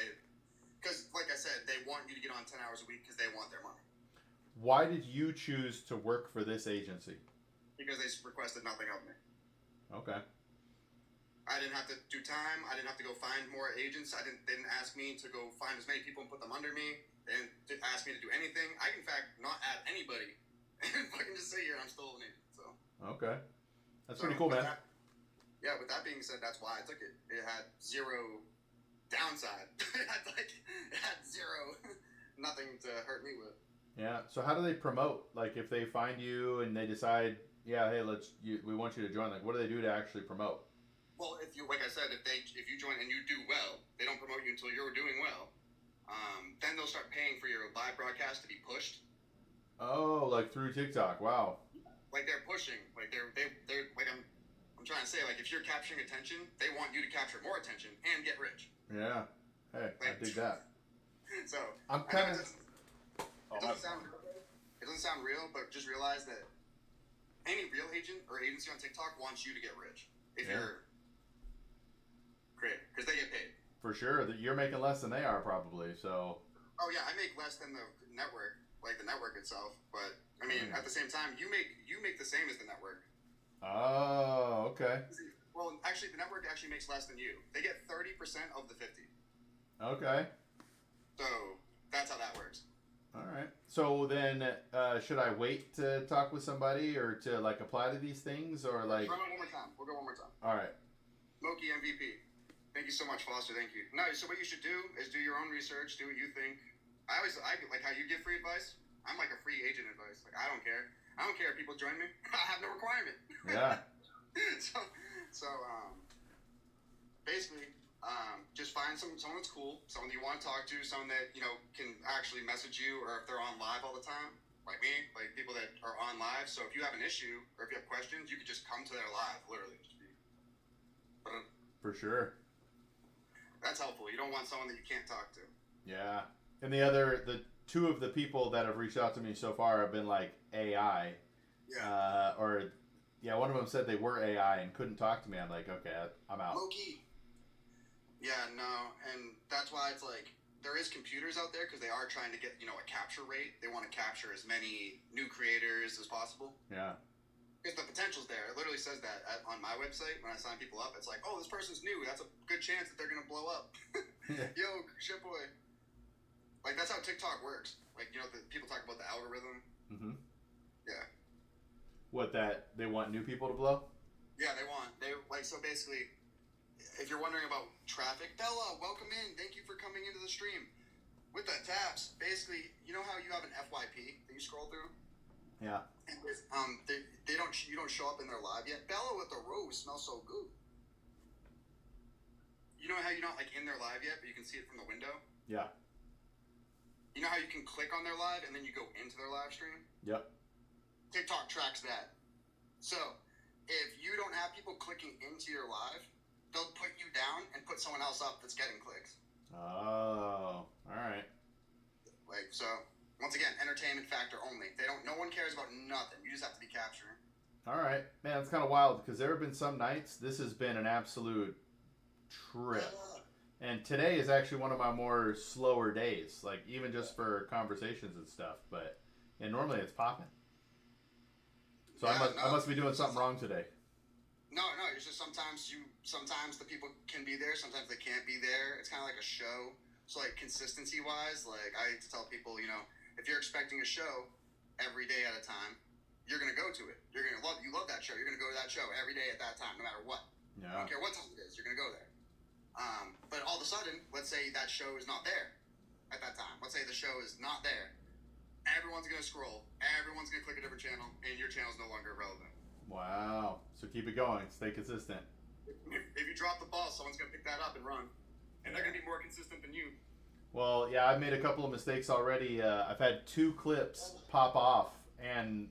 because like I said, they want you to get on 10 hours a week because they want their money. Why did you choose to work for this agency? Because they requested nothing of me. Okay. I didn't have to do time. I didn't have to go find more agents. They didn't ask me to go find as many people and put them under me. They didn't ask me to do anything. I can, in fact, not add anybody and fucking just sit here and I'm still an agent. So. Okay. That's pretty cool, man. With that being said, that's why I took it. It had zero downside. It had zero, nothing to hurt me with. Yeah. So how do they promote? Like if they find you and they decide, yeah, hey, we want you to join. Like, what do they do to actually promote? Well, if you, like I said, if you join and you do well, they don't promote you until you're doing well. Then they'll start paying for your live broadcast to be pushed. Oh, like through TikTok. Wow. Like they're pushing. Like they're like I'm trying to say, like if you're capturing attention, they want you to capture more attention and get rich. Yeah. Hey, I dig that. So I'm kind of. It doesn't sound sound real, but just realize that any real agent or agency on TikTok wants you to get rich if you're creative, because they get paid. For sure. You're making less than they are probably, so. Oh yeah, I make less than the network, like the network itself. But I mean, at the same time, you make the same as the network. Oh, okay. Well, actually, the network actually makes less than you. They get 30% of the 50. Okay. So that's how that works. All right. So then, should I wait to talk with somebody or to like apply to these things or like? Run it one more time. We'll go one more time. All right. Moki MVP. Thank you so much, Foster. Thank you. No, so what you should do is do your own research. Do what you think. I like how you give free advice. I'm like a free agent advice. Like I don't care. I don't care if people join me. I have no requirement. Yeah. so basically, just find someone that's cool, someone you want to talk to, someone that can actually message you, or if they're on live all the time, like me, like people that are on live. So if you have an issue or if you have questions, you could just come to their live, literally. For sure. That's helpful. You don't want someone that you can't talk to. Yeah. And the two of the people that have reached out to me so far have been like AI. Yeah. One of them said they were AI and couldn't talk to me. I'm like, okay, I'm out. Low-key. Yeah, no, and that's why it's like there is computers out there because they are trying to get a capture rate. They want to capture as many new creators as possible. Yeah. Because the potential's there. It literally says that on my website when I sign people up. It's like, oh, this person's new. That's a good chance that they're gonna blow up. Yo, shit boy. Like that's how TikTok works. Like the people talk about the algorithm. Mm-hmm. Yeah. What, that they want new people to blow? Yeah, so basically, if you're wondering about traffic, Bella, welcome in. Thank you for coming into the stream. With the tabs, basically, you know how you have an FYP that you scroll through? Yeah. And you don't show up in their live yet. Bella with the rose smells so good. You know how you're not like in their live yet, but you can see it from the window? Yeah. You know how you can click on their live and then you go into their live stream? Yep. TikTok tracks that. So, if you don't have people clicking into your live, they'll put you down and put someone else up that's getting clicks. Oh, all right. Like, so, once again, entertainment factor only. No one cares about nothing. You just have to be capturing. All right. Man, it's kind of wild because there have been some nights, this has been an absolute trip. And today is actually one of my more slower days, like even just for conversations and stuff. And normally it's popping. So I must be doing something wrong today. No, it's just sometimes the people can be there, sometimes they can't be there. It's kind of like a show. So like consistency wise, like I like to tell people, if you're expecting a show every day at a time, you're gonna go to it. You love that show. You're gonna go to that show every day at that time, no matter what. Yeah. I don't care what time it is. You're gonna go there. But all of a sudden, let's say that show is not there at that time. Let's say the show is not there. Everyone's going to scroll. Everyone's going to click a different channel, and your channel is no longer relevant. Wow. So keep it going. Stay consistent. If you drop the ball, someone's going to pick that up and run. And they're going to be more consistent than you. Well, yeah, I've made a couple of mistakes already. I've had 2 clips pop off, and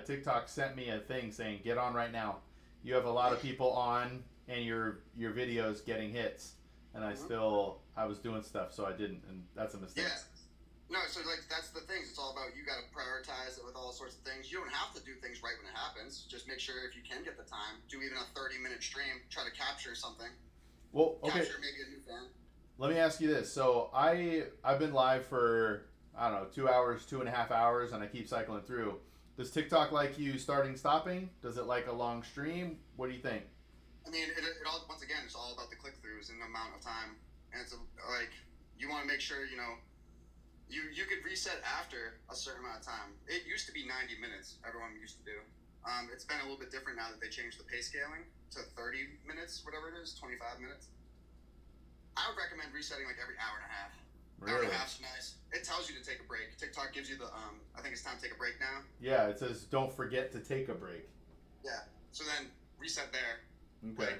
TikTok sent me a thing saying, get on right now. You have a lot of people on, and your video's getting hits. And I was doing stuff, so I didn't, and that's a mistake. Yeah. No, so like that's the thing. It's all about you got to prioritize it with all sorts of things. You don't have to do things right when it happens. Just make sure if you can get the time, do even a 30-minute stream. Try to capture something. Well, okay. Capture maybe a new fan. Let me ask you this. So I've been live for, I don't know, 2 hours, 2.5 hours, and I keep cycling through. Does TikTok like you starting, stopping? Does it like a long stream? What do you think? I mean, it all, once again, it's all about the click-throughs and the amount of time. And it's like, you want to make sure, you could reset after a certain amount of time. It used to be 90 minutes, everyone used to do. It's been a little bit different now that they changed the pay scaling to 30 minutes, whatever it is, 25 minutes. I would recommend resetting like every hour and a half. Really? Hour and a half's nice. It tells you to take a break. TikTok gives you the, I think it's time to take a break now. Yeah, it says don't forget to take a break. Yeah, so then reset there. Okay.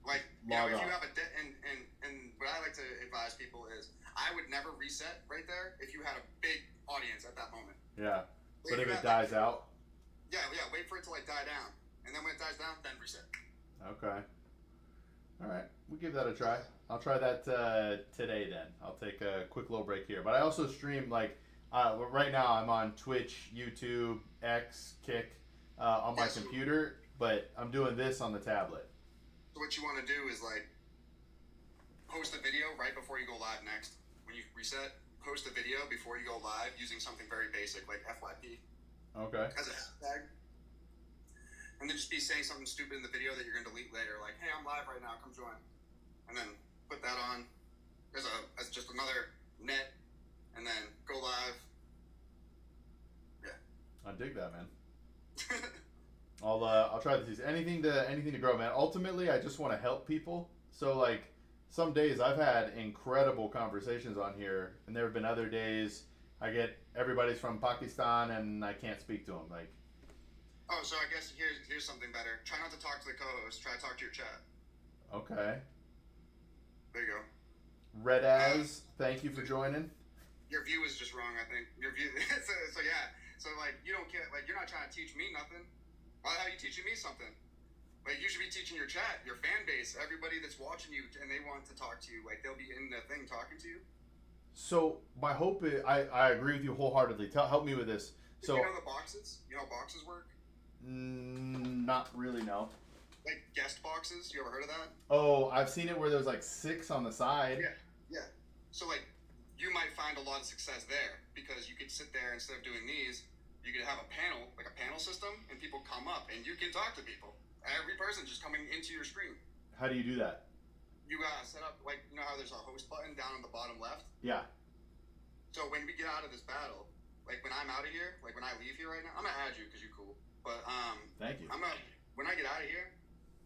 Like if you have and what I like to advise people is I would never reset right there if you had a big audience at that moment. Yeah, but if it dies out. Yeah. Wait for it to like die down, and then when it dies down, then reset. Okay. All right, we'll give that a try. I'll try that today then. I'll take a quick little break here. But I also stream, like, Right now, I'm on Twitch, YouTube, X, Kick, on my computer, but I'm doing this on the tablet. So what you want to do is like post a video right before you go live next. When you reset, post a video before you go live using something very basic like FYP. Okay. As a hashtag. And then just be saying something stupid in the video that you're going to delete later, like, hey, I'm live right now, come join. And then put that on as just another net, and then go live. Yeah. I dig that, man. I'll try this. Anything to grow, man. Ultimately, I just want to help people. So like some days I've had incredible conversations on here, and there have been other days I get everybody's from Pakistan and I can't speak to them. Like, oh, so I guess here's something better. Try not to talk to the co-host. Try to talk to your chat. okay. There you go. Red as, thank you for joining. Your view is just wrong, I think. Your view. so yeah. So like you don't care. Like you're not trying to teach me nothing. Why the hell are you teaching me something? Like you should be teaching your chat, your fan base, everybody that's watching you, and they want to talk to you. Like they'll be in the thing talking to you. So my hope is, I agree with you wholeheartedly. Help me with this. So you know the boxes? You know how boxes work? Not really, no. Like guest boxes? You ever heard of that? Oh, I've seen it where there's like 6 on the side. Yeah. So like, you might find a lot of success there because you could sit there instead of doing these, you could have a panel, like a panel system, and people come up and you can talk to people. Every person just coming into your screen. How do you do that? You set up like you know how there's a host button down on the bottom left. Yeah. So when we get out of this battle, like when I'm out of here, like when I leave here right now, I'm gonna add you because you're cool. But thank you. When I get out of here,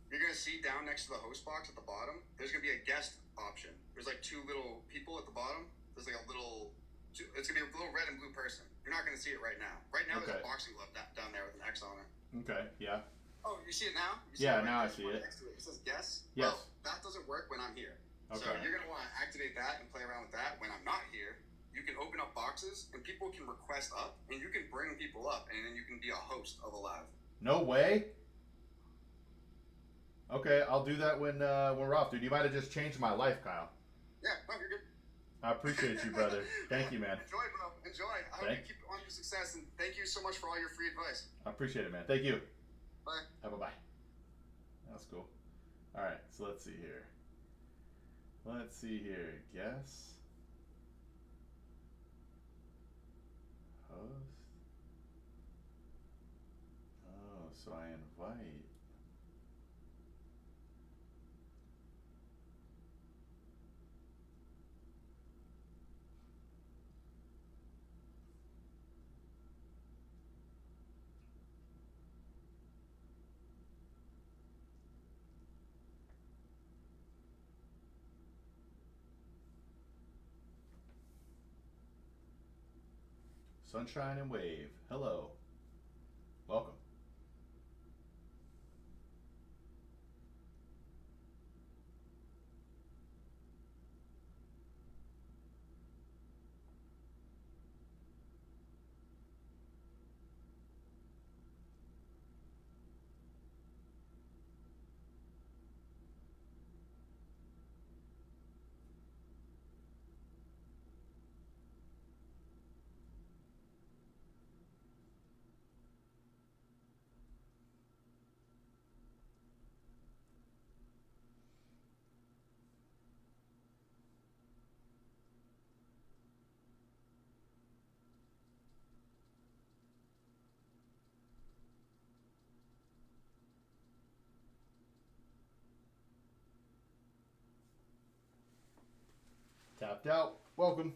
you're gonna see down next to the host box at the bottom. There's gonna be a guest option. There's like 2 little people at the bottom. There's like a little. It's gonna be a little red and blue person. You're not gonna see it right now. Right now, there's a boxing glove down there with an X on it. Okay. Yeah. Oh, you see it now? Now I see it. Next to it. It says guess. Yes. Well, that doesn't work when I'm here. Okay. So you're gonna want to activate that and play around with that when I'm not here. You can open up boxes and people can request up, and you can bring people up, and then you can be a host of a live. No way. Okay, I'll do that when we're off, dude. You might have just changed my life, Kyle. Yeah, no, you're good. I appreciate you, brother. Thank you, man. Enjoy, bro. Enjoy. I hope you keep on your success, and thank you so much for all your free advice. I appreciate it, man. Thank you. Bye. Bye-bye. That's cool. All right, so let's see here. Guess. Host. Oh, so I invite. Sunshine and Wave. Hello. Welcome. Tapped out. Welcome.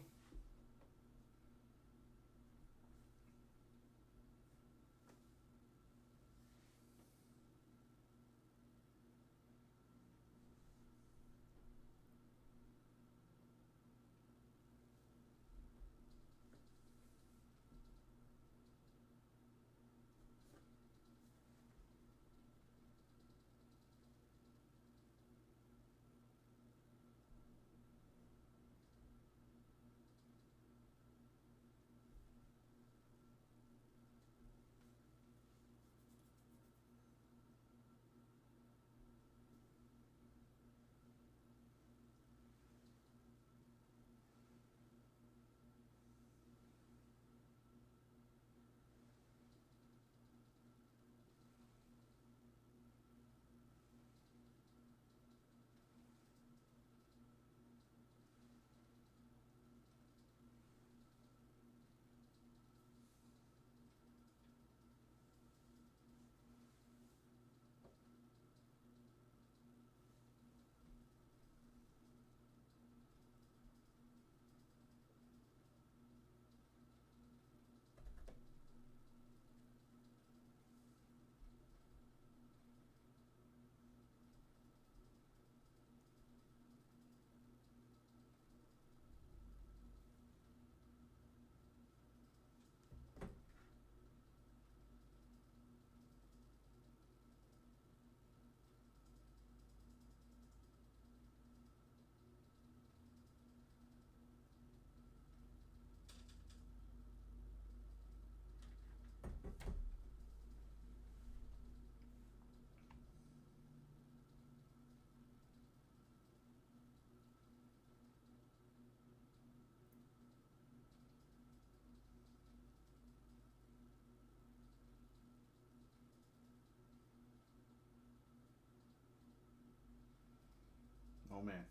man.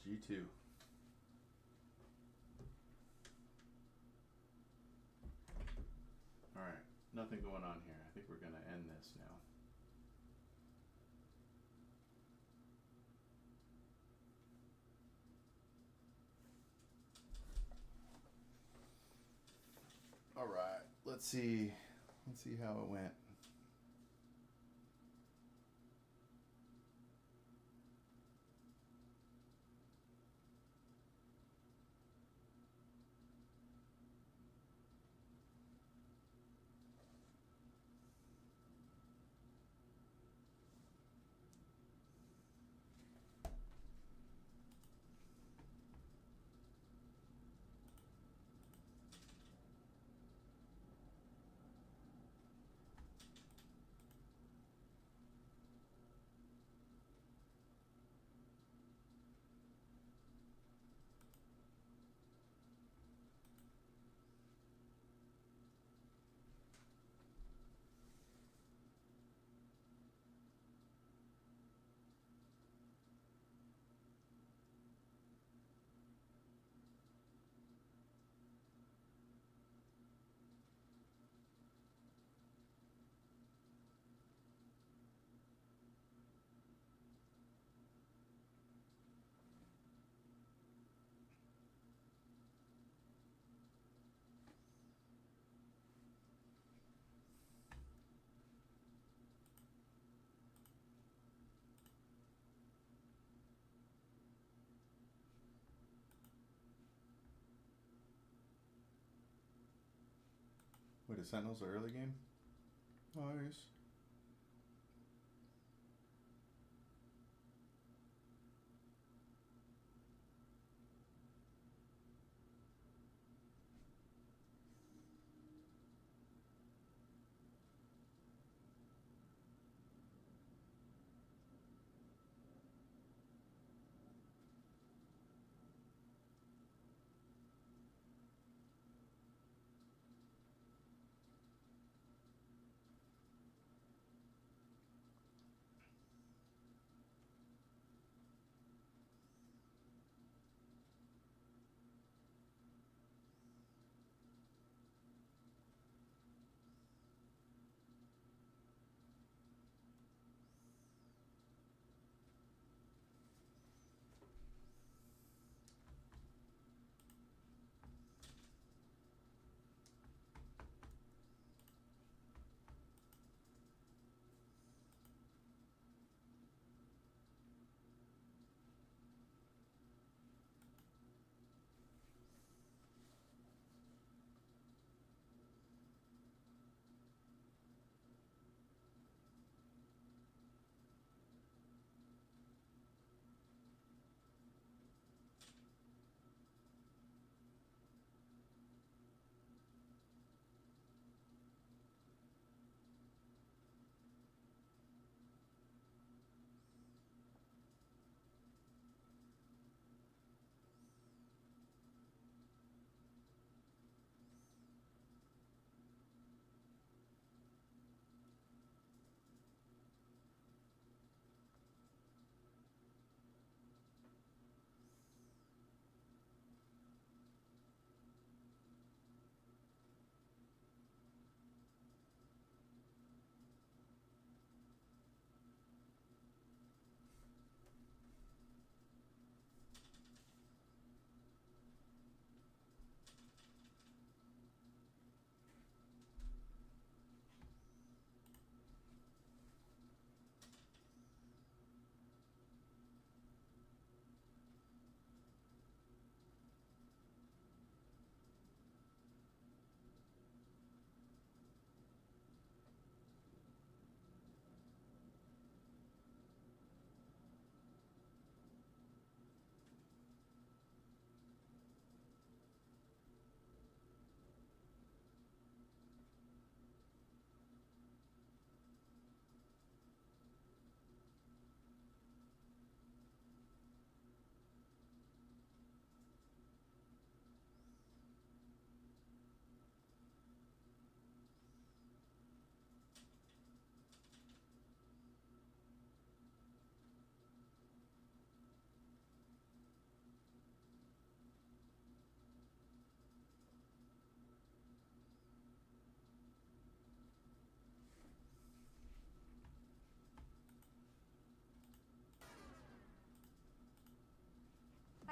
G2. Alright. Nothing going on here. I think we're going to end this now. Alright. Let's see how it went. Wait, is Sentinels the early game? Nice.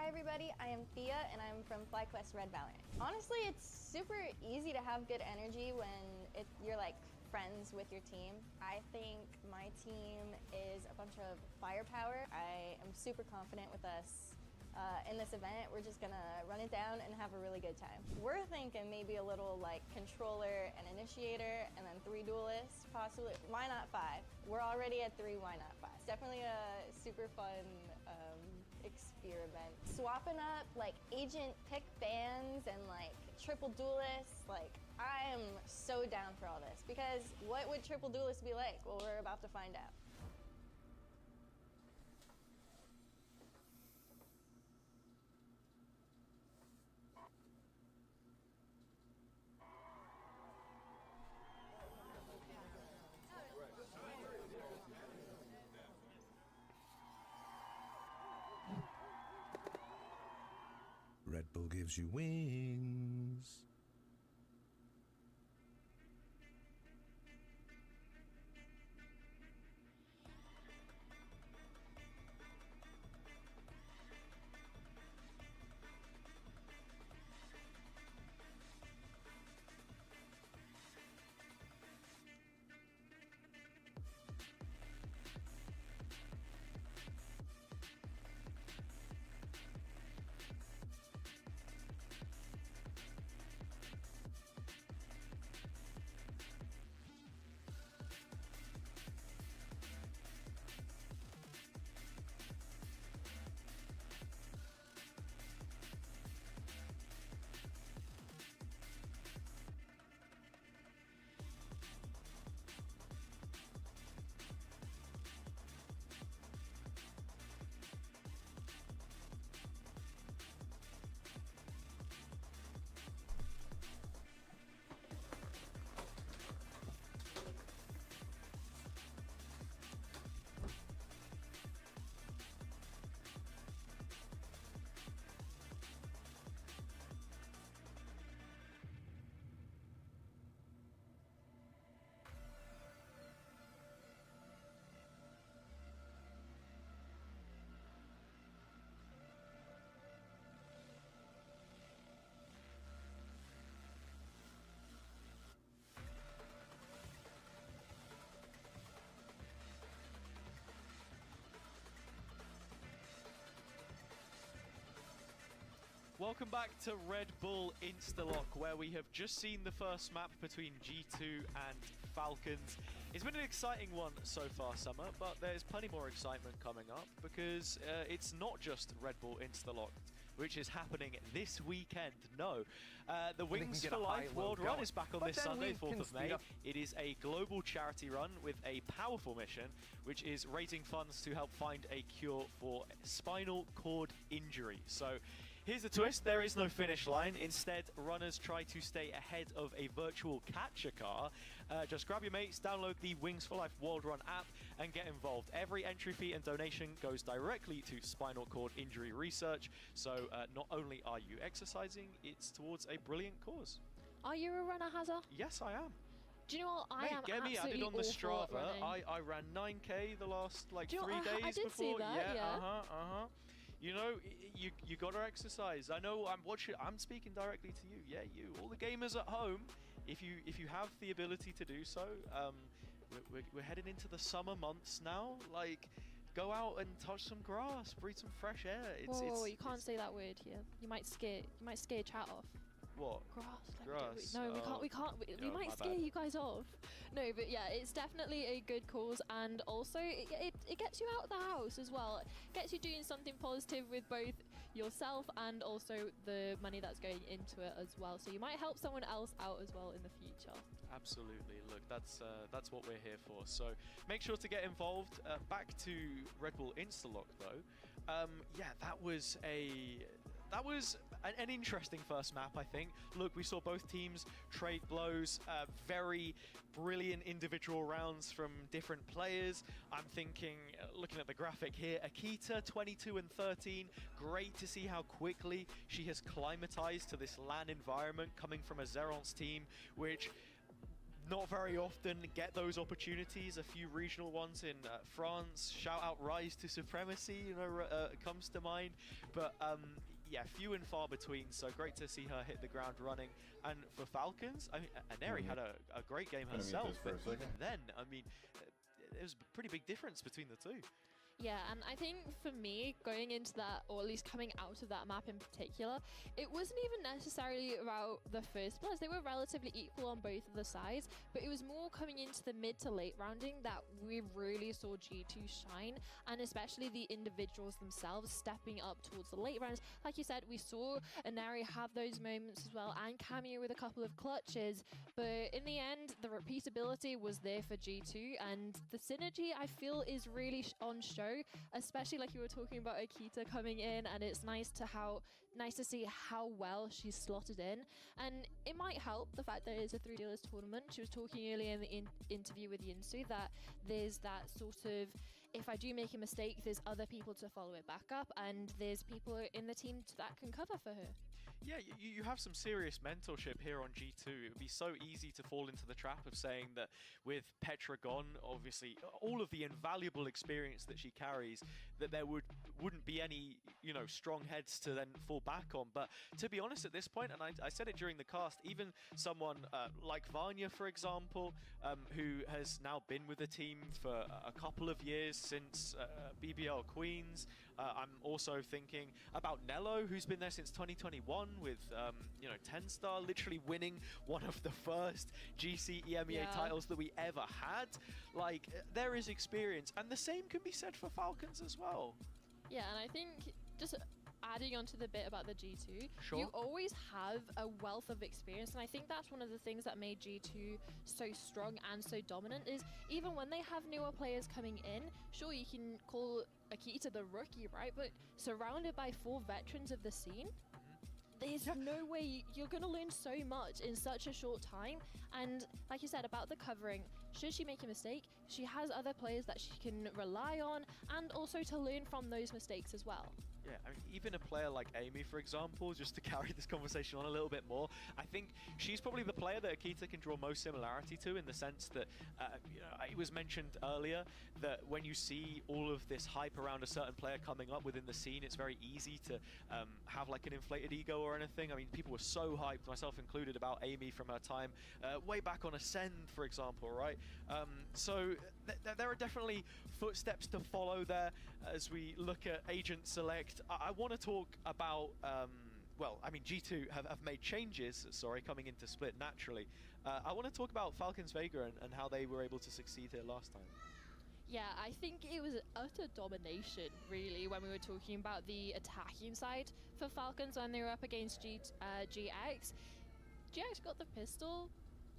Hi everybody, I am Thea and I'm from FlyQuest Red Valorant. Honestly, it's super easy to have good energy when you're like friends with your team. I think my team is a bunch of firepower. I am super confident with us. In this event, we're just gonna run it down and have a really good time. We're thinking maybe a little like controller and initiator and then 3 duelists, possibly. Why not 5? We're already at 3, why not 5? It's definitely a super fun experiment. Swapping up like agent pick bands and like triple duelists, like I am so down for all this because what would triple duelists be like? Well, we're about to find out. Red Bull gives you wings. Welcome back to Red Bull Instalock, where we have just seen the first map between G2 and Falcons. It's been an exciting one so far, Summer, but there's plenty more excitement coming up because it's not just Red Bull Instalock, which is happening this weekend. No, the Wings for Life World Run is back on this Sunday, 4th of May. It is a global charity run with a powerful mission, which is raising funds to help find a cure for spinal cord injury. So here's the twist, there is no finish line. Instead, runners try to stay ahead of a virtual catcher car. Just grab your mates, download the Wings for Life World Run app and get involved. Every entry fee and donation goes directly to spinal cord injury research. So not only are you exercising, it's towards a brilliant cause. Are you a runner, Hazza? Yes, I am. Do you know what? I am get me added on the awful Strava. at running. I ran 9k the last like Do you 3 know, days I did before. see that, yeah. You know, you gotta exercise. I know. I'm speaking directly to you. Yeah, you. All the gamers at home. If you have the ability to do so, we're heading into the summer months now. Like, go out and touch some grass, breathe some fresh air. Whoa, you can't say that word here. You might scare chat off. What? Grass. No, we can't. We might scare you guys off. No, but yeah, it's definitely a good cause, and also it gets you out of the house as well. It gets you doing something positive with both yourself and also the money that's going into it as well. So you might help someone else out as well in the future. Absolutely. Look, that's what we're here for. So make sure to get involved. Back to Red Bull Instalock though. Yeah, that was an interesting first map, I think. Look, we saw both teams trade blows, very brilliant individual rounds from different players. I'm thinking, looking at the graphic here, Akita 22 and 13. Great to see how quickly she has climatized to this LAN environment, coming from a Zeron's team, which not very often get those opportunities. A few regional ones in France. Shout out Rise to Supremacy, comes to mind. But yeah, few and far between. So great to see her hit the ground running. And for Falcons, I mean, Aneri had a great game herself. But even then, I mean, there's a pretty big difference between the two. Yeah, and I think for me, going into that, or at least coming out of that map in particular, it wasn't even necessarily about the first players. They were relatively equal on both of the sides, but it was more coming into the mid to late rounding that we really saw G2 shine, and especially the individuals themselves stepping up towards the late rounds. Like you said, we saw Anari have those moments as well, and Cameo with a couple of clutches, but in the end, the repeatability was there for G2, and the synergy, I feel, is really on show. Especially like you were talking about Akita coming in, and it's nice to see how well she's slotted in. And it might help the fact that it's a 3 dealers tournament. She was talking earlier in the interview with Yinsu that there's that sort of, if I do make a mistake, there's other people to follow it back up, and there's people in the team that can cover for her. Yeah, you have some serious mentorship here on G2. It would be so easy to fall into the trap of saying that with Petra gone, obviously, all of the invaluable experience that she carries, that there wouldn't be any, strong heads to then fall back on. But to be honest, at this point, and I said it during the cast, even someone like Vanya, for example, who has now been with the team for a couple of years since BBL Queens. I'm also thinking about Nello, who's been there since 2021 with, 10-star, literally winning one of the first GC EMEA titles that we ever had. Like, there is experience, and the same can be said for Falcons as well. Yeah, and I think just adding on to the bit about the G2, sure. You always have a wealth of experience, and I think that's one of the things that made G2 so strong and so dominant is even when they have newer players coming in, sure, you can call Akita the rookie, right? But surrounded by 4 veterans of the scene, there's no way you're going to learn so much in such a short time. And like you said about the covering, should she make a mistake, she has other players that she can rely on, and also to learn from those mistakes as well. Yeah, I mean, even a player like Amy, for example, just to carry this conversation on a little bit more, I think she's probably the player that Akita can draw most similarity to, in the sense that, it was mentioned earlier that when you see all of this hype around a certain player coming up within the scene, it's very easy to have like an inflated ego or anything. I mean, people were so hyped, myself included, about Amy from her time way back on Ascend, for example, right? So there are definitely footsteps to follow there as we look at Agent Select. I want to talk about, G2 have made changes, coming into Split naturally. I want to talk about Falcons Vega and how they were able to succeed here last time. Yeah, I think it was utter domination, really, when we were talking about the attacking side for Falcons when they were up against GX. GX got the pistol,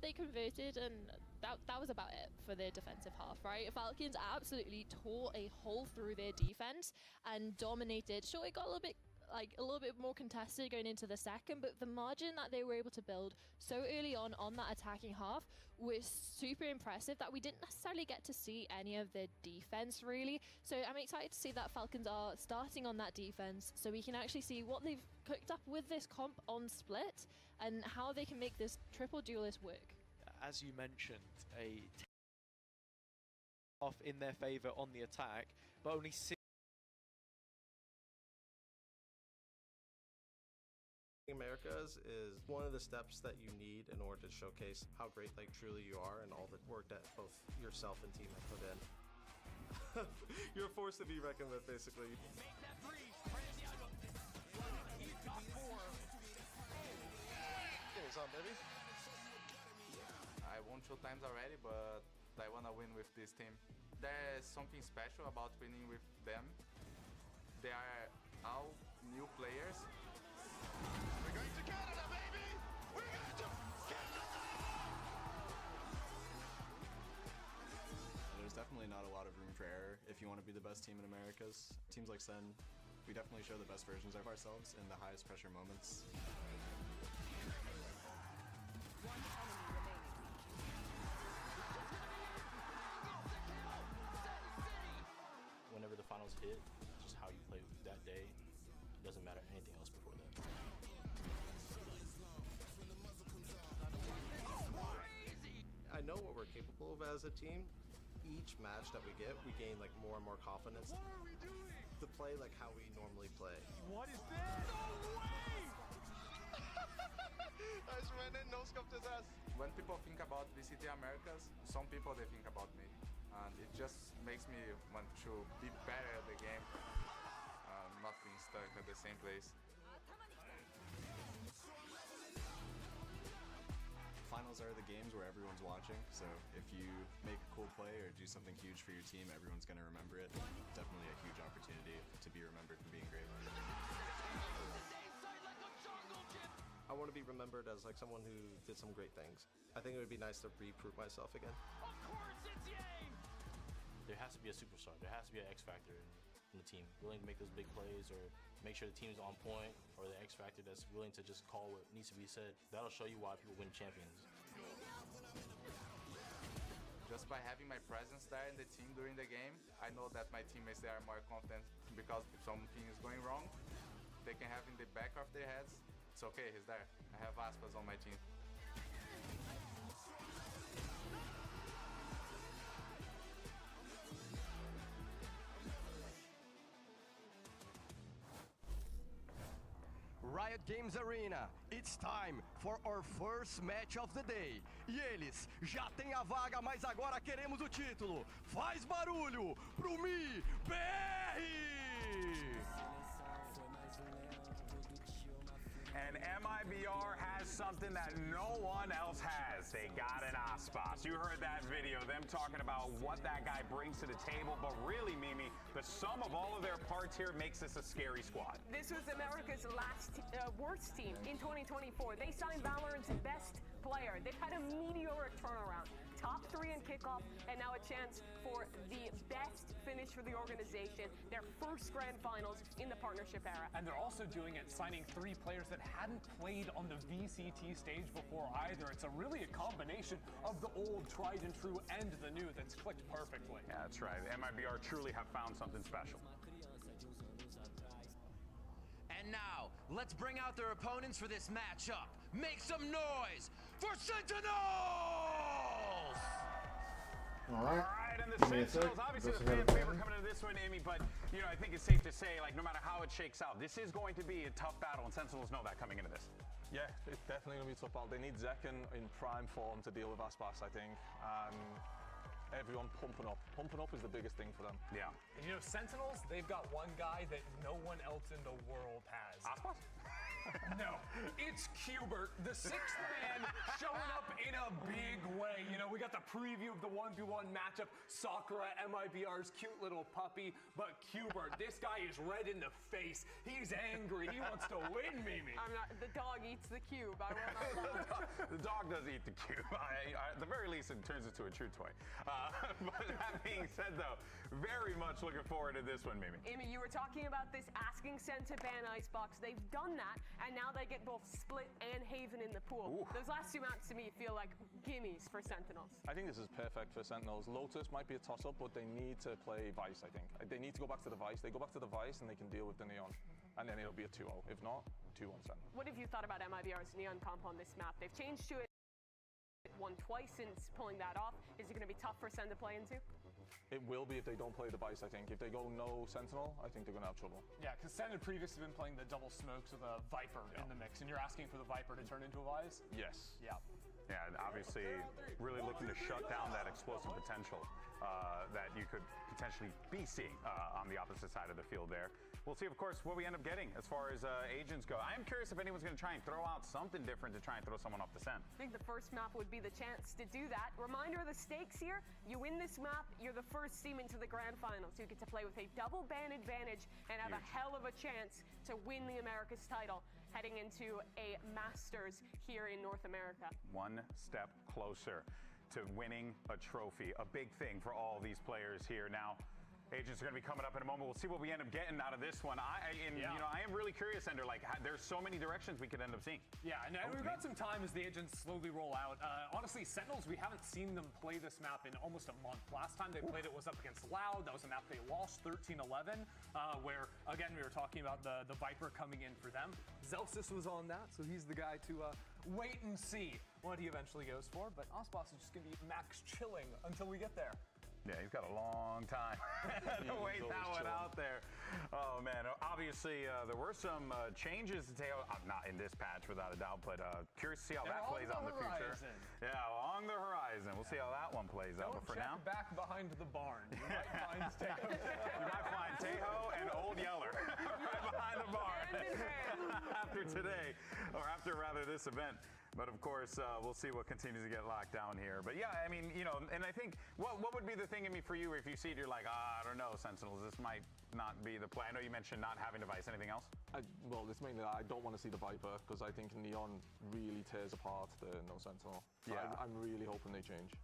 they converted, and that was about it for their defensive half, right? Falcons absolutely tore a hole through their defense and dominated. Sure, it got a little bit more contested going into the second, but the margin that they were able to build so early on that attacking half was super impressive that we didn't necessarily get to see any of their defense, really. So I'm excited to see that Falcons are starting on that defense so we can actually see what they've cooked up with this comp on Split and how they can make this triple duelist work. As you mentioned, a off in their favor on the attack, but only 6 Americas is one of the steps that you need in order to showcase how great truly you are and all the work that both yourself and team have put in. You're a force to be reckoned with, basically. What's up, baby? I won 2 times already, but I wanna win with this team. There's something special about winning with them. They are all new players. We're going to Canada, baby! We're going to Canada! There's definitely not a lot of room for error if you want to be the best team in Americas. Teams like Sen, we definitely show the best versions of ourselves in the highest pressure moments. Whenever the finals hit, just how you play that day, it doesn't matter anything else before that. I know what we're capable of as a team. Each match that we get, we gain like more and more confidence to play like how we normally play. What is that? No way! I just ran in, no scoped his ass. When people think about VCT Americas, some people they think about me. And it just makes me want to be better at the game, not being stuck at the same place. Finals are the games where everyone's watching, so if you make a cool play or do something huge for your team, everyone's going to remember it. Definitely a huge opportunity to be remembered for being great. I want to be remembered as like someone who did some great things. I think it would be nice to reprove myself again. Of course it's Yang! There has to be a superstar. There has to be an X factor in the team, willing to make those big plays or make sure the team is on point, or the X factor that's willing to just call what needs to be said. That'll show you why people win champions. Just by having my presence there in the team during the game, I know that my teammates they are more confident, because if something is going wrong, they can have in the back of their heads, it's okay, he's there. I have Aspas on my team. Riot Games Arena, it's time for our first match of the day. E eles já têm a vaga, mas agora queremos o título. Faz barulho pro Mi BR! And MIBR has something that no one else has. They got an Aspas. You heard that video, them talking about what that guy brings to the table. But really, Mimi, the sum of all of their parts here makes this a scary squad. This was America's last worst team in 2024. They signed Valorant's best player. They've had a meteoric turnaround. Top 3 in kickoff, and now a chance for the best finish for the organization, their first grand finals in the partnership era. And they're also doing it signing 3 players that hadn't played on the VCT stage before either. It's really a combination of the old, tried and true, and the new that's clicked perfectly. Yeah, that's right. MIBR truly have found something special. And now, let's bring out their opponents for this matchup. Make some noise for Sentinels! All right, and the Sentinels, obviously the fan favorite coming into this one, Amy, but, you know, I think it's safe to say, like, no matter how it shakes out, this is going to be a tough battle, and Sentinels know that coming into this. Yeah, it's definitely going to be a tough battle. They need Zekken in prime form to deal with Aspas, I think. Everyone pumping up. Pumping up is the biggest thing for them. Yeah. And you know, Sentinels, they've got one guy that no one else in the world has. Aspas? No, it's Qbert, the 6th man, showing up in a big way. You know, we got the preview of the 1v1 matchup, Sakura, MIBR's cute little puppy, but Qbert, this guy is red in the face. He's angry. He wants to win, Mimi. I'm not. The dog eats the cube. I will not lie. The dog does eat the cube. At the very least, it turns into a true toy. But that being said, though, very much looking forward to this one, Mimi. Amy, you were talking about this asking Sen to ban Icebox. They've done that, and now they get both Split and Haven in the pool. Ooh. Those last 2 maps to me feel like gimmies for Sentinels. I think this is perfect for Sentinels. Lotus might be a toss-up, but they need to play Vice, I think. They need to go back to the Vice. They go back to the Vice, and they can deal with the Neon. And then it'll be a 2-0. If not, 2-1 Sentinels. What have you thought about MIBR's Neon comp on this map? They've changed to it. Won twice since pulling that off. Is it going to be tough for Sen to play into? It will be if they don't play the Vice, I think. If they go no Sentinel, I think they're going to have trouble. Yeah, because Sen had previously been playing the double smokes with a Viper in the mix, and you're asking for the Viper to turn into a Vice? Yes. Yeah. Yeah, and obviously really looking to shut down that explosive potential that you could potentially be seeing on the opposite side of the field there. We'll see, of course, what we end up getting as far as agents go. I am curious if anyone's going to try and throw out something different to try and throw someone off the scent. I think the first map would be the chance to do that. Reminder of the stakes here. You win this map, you're the first team into the grand finals. You get to play with a double ban advantage and have a hell of a chance to win the Americas title heading into a Masters here in North America. One step closer to winning a trophy, a big thing for all these players here. Now, Agents are going to be coming up in a moment. We'll see what we end up getting out of this one. You know, I am really curious, Ender. Like, there's so many directions we could end up seeing. Yeah, and we've got some time as the agents slowly roll out. Honestly, Sentinels, we haven't seen them play this map in almost a month. Last time they played it was up against Loud. That was a map they lost 13-11, where, again, we were talking about the Viper coming in for them. Zelsis was on that, so he's the guy to wait and see what he eventually goes for. But Osboss is just going to be max chilling until we get there. Yeah, he's got a long time to wait that one out there. Oh, man. Obviously, there were some changes to Teo. Not in this patch, without a doubt, but curious to see how that plays out in the future. Yeah, along the horizon. We'll see how that one plays out. But for now, back behind the barn. You might find Teo. You might find Teo and Old Yeller right behind the barn after today, or after rather this event. But of course, we'll see what continues to get locked down here. But yeah, I mean, you know, and I think what would be the thing, I mean, for you if you see it, you're like, I don't know, Sentinels, this might not be the play. I know you mentioned not having device. Anything else? Well, it's mainly that I don't want to see the Viper because I think Neon really tears apart the no Sentinel. So yeah. I'm really hoping they change.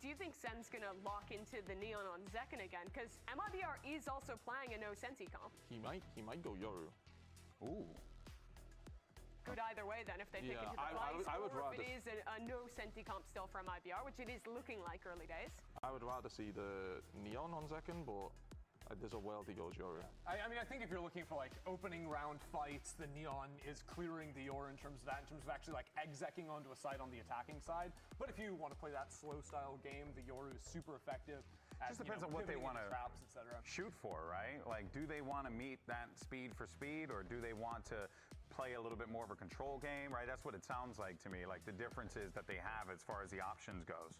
Do you think Sen's going to lock into the Neon on Zekken again? Because MIBR is also playing a no Senti comp. He might go Yoru. Ooh. Good either way then if they take it to the device, or if it is a no Senti comp still from IBR, which it is looking like early days. I would rather see the Neon on Zekken, but there's a world he goes Yoru. I mean, I think if you're looking for like opening round fights, the Neon is clearing the Yoru in terms of that, in terms of actually like execing onto a side on the attacking side. But if you want to play that slow style game, the Yoru is super effective. Just depends on what they want to shoot for, right? Like, do they want to meet that speed for speed, or do they want to play a little bit more of a control game, right? That's what it sounds like to me. Like, the differences that they have as far as the options goes.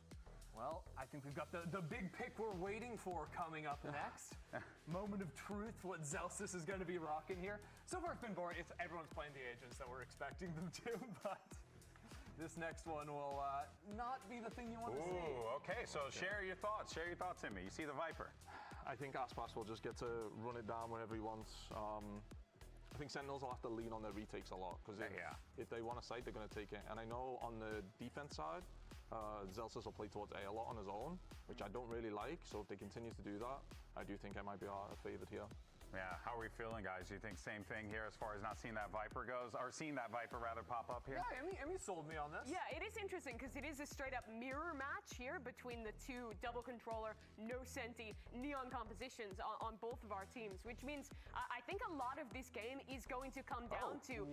Well, I think we've got the big pick we're waiting for coming up next. Moment of truth, what Zelsis is going to be rocking here. So far it's been boring. Everyone's playing the agents that we're expecting them to, but this next one will not be the thing you want to see. Ooh, okay, so share your thoughts. Share your thoughts in me. You see the Viper. I think Aspas will just get to run it down whenever he wants. I think Sentinels will have to lean on their retakes a lot, because if they want a site, they're going to take it. And I know on the defense side, Zelsis will play towards A lot on his own, which I don't really like. So if they continue to do that, I do think I might be favored here. Yeah, how are we feeling, guys? Do you think same thing here as far as not seeing that Viper goes, or seeing that Viper rather pop up here? Yeah, Emmy sold me on this. Yeah, it is interesting because it is a straight up mirror match here between the two double controller, no Senti, Neon compositions on both of our teams, which means I think a lot of this game is going to come down to,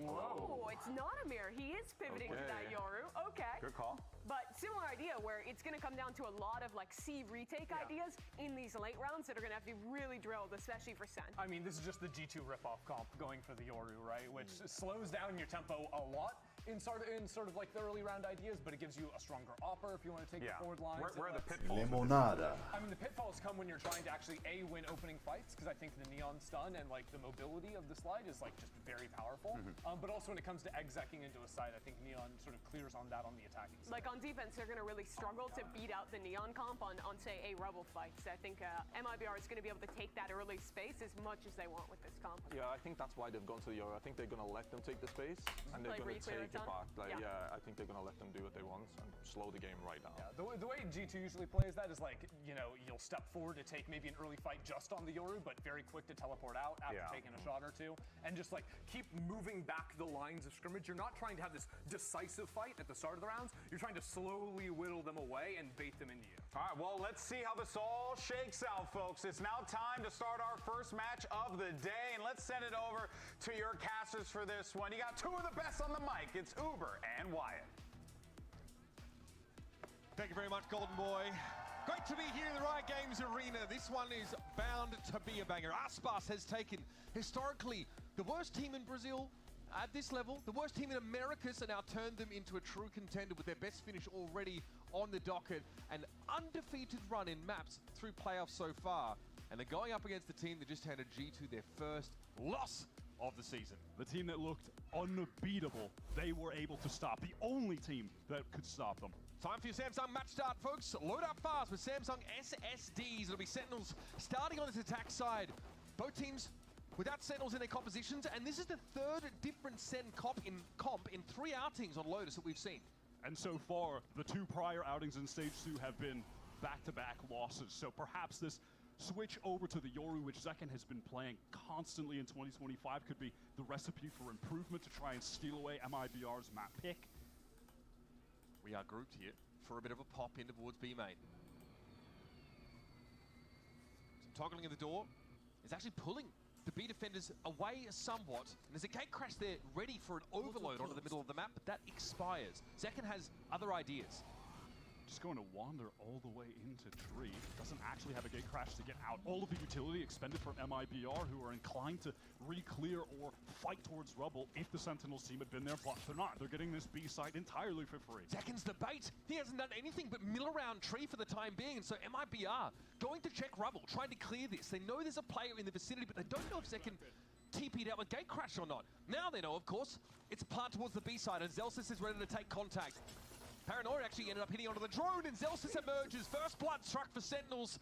it's not a mirror. He is pivoting to that Yoru. Okay. Good call. But similar idea where it's going to come down to a lot of like C retake ideas in these late rounds that are going to have to be really drilled, especially for Sen. I mean, this is just the G2 ripoff comp going for the Yoru, right? Which slows down your tempo a lot in sort of like the early round ideas, but it gives you a stronger upper if you want to take the forward lines. Where are the pitfalls? Limonada. I mean, the pitfalls come when you're trying to actually win opening fights, because I think the Neon stun and like the mobility of the slide is like just very powerful. But also when it comes to execing into a side, I think Neon sort of clears on that on the attacking side. Like on defense, they're going to really struggle to beat out the Neon comp on say A Rebel fights. I think MIBR is going to be able to take that early space as much as they want with this comp. Yeah, I think that's why they've gone to the Yoru. I think they're going to let them take the space, and they're like going to take it back. Like, yeah. I think they're going to let them do what they want and slow the game right down. Yeah, the way G2 usually plays that is like, you know, you'll step forward to take maybe an early fight just on the Yoru, but very quick to teleport out after taking a shot or two, and just like keep moving back the lines of scrimmage. You're not trying to have this decisive fight at the start of the rounds. You're trying to slowly whittle them away and bait them into you. All right, well, let's see how this all shakes out, folks. It's now time to start our first match of the day, and let's send it over to your casters for this one. You got two of the best on the mic. It's Uber and Wyatt. Thank you very much, Golden Boy. Great to be here in the Riot Games Arena. This one is bound to be a banger. Aspas has taken, historically, the worst team in Brazil at this level, the worst team in Americas, and now turned them into a true contender with their best finish already on the docket. An undefeated run in maps through playoffs so far. And they're going up against the team that just handed G2 their first loss of the season. The team that looked unbeatable, they were able to stop. The only team that could stop them. Time for your Samsung match start, folks. Load up fast with Samsung SSDs. It'll be Sentinels starting on this attack side. Both teams without Sentinels in their compositions, and this is the third different Sen comp in 3 outings on Lotus that we've seen. And so far, the 2 prior outings in Stage 2 have been back-to-back losses. So perhaps this switch over to the Yoru, which Zekken has been playing constantly in 2025, could be the recipe for improvement to try and steal away MIBR's map pick. We are grouped here for a bit of a pop in towards B main. Some toggling of the door is actually pulling the B defenders away somewhat. And there's a gate crash there ready for an overload onto the middle of the map, but that expires. Zekken has other ideas. Just going to wander all the way into tree. Doesn't actually have a gate crash to get out. All of the utility expended from MIBR, who are inclined to re-clear or fight towards rubble if the Sentinels team had been there, but they're not. They're getting this B site entirely for free. Zekken's the bait. He hasn't done anything but mill around tree for the time being, and so MIBR going to check rubble, trying to clear this. They know there's a player in the vicinity, but they don't know if Zekken TP'd out with gate crash or not. Now they know, of course, it's a plant towards the B side, and Zelsis is ready to take contact. Paranoia actually ended up hitting onto the drone, and Zelsis emerges. First blood struck for Sentinels.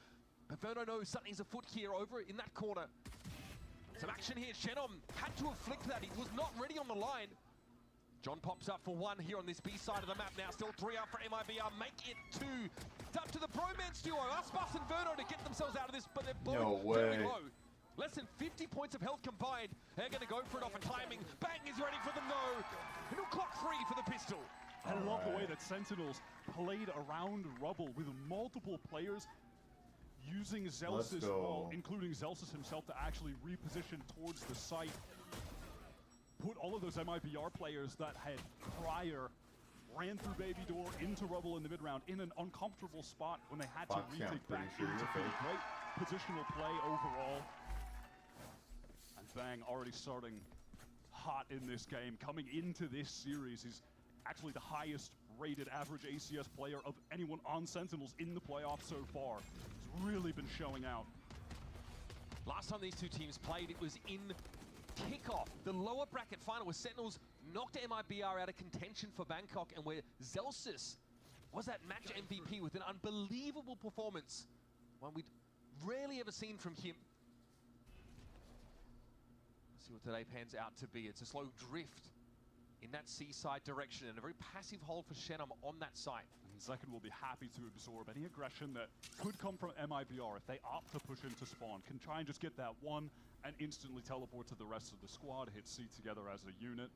But Verno knows something's afoot here over in that corner. Some action here. Shenom had to afflict that. He was not ready on the line. John pops up for one here on this B side of the map now. Still 3 out for MIBR. Make it 2. It's up to the bromance duo, Aspas and Verno, to get themselves out of this, but they're both very low. Less than 50 points of health combined. They're going to go for it off a timing. Bang is ready for the no. And he'll clock 3 for the pistol. I love the way that Sentinels played around rubble with multiple players using Zelsis, well, including Zelsis himself, to actually reposition towards the site. Put all of those MIBR players that had prior ran through Baby Door into rubble in the mid-round in an uncomfortable spot when they had to retake back into field. Great positional play overall. And Bang already starting hot in this game. Coming into this series, he's actually the highest rated average ACS player of anyone on Sentinels in the playoffs so far. He's really been showing out. Last time these two teams played, it was in kickoff, the lower bracket final, where Sentinels knocked MIBR out of contention for Bangkok, and where Zelsis was that match MVP with an unbelievable performance, one we'd rarely ever seen from him. Let's see what today pans out to be. It's a slow drift in that seaside direction, and a very passive hold for Shenom on that site. And Zekken will be happy to absorb any aggression that could come from MIBR if they opt to push into spawn. Can try and just get that one and instantly teleport to the rest of the squad, hit C together as a unit.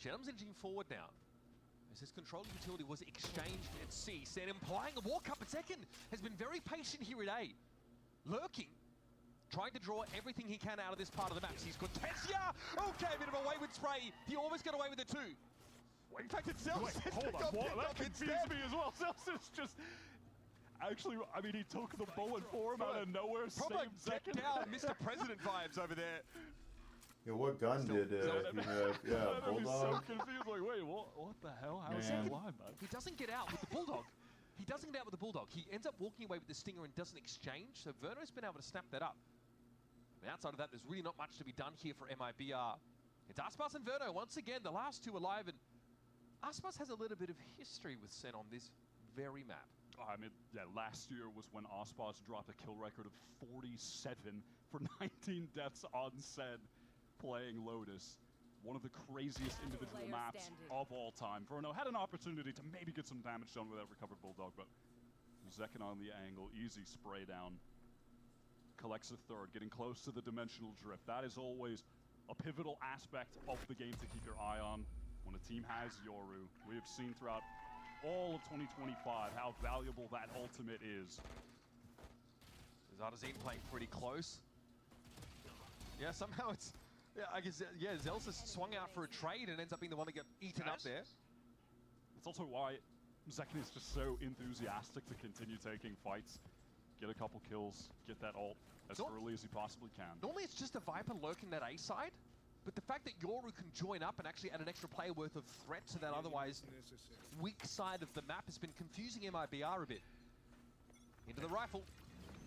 Shenom's inching forward now, as his control utility was exchanged at C. Sen implying a walk up, but Zekken has been very patient here at A. Lurking, trying to draw everything he can out of this part of the map. He's got Tessia! Okay, a bit of a wayward spray. He almost got away with the 2. In fact, it's Zelsis. Hold on, what? That confused me as well. Zelsis just... Actually, I mean, he took the bullet for him out of nowhere. Proper get down Mr. President vibes over there. Yeah, what gun did he have? Yeah, Bulldog. Bulldog. So confused, like, wait, what the hell? How is that alive, man? He doesn't get out with the Bulldog. He doesn't get out with the Bulldog. He ends up walking away with the Stinger and doesn't exchange, so Verno's been able to snap that up. And outside of that, there's really not much to be done here for MIBR. It's Aspas and Verno once again, the last two alive, and Aspas has a little bit of history with Sen on this very map. I mean, yeah, last year was when Aspas dropped a kill record of 47 for 19 deaths on Sen playing Lotus. One of the craziest individual maps of all time. Verno had an opportunity to maybe get some damage done with that recovered Bulldog, but Zekken on the angle, easy spray down. Collects a third, getting close to the dimensional drift. That is always a pivotal aspect of the game to keep your eye on when a team has Yoru. We have seen throughout all of 2025 how valuable that ultimate is. Zardazine playing pretty close. Yeah, somehow it's... Yeah, I guess, yeah, Zelsis swung out for a trade and ends up being the one to get eaten up there. That's also why Zekken is just so enthusiastic to continue taking fights. Get a couple kills, get that ult as early as he possibly can. Normally it's just a Viper lurking that A side, but the fact that Yoru can join up and actually add an extra player worth of threat to that otherwise weak side of the map has been confusing MIBR a bit. Into the rifle.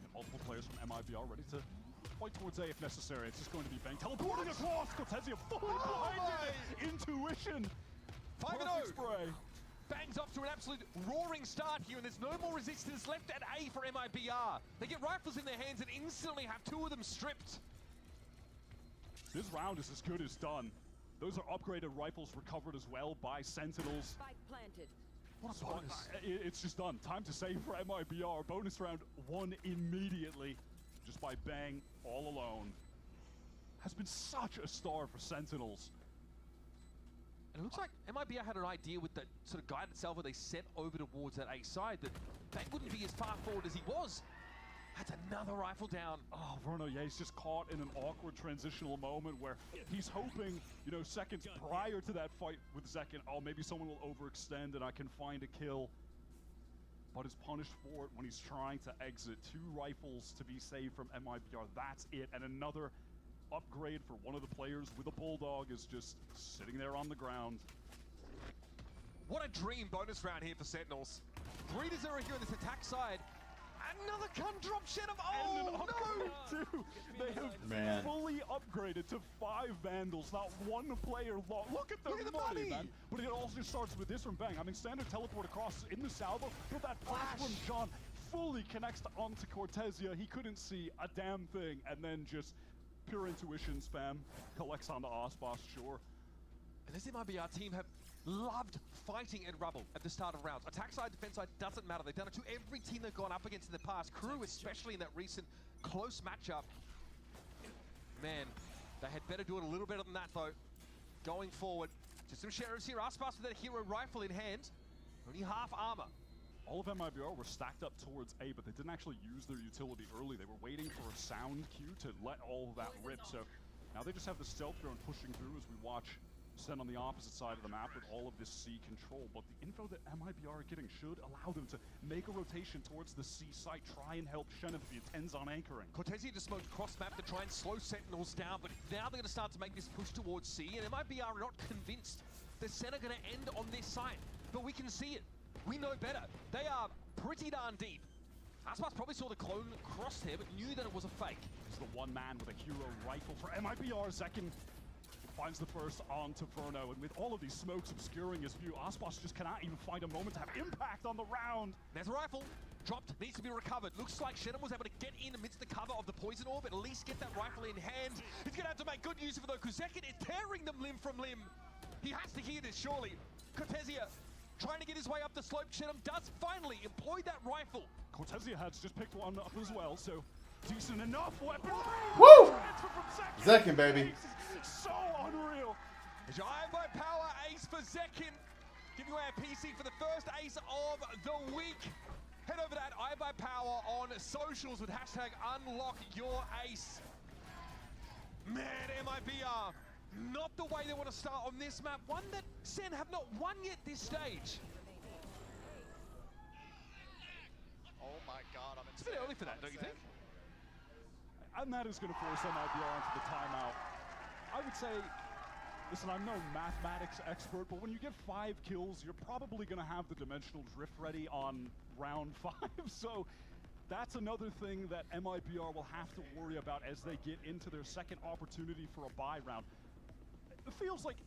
And multiple players from MIBR ready to fight towards A if necessary. It's just going to be Bang teleporting across. Cortezia fully blinded. Intuition. 5-0. Spray. Bangs off to an absolute roaring start here, and there's no more resistance left at A for MIBR. They get rifles in their hands and instantly have 2 of them stripped. This round is as good as done. Those are upgraded rifles recovered as well by Sentinels. Spike planted. What a bonus. It's just done. Time to save for MIBR. Bonus round won immediately just by Bang all alone. Has been such a star for Sentinels. And it looks like MIBR had an idea with the sort of guided salvo they sent over towards that A side that Bang wouldn't be as far forward as he was. That's another rifle down. Oh, Verno, yeah, he's just caught in an awkward transitional moment where he's hoping, you know, seconds prior to that fight with Zekin, oh, maybe someone will overextend and I can find a kill. But is punished for it when he's trying to exit. 2 rifles to be saved from MIBR, that's it. And another upgrade for one of the players with a Bulldog is just sitting there on the ground. What a dream bonus round here for Sentinels. 3-0 here on this attack side. Another gun drop shed of, oh no! They have fully upgraded to 5 Vandals, not 1 player long. Look at the money, man. But it also starts with this from Bang. I mean, standard teleport across in the salvo, but that flash from John fully connects onto Cortesia. He couldn't see a damn thing, and then just pure intuition spam collects onto Osboss, sure. And this MIBR team have loved fighting at rubble at the start of rounds. Attack side, defense side, doesn't matter. They've done it to every team they've gone up against in the past. Crew, especially in that recent close matchup. Man, they had better do it a little better than that, though. Going forward, just some sheriffs here. Aspas with that hero rifle in hand. Only half armor. All of MIBR were stacked up towards A, but they didn't actually use their utility early. They were waiting for a sound cue to let all of that rip. So now they just have the stealth drone pushing through as we watch Sen on the opposite side of the map with all of this C control. But the info that MIBR are getting should allow them to make a rotation towards the C site, try and help Shen if he intends on anchoring. Cortesia just smoked cross map to try and slow Sentinels down, but now they're going to start to make this push towards C, and MIBR are not convinced that Sen are going to end on this site. But we can see it. We know better. They are pretty darn deep. Aspas probably saw the clone crosshair, but knew that it was a fake. He's the one man with a hero rifle for MIBR. Zekin finds the first onto Verno, and with all of these smokes obscuring his view, Aspas just cannot even find a moment to have impact on the round. There's a rifle. Dropped, needs to be recovered. Looks like Shannon was able to get in amidst the cover of the poison orb, at least get that rifle in hand. He's going to have to make good use of it, though, because Zekin is tearing them limb from limb. He has to hear this, surely. Cortesia trying to get his way up the slope. Shannon does finally employ that rifle. Cortesia has just picked one up as well, so decent enough weapon. Woo! Zekin, baby. So unreal. Giant by power ace for Zekin. Giving away a PC for the first ace of the week. Head over to that I by Power on socials with hashtag #UnlockYourAce. Man, MIBR, not the way they want to start on this map. One that Sen have not won yet this stage. Oh my god, it's a bit early for that, don't you think? And that is going to force MIBR into the timeout. I would say, listen, I'm no mathematics expert, but when you get 5 kills, you're probably going to have the dimensional drift ready on round 5. So that's another thing that MIBR will have to worry about as they get into their second opportunity for a buy round. It feels like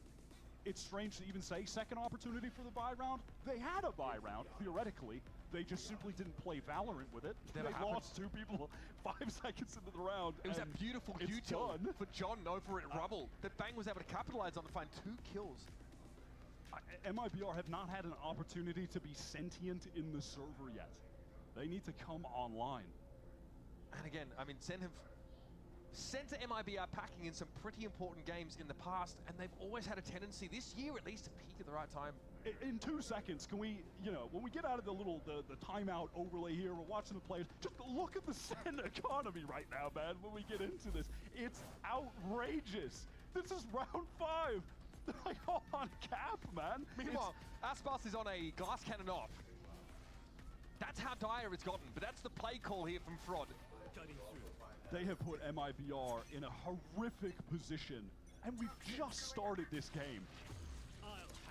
it's strange to even say second opportunity for the buy round. They had a buy round, theoretically. They just simply didn't play Valorant with it. They lost 2 people 5 seconds into the round. It was a beautiful util for John over at Rubble that Bang was able to capitalize on to find 2 kills. MIBR have not had an opportunity to be sentient in the server yet. They need to come online. And again, I mean, Sen have sent to MIBR packing in some pretty important games in the past, and they've always had a tendency this year at least to peak at the right time. In 2 seconds, can we, when we get out of the timeout overlay here, we're watching the players, just look at the Sen economy right now, man, when we get into this. It's outrageous. This is round 5. They're like all on cap, man. Meanwhile, Aspas is on a glass cannon off. That's how dire it's gotten, but that's the play call here from Fraud. They have put MIBR in a horrific position, and we've just started this game.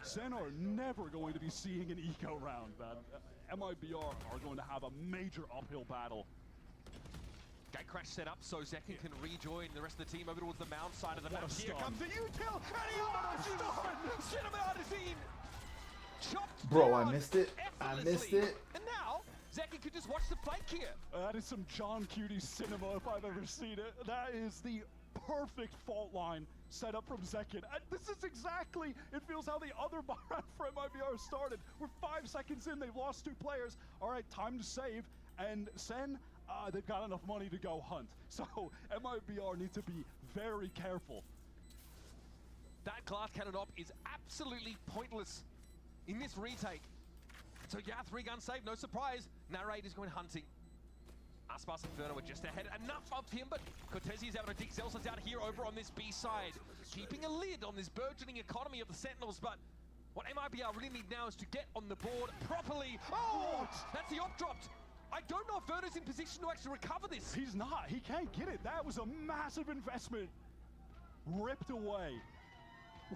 Sen are never going to be seeing an eco round, man. MIBR are going to have a major uphill battle. Gate crash set up so Zekin can rejoin the rest of the team over towards the mound side of the map. Here comes the util, and he almost Cinematizine! Chopped Bro, I missed it. I missed it. And now, Zekin could just watch the flank here. That is some John Cutie cinema if I've ever seen it. That is the perfect fault line setup from Zekin. And this is exactly, it feels how the other round for MIBR started. We're 5 seconds in, they've lost 2 players. All right, time to save. And Sen, they've got enough money to go hunt. So MIBR need to be very careful. That glass cannon op is absolutely pointless in this retake. So yeah, 3-gun save, no surprise. Narrate is going hunting. Aspas and Verno are just ahead. Enough of him, but Cortesi is able to dig Zelsa's out here over on this B side. Keeping a lid on this burgeoning economy of the Sentinels, but what MIBR really need now is to get on the board properly. Oh, that's the op dropped. I don't know if Verno's in position to actually recover this. He's not, he can't get it. That was a massive investment. Ripped away.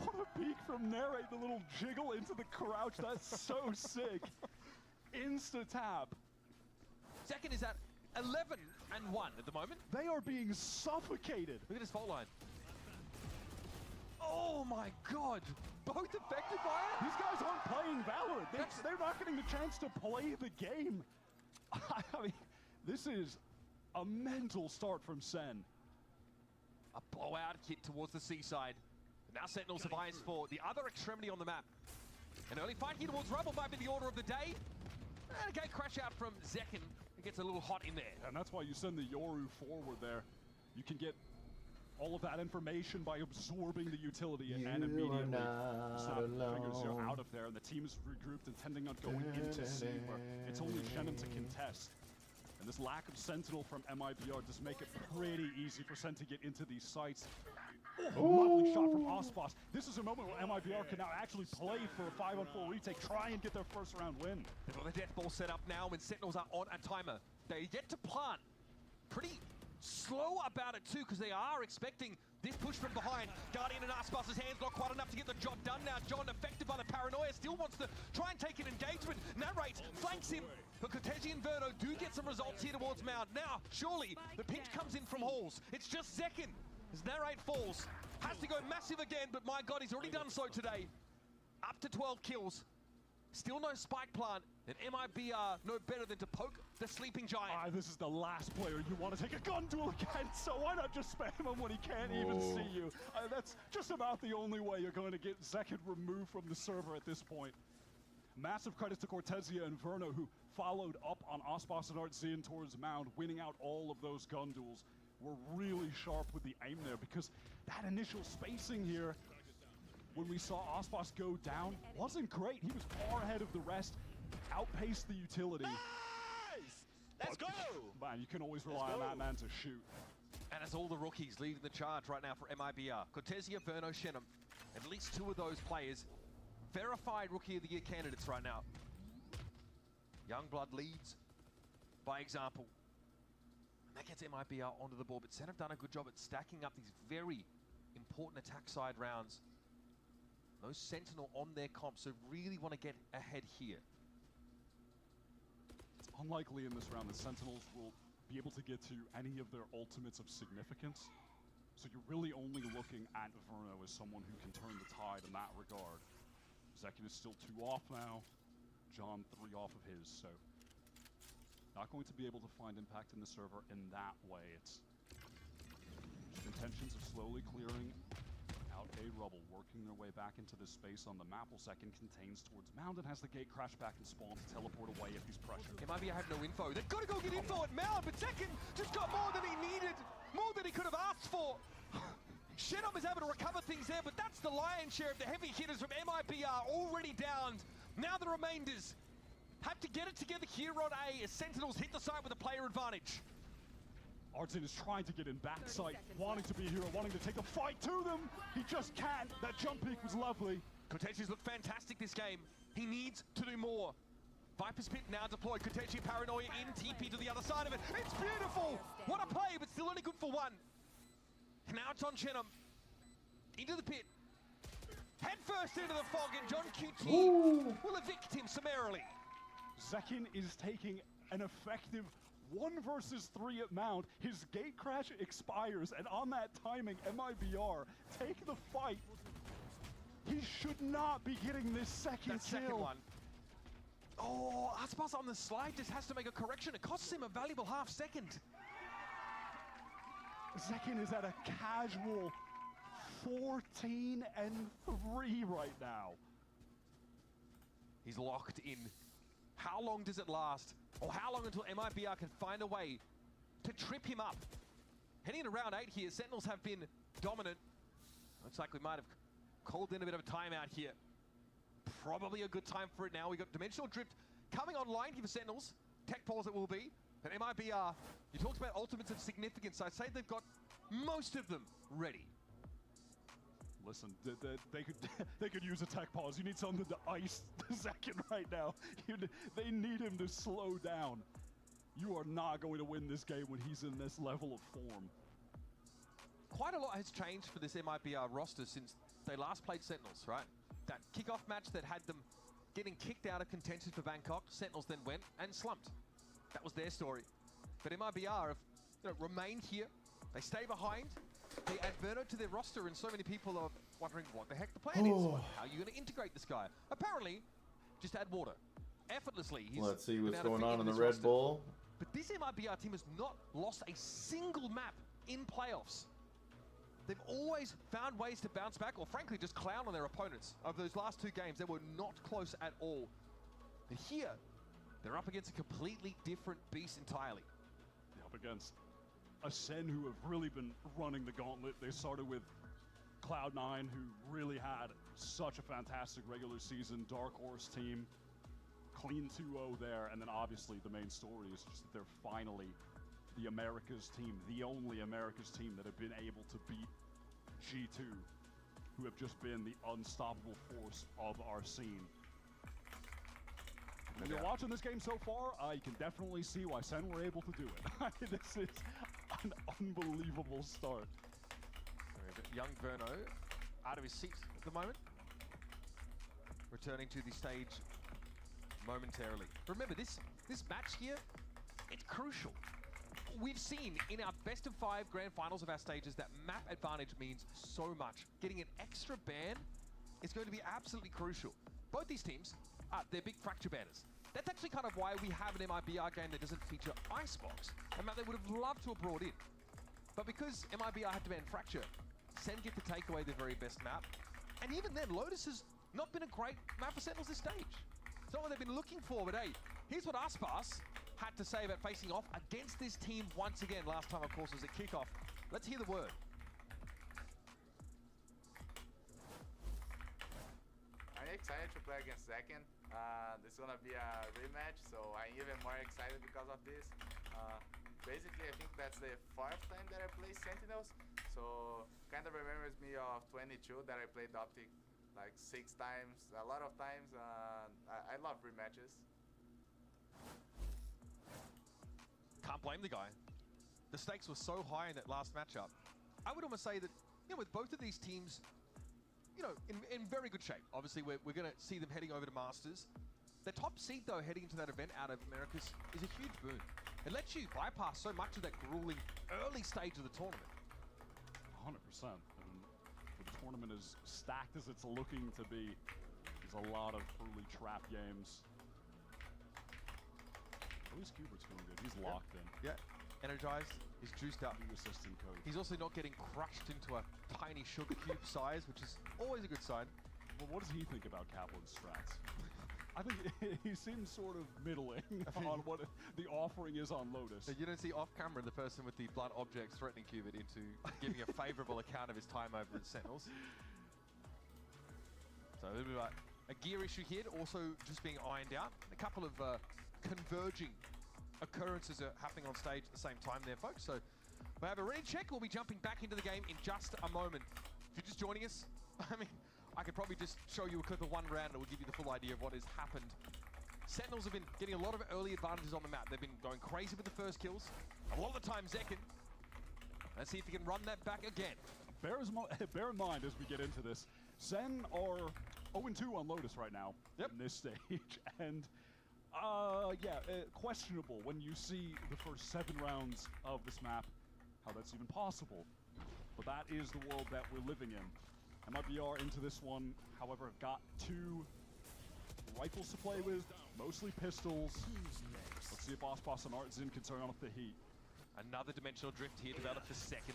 What a peek from Narrate, the little jiggle into the crouch. That's so sick. Insta-tab. Second is at 11 and 1 at the moment. They are being suffocated. Look at this fault line. Oh my god. Both affected by it? These guys aren't playing Valorant. They're not getting the chance to play the game. I mean, this is a mental start from Sen. A blowout hit towards the seaside. Now Sentinels have eyes for the other extremity on the map. An early fight here towards Rubble might be the order of the day. And a gate crash out from Zekin. It gets a little hot in there. And that's why you send the Yoru forward there. You can get all of that information by absorbing the utility and immediately figures you're out of there. And the team is regrouped, intending on going into C, where it's only Shannon to contest. And this lack of Sentinel from MIBR does make it pretty easy for Sen to get into these sites. Oh, lovely shot from Aspas. This is a moment where MIBR can now actually play for a 5-on-4 retake, try and get their first round win. They've got the death ball set up now when Sentinels are on a timer. They get to plant. Pretty slow about it too, because they are expecting this push from behind. Guardian in Aspas' hands, not quite enough to get the job done now. John, affected by the paranoia, still wants to try and take an engagement. Narrate, flanks him, but Cortesi and Verno do get some results here towards Mound. Now, surely, the pinch comes in from Halls. It's just Zekin. As Narrate falls, has to go massive again, but my god, he's already done so today. Up to 12 kills. Still no spike plant, and MIBR no better than to poke the sleeping giant. This is the last player you want to take a gun duel against, so why not just spam him when he can't even see you? That's just about the only way you're going to get Zekin removed from the server at this point. Massive credits to Cortesia and Verno, who followed up on Aspas and Artzian towards Mound, winning out all of those gun duels. Were really sharp with the aim there, because that initial spacing here, when we saw Aspas go down, wasn't great. He was far ahead of the rest, outpaced the utility. Nice! Let's go! Man, you can always rely on that man to shoot. And it's all the rookies leading the charge right now for MIBR. Cortesia, Verno, Shenham. At least 2 of those players, verified Rookie of the Year candidates right now. Youngblood leads by example. And that gets MIBR onto the board, but Sen have done a good job at stacking up these very important attack side rounds. No Sentinel on their comp, so really want to get ahead here. It's unlikely in this round that Sentinels will be able to get to any of their ultimates of significance. So you're really only looking at Verno as someone who can turn the tide in that regard. Zekin is still 2 off now. John 3 off of his, so not going to be able to find impact in the server in that way. It's just intentions of slowly clearing out a Rubble, working their way back into this space on the map. Zekin contains towards Mound and has the gate crash back and spawn to teleport away if he's pressured. MIBR have no info. They've got to go get info at Mound, but Zekin just got more than he needed, more than he could have asked for. Shenham is able to recover things there, but that's the lion's share of the heavy hitters from MIBR already downed. Now the remainders have to get it together here on A as Sentinels hit the site with a player advantage. Artin is trying to get in backside, wanting to be a hero, wanting to take the fight to them. He just can't. That jump peek was lovely. Cortesia's looked fantastic this game. He needs to do more. Viper's Pit now deployed. Cortesia Paranoia in, TP to the other side of it. It's beautiful! What a play, but still only good for 1. Now it's on Shenham. Into the pit. Head first into the fog, and John QT will evict him summarily. Zekin is taking an effective 1 versus 3 at Mound. His gate crash expires, and on that timing, MIBR take the fight. He should not be getting this second kill. One. Oh, Aspas on the slide just has to make a correction. It costs him a valuable half second. Zekin is at a casual 14-3 right now. He's locked in. How long does it last? Or how long until MIBR can find a way to trip him up? Heading into round 8 here, Sentinels have been dominant. Looks like we might have called in a bit of a timeout here. Probably a good time for it now. We got Dimensional Drift coming online here for Sentinels. Tech Pulse it will be. But MIBR, you talked about ultimates of significance. I'd say they've got most of them ready. Listen, they could use a tech pause. You need something to ice the second right now. They need him to slow down. You are not going to win this game when he's in this level of form. Quite a lot has changed for this MIBR roster since they last played Sentinels, right? That kickoff match that had them getting kicked out of contention for Bangkok, Sentinels then went and slumped. That was their story. But MIBR have remained here. They stay behind. They add Verno to their roster, and so many people are wondering what the heck the plan is. How are you going to integrate this guy? Apparently, just add water. Effortlessly, he's Let's see been what's able to going fit on in the this Red roster. Bull. But this MIBR team has not lost a single map in playoffs. They've always found ways to bounce back, or frankly, just clown on their opponents. Of those last 2 games, they were not close at all. But here, they're up against a completely different beast entirely. Up against a Sen who have really been running the gauntlet. They started with Cloud9, who really had such a fantastic regular season. Dark Horse team, clean 2-0 there, and then obviously the main story is just that they're finally the Americas team, the only Americas team that have been able to beat G2, who have just been the unstoppable force of our scene. When you're watching this game so far, you can definitely see why Sen were able to do it. This is an unbelievable start. Young Verno out of his seat at the moment. Returning to the stage momentarily. Remember, this match here, it's crucial. We've seen in our best of 5 grand finals of our stages that map advantage means so much. Getting an extra ban is going to be absolutely crucial. Both these teams, they're big fracture banners. That's actually kind of why we have an MIBR game that doesn't feature Icebox, a map they would have loved to have brought in. But because MIBR had to ban fracture, Sen get to take away their very best map. And even then, Lotus has not been a great map for Sentinels this stage. It's not what they've been looking for, but hey, here's what Aspas had to say about facing off against this team once again. Last time, of course, was at kickoff. Let's hear the word. I'm excited to play against Zekken. This is gonna be a rematch, so I'm even more excited because of this. Basically, I think that's the 4th time that I play Sentinels, so kind of remembers me of 22 that I played Optic like 6 times, a lot of times. I love rematches. Can't blame the guy. The stakes were so high in that last matchup. I would almost say that, with both of these teams, in very good shape. Obviously, we're going to see them heading over to Masters. The top seed, though, heading into that event out of Americas is a huge boon. It lets you bypass so much of that grueling early stage of the tournament. 100%. And the tournament is stacked as it's looking to be. There's a lot of early trap games. At least Cubert's feeling good. He's locked in. Yeah, energized. He's juiced up. New assistant coach. He's also not getting crushed into a tiny sugar cube size, which is always a good sign. Well, what does he think about Kaplan's strats? I think he seems sort of middling on what the offering is on Lotus. You don't see off camera the person with the blunt object threatening Cubit into giving a favorable account of his time over at Sentinels. So a little bit like a gear issue here, also just being ironed out. A couple of converging occurrences are happening on stage at the same time there, folks. So we have a ready check. We'll be jumping back into the game in just a moment. If you're just joining us, I could probably just show you a clip of one round and it will give you the full idea of what has happened. Sentinels have been getting a lot of early advantages on the map. They've been going crazy with the first kills. A lot of the time, Zekken. Let's see if he can run that back again. Bear in mind as we get into this, Sen are 0-2 on Lotus right now in this stage. And questionable when you see the first 7 rounds of this map, how that's even possible. But that is the world that we're living in. MIBR into this one, however, have got 2 rifles to play with, mostly pistols. Let's see if Aspas and Artzin can turn off the heat. Another dimensional drift here developed for second.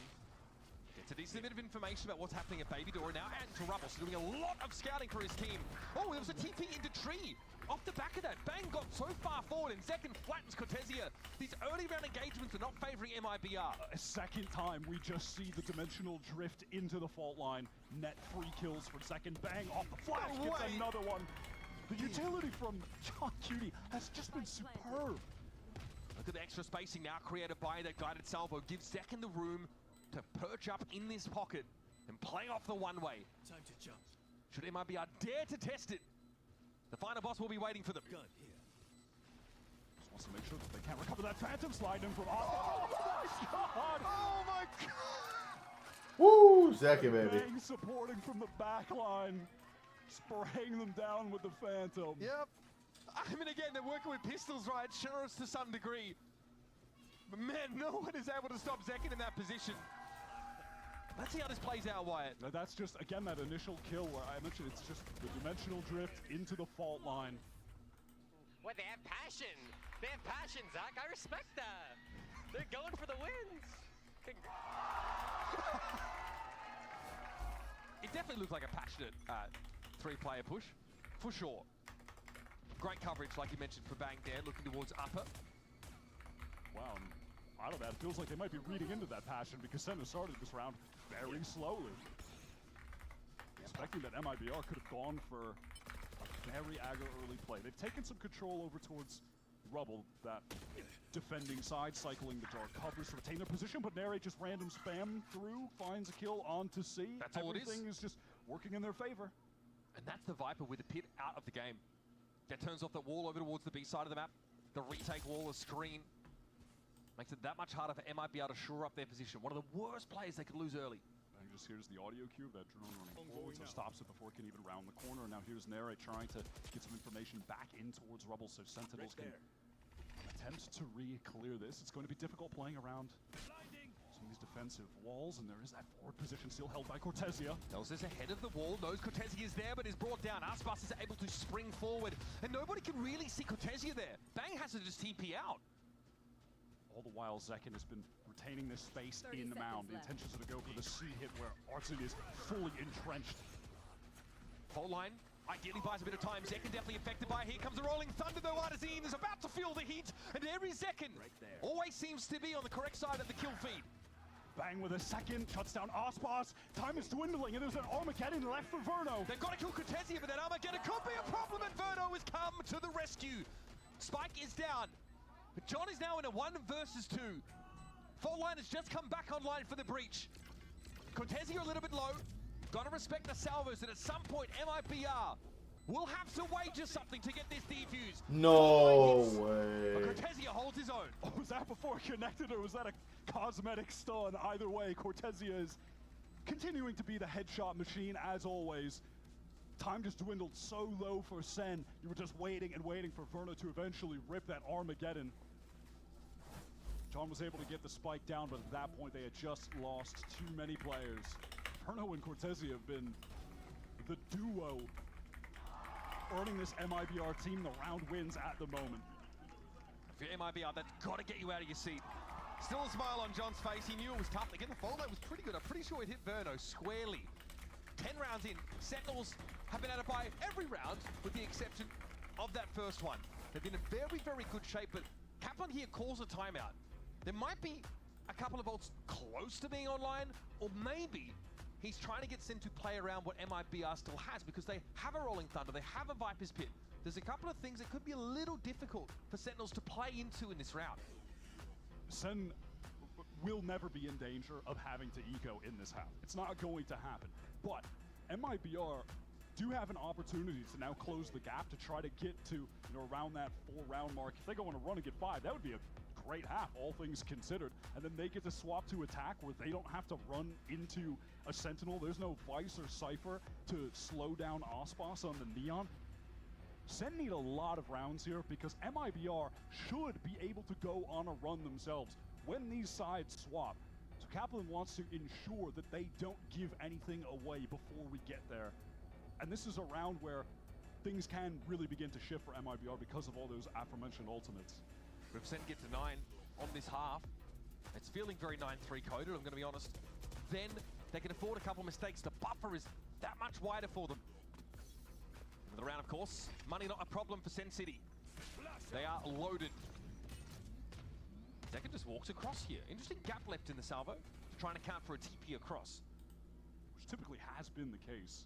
Gets a decent bit of information about what's happening at Baby Door now, and to Rubble, so doing a lot of scouting for his team. Oh, there was a TP into Tree. Off the back of that, Bang got so far forward, and second flattens Cortesia. These early round engagements are not favoring MIBR. A second time, we just see the dimensional drift into the fault line. Net 3 kills for second. Bang off the flash, gets another one. The utility from John Cutie has just been superb. Look at the extra spacing now created by that guided salvo. Gives Zekin the room to perch up in this pocket and play off the one-way. Time to jump. Should MIBR dare to test it, the final boss will be waiting for them. Just wants to make sure that they can't recover that Phantom slide in from... Oh my god! Oh my god! Woo! Second, baby. Bang supporting from the back line. Spraying them down with the Phantom. Yep. I mean, again, they're working with pistols, right? Sheriffs to some degree. But man, no one is able to stop Zekin in that position. Let's see how this plays out, Wyatt. Now that's just, again, that initial kill where I mentioned it's just the dimensional drift into the fault line. Well, they have passion. They have passion, Zach. I respect that. They're going for the wins. It definitely looks like a passionate three-player push, for sure. Great coverage, like you mentioned, for Bang there, looking towards upper. Wow, and out of that, it feels like they might be reading into that passion because Senna started this round very slowly. Expecting that MIBR could have gone for a very aggro early play. They've taken some control over towards Rubble, that defending side, cycling the dark covers to retain their position, but Nare just random spam through, finds a kill onto C. That's all it is. Everything is just working in their favor. And that's the Viper with the pit out of the game. That turns off the wall over towards the B side of the map. The retake wall, the screen. Makes it that much harder for MIBR to shore up their position. One of the worst plays they could lose early. And just here's the audio cue of that drone running forward, so stops it before it can even round the corner. Now here's Nare trying to get some information back in towards Rubble so Sentinels can attempt to re-clear this. It's going to be difficult playing around some of these defensive walls, and there is that forward position still held by Cortesia. Knows is ahead of the wall, knows Cortesia is there, but is brought down. Aspas is able to spring forward, and nobody can really see Cortesia there. Bang has to just TP out. All the while, Zekin has been retaining this space in the mound. The intentions are to go for the C hit where Arson is fully entrenched. Fault line ideally buys a bit of time. Zekin definitely affected by it. Here comes the rolling thunder, though. Artazine is about to feel the heat, and every Zekin always seems to be on the correct side of the kill feed. Bang with a second, shuts down Aspas. Time is dwindling, and there's an Armageddon left for Verno. They've got to kill Cortesia, but that Armageddon could be a problem, and Verno has come to the rescue. Spike is down, but John is now in a 1 versus 2. Fault line has just come back online for the breach. Cortesia a little bit low. Gotta respect the salvos, and at some point, MIBR will have to wager something to get this defused. No way. But Cortesia holds his own. Oh, was that before it connected, or was that a cosmetic stun? Either way, Cortesia is continuing to be the headshot machine, as always. Time just dwindled so low for Sen. You were just waiting and waiting for Verno to eventually rip that Armageddon. John was able to get the spike down, but at that point, they had just lost too many players. Verno and Cortesia have been the duo earning this MIBR team the round wins at the moment. For MIBR, that's got to get you out of your seat. Still a smile on John's face. He knew it was tough. Again, the fall was pretty good. I'm pretty sure it hit Verno squarely. 10 rounds in, Sentinels have been at it by every round, with the exception of that first one. They've been in very, very good shape, but Kaplan here calls a timeout. There might be a couple of ults close to being online, or maybe he's trying to get Sen to play around what MIBR still has, because they have a Rolling Thunder, they have a Viper's Pit. There's a couple of things that could be a little difficult for Sentinels to play into in this round. Sen will never be in danger of having to eco in this half. It's not going to happen. But MIBR do have an opportunity to now close the gap to try to get to, around that 4-round mark. If they go on a run and get 5, that would be a great half, all things considered. And then they get to swap to attack where they don't have to run into a Sentinel. There's no Vice or Cypher to slow down Aspas on the Neon. Sen need a lot of rounds here because MIBR should be able to go on a run themselves when these sides swap. So Kaplan wants to ensure that they don't give anything away before we get there. And this is a round where things can really begin to shift for MIBR because of all those aforementioned ultimates. If Sen get to 9 on this half, it's feeling very 9-3 coded, I'm going to be honest. then they can afford a couple mistakes. The buffer is that much wider for them. Another round, of course. Money not a problem for Sen City. They are loaded. Zekin just walks across here. Interesting gap left in the salvo. Trying to count for a TP across. Which typically has been the case.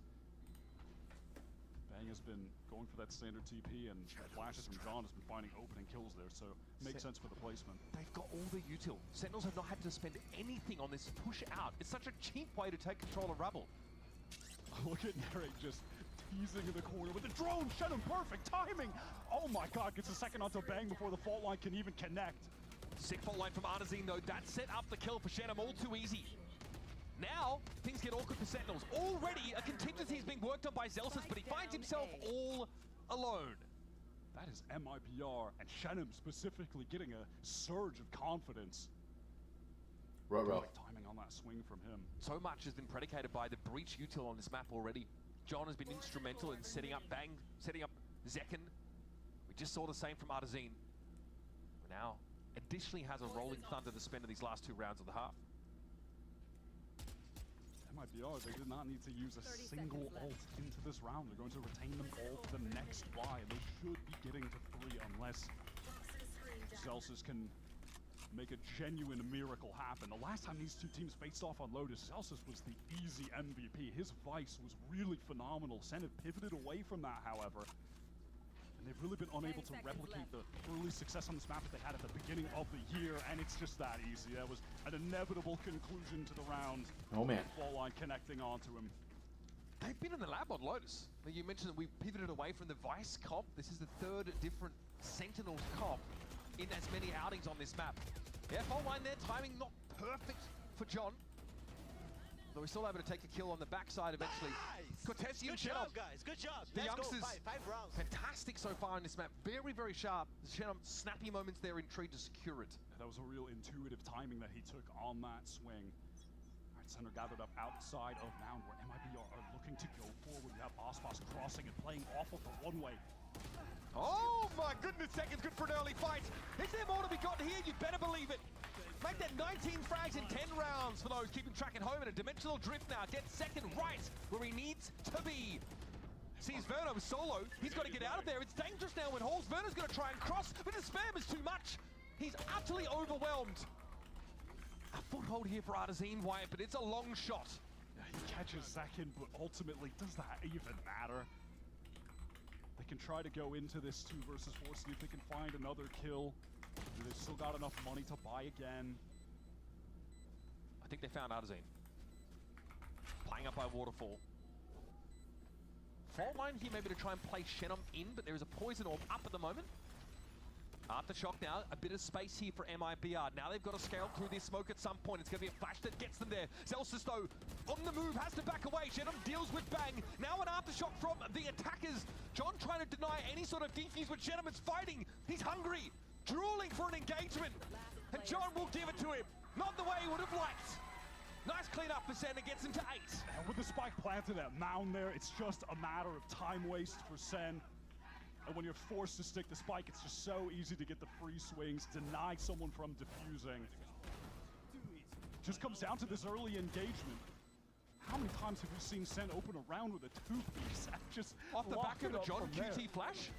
Bang has been going for that standard TP, and flashes from John has been finding opening kills there, so it makes sense for the placement. They've got all the util. Sentinels have not had to spend anything on this push out. It's such a cheap way to take control of Rubble. Look at Narrate just teasing in the corner with the drone. Shenum, perfect timing. Oh my god, gets a second onto Bang before the fault line can even connect. Sick fault line from Artazine though. That set up the kill for Shenum all too easy. Now, things get awkward for Sentinels. Already, a contingency is being worked on by Zelsis, but he finds himself all alone. That is MIBR, and Shenum specifically getting a surge of confidence. Perfect timing on that swing from him. So much has been predicated by the breach util on this map already. John has been instrumental in setting up Bang, setting up Zekin. We just saw the same from Artazine. Now, additionally has a rolling thunder to spend in these last 2 rounds of the half. MIBR, they did not need to use a single ult into this round. They're going to retain them all for the next buy. They should be getting to 3 unless Zelsis can make a genuine miracle happen. The last time these two teams faced off on Lotus, Zelsis was the easy MVP. His Vice was really phenomenal. Sen had pivoted away from that, however. And they've really been unable to replicate the early success on this map that they had at the beginning of the year, and it's just that easy. That was an inevitable conclusion to the round. Oh man. Fall line connecting onto him. They've been in the lab on Lotus. You mentioned that we pivoted away from the Vice comp. This is the 3rd different Sentinels comp in as many outings on this map. Yeah, fault line there, timing not perfect for John. Though we're still able to take a kill on the backside eventually. Nice! Cortesi and Good job, Shenum. guys. Good job. The Let's youngsters, go. Five rounds. fantastic so far on this map. Very, very sharp. Shenum, snappy moments there in tree to secure it. Yeah, that was a real intuitive timing that he took on that swing. All right, center gathered up outside of Mound, where MIBR are looking to go forward. We have Ospas crossing and playing off of the one-way. Oh my goodness, Zekin's good for an early fight. Is there more to be got here? You better believe it. Make that 19 frags in 10 rounds for those keeping track at home. In a dimensional drift now. Gets second right where he needs to be. Sees Verno solo. He's got to get out of there. It's dangerous now when Halls. Verno's going to try and cross, but the spam is too much. He's utterly overwhelmed. A foothold here for Artazine, Wyatt, but it's a long shot. Yeah, he catches Zekin, but ultimately, does that even matter? They can try to go into this 2 versus 4, see if they can find another kill. They've still got enough money to buy again. I think they found Artazine. Playing up by Waterfall. Fault line here maybe to try and play Shenum in, but there is a poison orb up at the moment. Aftershock now, a bit of space here for MIBR. Now they've got to scale through this smoke at some point. It's going to be a flash that gets them there. Zelsis though, on the move, has to back away. Shenum deals with Bang. Now an aftershock from the attackers. John trying to deny any sort of defuse, but Shenum is fighting. He's hungry, drooling for an engagement. And John will give it to him. Not the way he would have liked. Nice clean up for Sen, it gets him to 8. And with the spike planted at Mound there, it's just a matter of time waste for Sen. And when you're forced to stick the spike, it's just so easy to get the free swings, deny someone from defusing. Just comes down to this early engagement. How many times have we seen Sen open a round with a 2-piece? Just off the back of a John QT flash?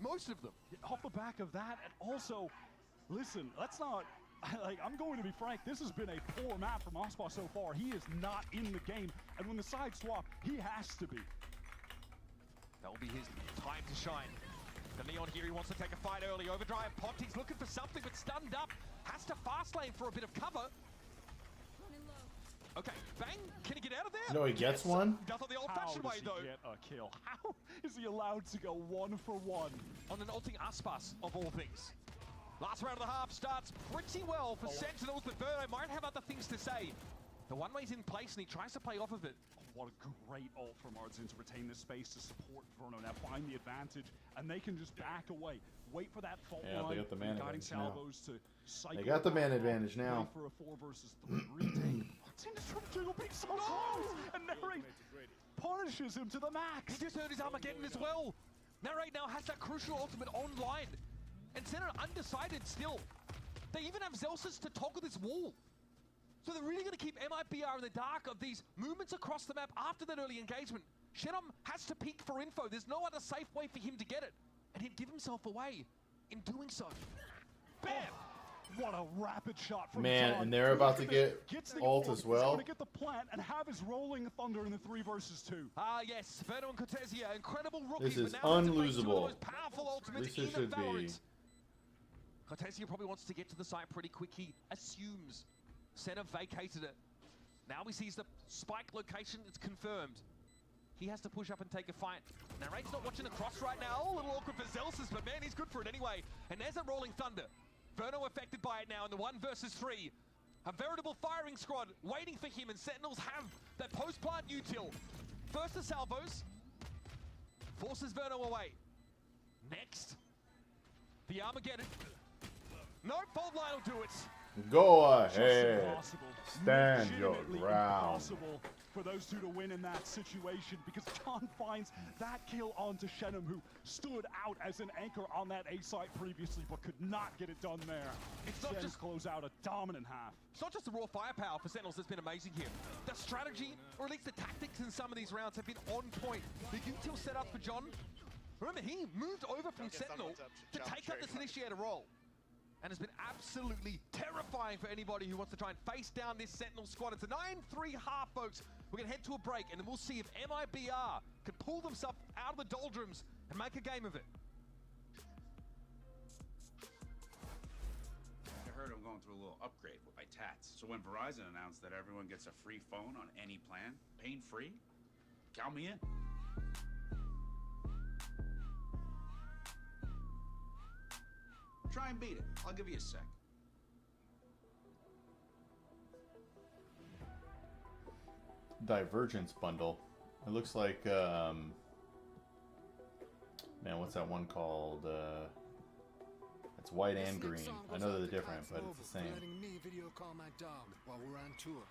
Most of them. Yeah, off the back of that, and also, listen, let's not, like, I'm going to be frank, this has been a poor map from Ospa so far. He is not in the game, and when the side swap, he has to be. That will be his time to shine. The Neon here, he wants to take a fight early. Overdrive popped, he's looking for something, but stunned up. Has to fast lane for a bit of cover. Okay, Bang, can he get out of there? No, he gets one? Does it the old-fashioned way, though. How does he get a kill? How is he allowed to go 1 for 1? On an ulting Aspas, of all things. Last round of the half starts pretty well for Sentinels, but Verno might have other things to say. The one-way's in place, and he tries to play off of it. What a great ult from Artazine to retain this space to support Verno. Now find the advantage, and they can just back away. Wait for that fault line. They got the man guiding advantage salvos now. To cycle. They got the man advantage now. Wait for a 4 versus 3 retake. Artazine is trying to jiggle being so close, and Narrate punishes him to the max. He just earned his Armageddon as well. Narrate now has that crucial ultimate online. And Senator undecided still. They even have Zelsis to toggle this wall. So they're really going to keep MIBR in the dark of these movements across the map after that early engagement. Shenom has to peek for info. There's no other safe way for him to get it. And he'd give himself away in doing so. Bam! What a rapid shot from Man, John. and they're about to get Gets the ult ult. as well. He's going to get the plant and have his rolling thunder in the 3 versus 2. Ah, yes. Verno and Cortesia, incredible This rookies. is but now they have to make two of the unlosable. most powerful At ultimates least it in should be. Valorant. Cortesia probably wants to get to the site pretty quick. He assumes Senna vacated it. Now he sees the spike location. It's confirmed. He has to push up and take a fight. Narrate's not watching the cross right now. A little awkward for Zelsis, but man, he's good for it anyway. And there's a rolling thunder. Verno affected by it now in the 1 versus 3. A veritable firing squad waiting for him, and Sentinels have that post-plant util. First the salvos. Forces Verno away. Next, the Armageddon. No, Fold Line will do it. Go ahead. Impossible. Stand your Legitimately ground. impossible for those two to win in that situation, because John finds that kill onto Shenom, who stood out as an anchor on that A site previously, but could not get it done there. It's not just close out a dominant half. It's not just the raw firepower for Sentinels that's been amazing here. The strategy, or at least the tactics in some of these rounds, have been on point. The util set up for John. Remember, he moved over from Sentinel to take up this initiator role. And has been absolutely terrifying for anybody who wants to try and face down this Sentinel squad. It's a 9-3 half, folks. We're going to head to a break, and then we'll see if MIBR can pull themselves out of the doldrums and make a game of it. I heard I'm going through a little upgrade with my tats. So when Verizon announced that everyone gets a free phone on any plan, pain-free, count me in. Try and beat it. I'll give you a sec. Divergence bundle. It looks like, man, what's that one called? It's white and green. I know they're different, but it's the same. Letting me video call my dog while we're on tour.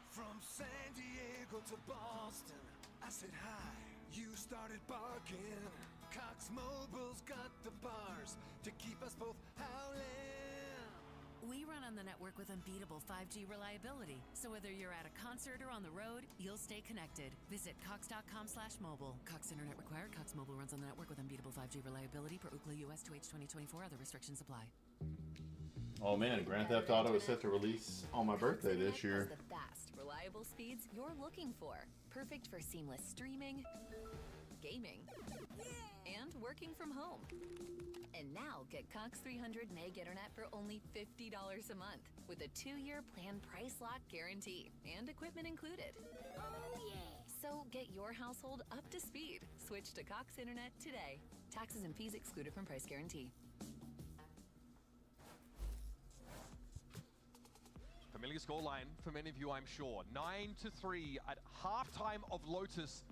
From San Diego to Boston, I said hi. You started barking. Cox Mobile's got the bars to keep us both howling. We run on the network with unbeatable 5G reliability, so whether you're at a concert or on the road, you'll stay connected. Visit cox.com/mobile. Cox Internet required. Cox Mobile runs on the network with unbeatable 5G reliability per Ookla US 2H 2024. Other restrictions apply. Oh man, Grand Theft Auto is set to release on my birthday this year. The fast, reliable speeds you're looking for. Perfect for seamless streaming, gaming, and working from home. And now get Cox 300 meg internet for only $50 a month with a 2-year plan price lock guarantee and equipment included. Oh yeah! So get your household up to speed. Switch to Cox Internet today. Taxes and fees excluded from price guarantee. Familiar scoreline for many of you, I'm sure. 9-3 at halftime of Lotus.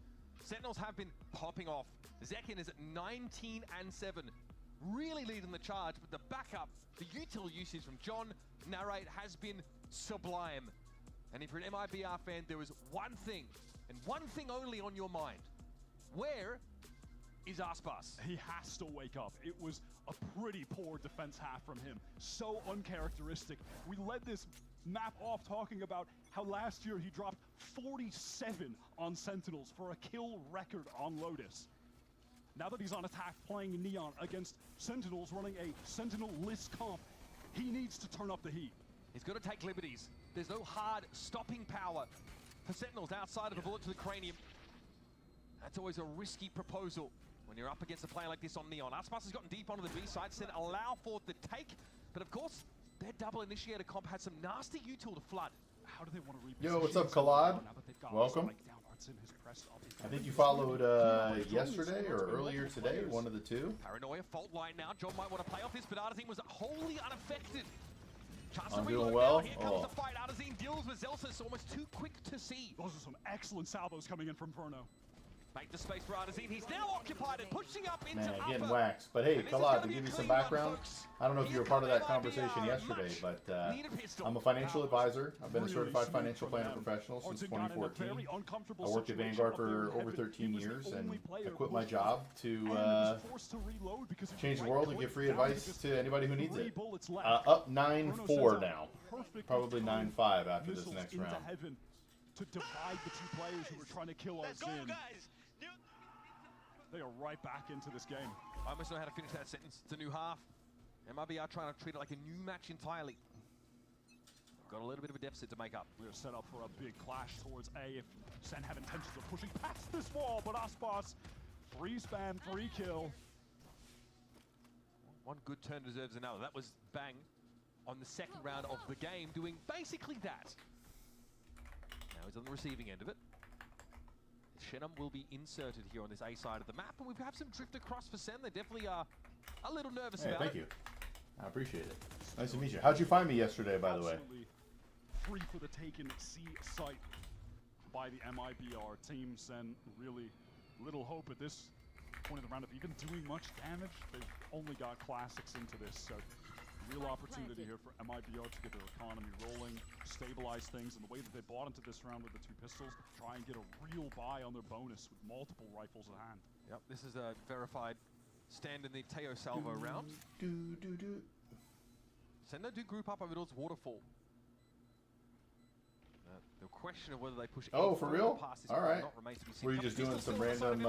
Sentinels have been popping off. Zekin is at 19-7. Really leading the charge, but the backup, the util usage from John Narrate has been sublime. And if you're an MIBR fan, there is one thing, and one thing only on your mind. Where is Aspas? He has to wake up. It was a pretty poor defense half from him. So uncharacteristic. We led this map off talking about how last year he dropped 47 on Sentinels for a kill record on Lotus. Now that he's on attack playing Neon against Sentinels running a Sentinel-less comp, he needs to turn up the heat. He's got to take liberties. There's no hard stopping power for Sentinels outside of a bullet to the cranium. That's always a risky proposal when you're up against a player like this on Neon. Aspas has gotten deep onto the B side, said allow for the take, but of course, their double initiator comp had some nasty util to flood. How do they want to reposition? Yo, what's up, Kalad? Welcome. I think you followed yesterday or earlier today, one of the two. Paranoia fault line now. John might want to play off this, but Artazine was wholly unaffected. Chance to I'm reload doing well. now. Here comes the fight. Artazine deals with Zelsis almost too quick to see. Those are some excellent salvos coming in from Verno. Make the space for Artazine. He's now occupied and pushing up into Man, getting upper. waxed. But hey, Kalad, to give you some background, I don't know if you were part of that conversation yesterday, but I'm a financial advisor. I've been a certified financial planner professional since 2014. I worked at Vanguard for over 13 years, and I quit my job to change the world and give free advice to anybody who needs it. Up 9-4 now. Probably 9-5 after this next round. To divide the two players who are trying to kill our Zin. They are right back into this game. I almost know how to finish that sentence. It's a new half. MIBR trying to treat it like a new match entirely. Got a little bit of a deficit to make up. We're set up for a big clash towards A if Sen have intentions of pushing past this wall, but Aspas, free spam, free kill. One good turn deserves another. That was Bang on the second round of the game, doing basically that. Now he's on the receiving end of it. Shenum will be inserted here on this A side of the map, and we have some drift across for Sen. They definitely are a little nervous about Thank it. you. I appreciate it. Nice to meet you. How'd you find me yesterday, by the way? Free for the taken C site by the MIBR team. Sen really little hope at this point of the round of even doing much damage. They've only got classics into this, so real opportunity here for MIBR to get their economy rolling, stabilize things, and the way that they bought into this round with the two pistols, try and get a real buy on their bonus with multiple rifles at hand. Yep, this is a verified stand in the Teo Salvo round. Sendo do group up over towards Waterfall. The question of whether they push. Oh, for real? All right. Were you just doing some random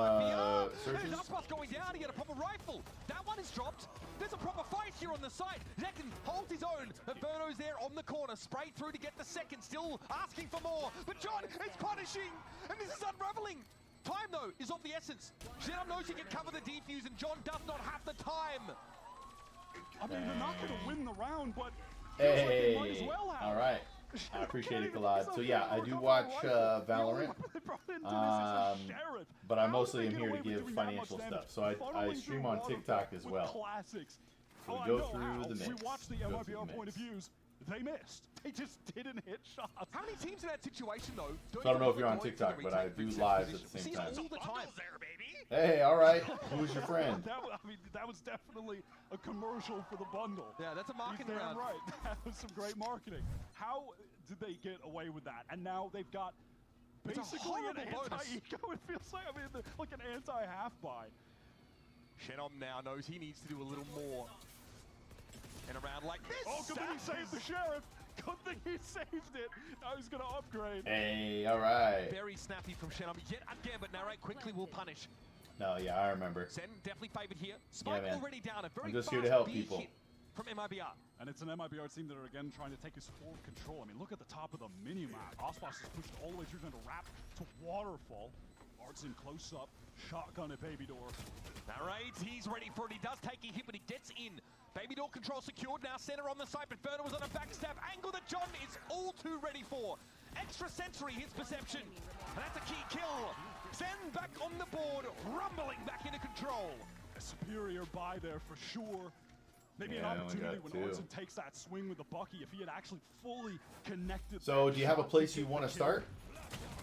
searches? Aspas going down to get a proper rifle. That one is dropped. There's a proper fight here on the side. Zekin holds his own. Inferno's there on the corner, sprayed through to get the second. Still asking for more, but John is punishing, and this is unraveling. Time though is of the essence. Shenum knows he can cover the defuse, and John does not have the time. I mean, they're not going to win the round, but hey, like they might as well have. All right. I appreciate it, Kalad. So yeah, I do watch Valorant, but I mostly am here to give financial stuff. So I stream on TikTok as well. So we go through the mix. We watched the MIBR point of views. They missed. They just didn't hit shots. How many teams in that situation though? So I don't know if you're on TikTok, but I do lives at the same time. All the time. Hey, all right. Who's your friend? That was definitely a commercial for the bundle. Yeah, that's a marketing round. Right. That was some great marketing. How did they get away with that? And now they've got basically an anti-eco. It feels like, like an anti-half buy. Shenum now knows he needs to do a little more. In a round like this. Oh, good thing he saved the sheriff. Good thing he saved it. Now he's going to upgrade. Hey, all right. Very snappy from Shenum yet again, but Narrate quickly will punish. No, yeah, I remember. Sen definitely favored here. Spike already down. A very I'm just here to help people. From MIBR. And it's an MIBR team that are again trying to take his full control. I mean, look at the top of the mini-map. Aspas is pushed all the way through, trying to wrap to Waterfall. Art's in close up. Shotgun at Baby Door. Narrate, he's ready for it. He does take a hit, but he gets in. Baby Door control secured. Now center on the side, but Ferner was on a backstab angle that John is all too ready for. Extra sensory, his perception. And that's a key kill. Zen back on the board, rumbling back into control. A superior buy there for sure. Maybe an opportunity when Artson takes that swing with the Bucky if he had actually fully connected. So do you have a place you want to start?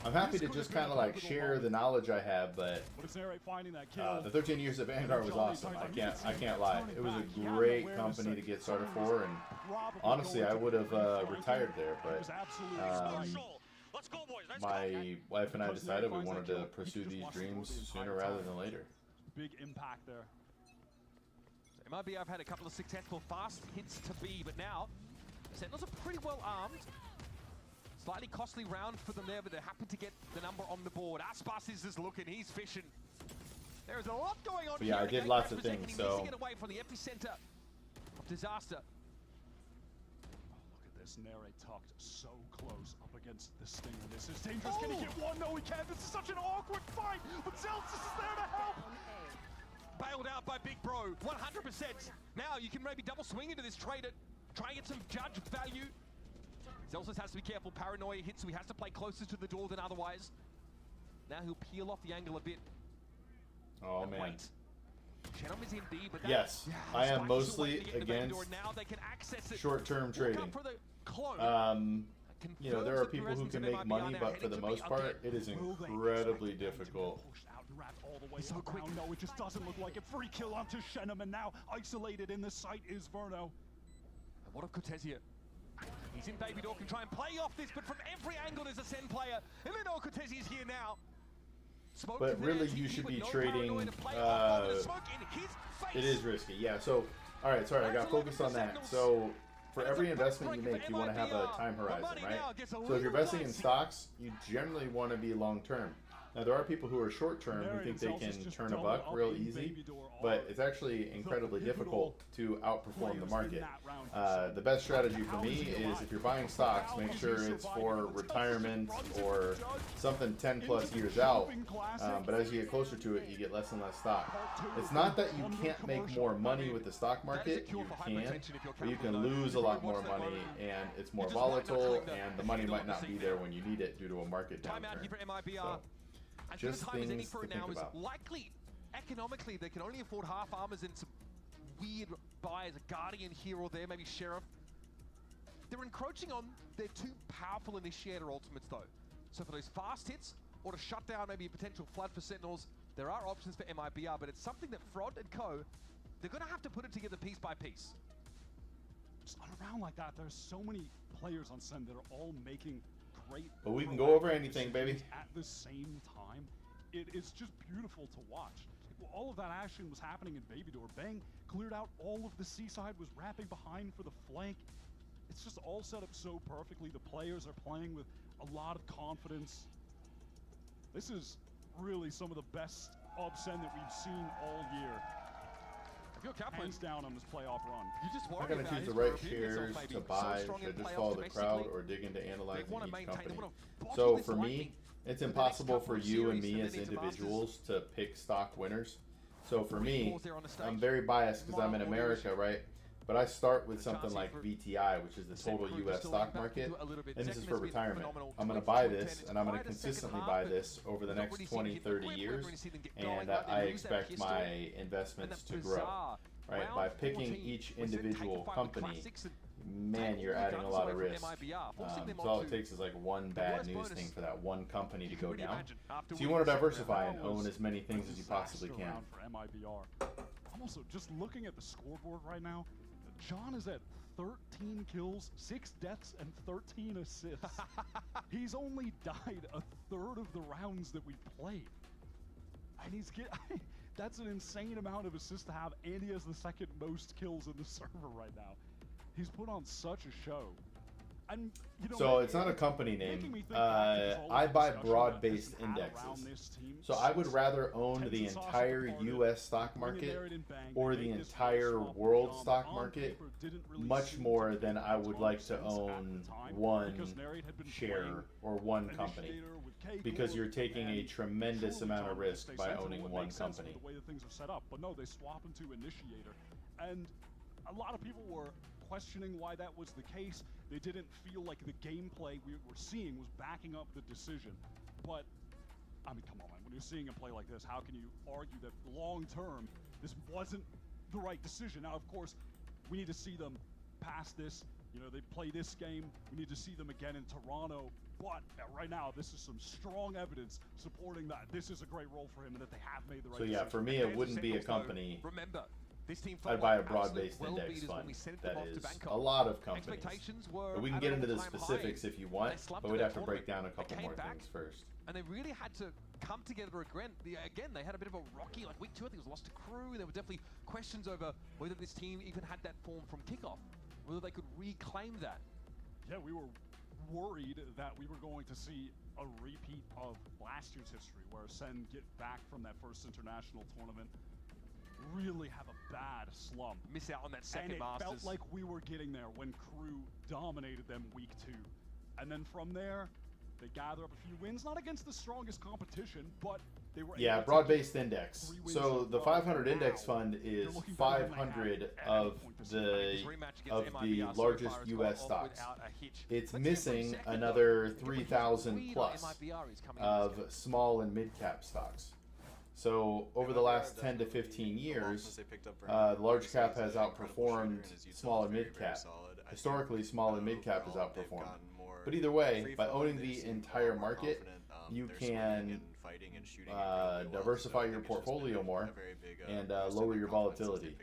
I'm happy to just kind of like share the knowledge I have, but the 13 years at Vanguard was awesome. I can't lie. It was a great company to get started for, and honestly, I would have retired there, but my wife and I decided we wanted to pursue these dreams sooner rather than later. Big impact there. MIBR have had a couple of successful fast hits to B, but now Sentinels are pretty well armed. Slightly costly round for them there, but they happen to get the number on the board. Aspas is just looking, he's fishing. There is a lot going on here. Yeah, I did lots of things, so... He needs to get away from the epicenter of disaster. Look at this, Nere tucked so close up against the Stinger. This is dangerous. Can he get one? No, he can't. This is such an awkward fight, but Zelsis is there to help. Bailed out by Big Bro, 100%. Now you can maybe double swing into this trade, try and get some judge value. Zelsis has to be careful, paranoia hits, so he has to play closer to the door than otherwise. Now he'll peel off the angle a bit. Oh, man. Wait. Shenum is in B, but yes, I am mostly against short-term trading. you know, there are people who can make money, but for the most part, it is incredibly difficult. He's so quick. No, it just doesn't look like it. Free kill onto Shenham, and now isolated in the site is Verno. And what of Cortezia? He's in Baby Door, can try and play off this, but from every angle there's a Sen player. Eleanor Cortesia's here now. Smoke but really, you should be trading. It is risky, yeah. So, all right, sorry, I got focused on that. So, for every investment you make, you want to have a time horizon, right? So, if you're investing in stocks, you generally want to be long term. Now, there are people who are short term who think they can turn a buck real easy, but it's actually incredibly difficult to outperform the market. The best strategy for me is if you're buying stocks, make sure it's for retirement or something 10 plus years out. But as you get closer to it, you get less and less stock. It's not that you can't make more money with the stock market, you can, but you can lose a lot more money, and it's more volatile, and the money might not be there when you need it due to a market downturn. So, just things to think about. Likely, economically, they can only afford half armors and some weird buys, a Guardian here or there, maybe Sheriff. They're encroaching on their two powerful Initiator ultimates, though. So for those fast hits, or to shut down maybe a potential flood for Sentinels, there are options for MIBR, but it's something that Frod and Co., they're going to have to put it together piece by piece. Just on a round like that, there's so many players on Sen that are all making great. But we can go over anything, baby. At the same time, it is just beautiful to watch. All of that action was happening in Baby Door. Bang cleared out all of the seaside, was wrapping behind for the flank. It's just all set up so perfectly. The players are playing with a lot of confidence. This is really some of the best Sen that we've seen all year. If you're Kaplan, hands down on this playoff run. You just I'm going to choose the right shares to buy. Should I just follow the crowd or dig into analyzing each company? So for me, it's impossible for you and me as individuals to pick stock winners. So for me, I'm very biased because I'm in America, right? But I start with something like VTI, which is the total U.S. stock market, and this is for retirement. I'm going to buy this, and I'm going to consistently buy this over the next 20, 30 years, and I expect my investments to grow, right? By picking each individual company, man, you're adding a lot of risk. So all it takes is like one bad news thing for that one company to go down. So you want to diversify and own as many things as you possibly can. I'm also just looking at the scoreboard right now. John is at 13 kills, 6 deaths, and 13 assists. He's only died a third of the rounds that we played. And he's that's an insane amount of assists to have, and he has the second most kills in the server right now. He's put on such a show. And, you know, so it's not a company name. I buy broad-based indexes. So I would rather own the entire U.S. stock market or the entire world stock market much more than I would like to own one share or one company, because you're taking a tremendous amount of risk by owning one company. The way that things are set up, but no, they swap into Initiator, and a lot of people were questioning why that was the case. They didn't feel like the gameplay we were seeing was backing up the decision. But, I mean, come on, man. When you're seeing a play like this, how can you argue that long-term this wasn't the right decision? Now, of course, we need to see them pass this. You know, they play this game. We need to see them again in Toronto. But right now, this is some strong evidence supporting that this is a great role for him and that they have made the right decision. So, yeah, for me, it wouldn't be a company. Remember, this team I'd buy a broad-based index fund. That is a lot of companies. But we can get into the specifics if you want, but we'd have to break down a couple more things first. And they really had to come together again. They had a bit of a rocky, like week 2, I think it was lost to Crew. There were definitely questions over whether this team even had that form from kickoff, whether they could reclaim that. Yeah, we were worried that we were going to see a repeat of last year's history, where Sen get back from that first international tournament, really have a bad slump. Miss out on that second and Masters. It felt like we were getting there when Crew dominated them week 2. And then from there, they gather up a few wins, not against the strongest competition, but they were able to broad-based index. So the 500 index fund is 500 of the largest U.S. stocks. It's missing another 3,000 plus of small and mid-cap stocks. So over the last 10 to 15 years, large cap has outperformed small and mid cap. historically small and mid cap has outperformed. But either way, by owning the entire market, you can diversify your portfolio more and lower your volatility.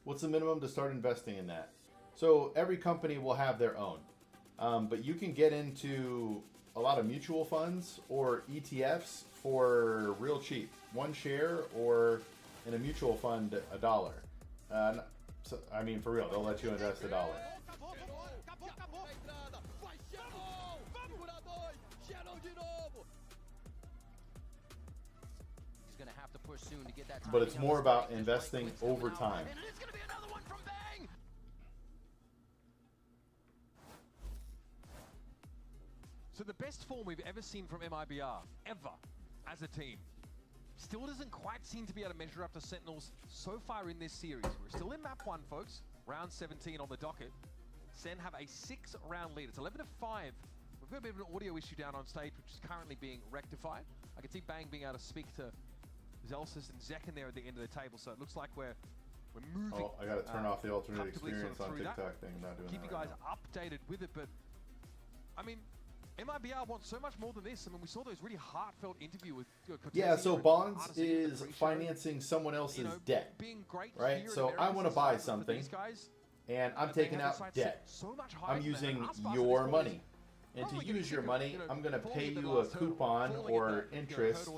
What's the minimum to start investing in that? So every company will have their own. But you can get into a lot of mutual funds or ETFs for real cheap. One share or in a mutual fund, $1. So, I mean, for real, they'll let you invest $1. But it's more about investing over time. So the best form we've ever seen from MIBR, ever, as a team, still doesn't quite seem to be able to measure up to Sentinels so far in this series. We're still in map 1, folks. Round 17 on the docket. Sen have a 6-round lead. It's 11-5. We've got a bit of an audio issue down on stage, which is currently being rectified. I can see Bang being able to speak to Zelsis and Zekken there at the end of the table, so it looks like we're moving. Oh, I gotta turn off the alternate experience on TikTok thing. I'm not doing Keep that you guys right updated with it, but I mean, MIBR wants so much more than this. I mean, we saw those really heartfelt interview with Yeah, so Bonds is financing someone else's debt, right? So I want to buy something, and I'm taking out debt. I'm using your money. And to use your money, I'm going to pay you a coupon or interest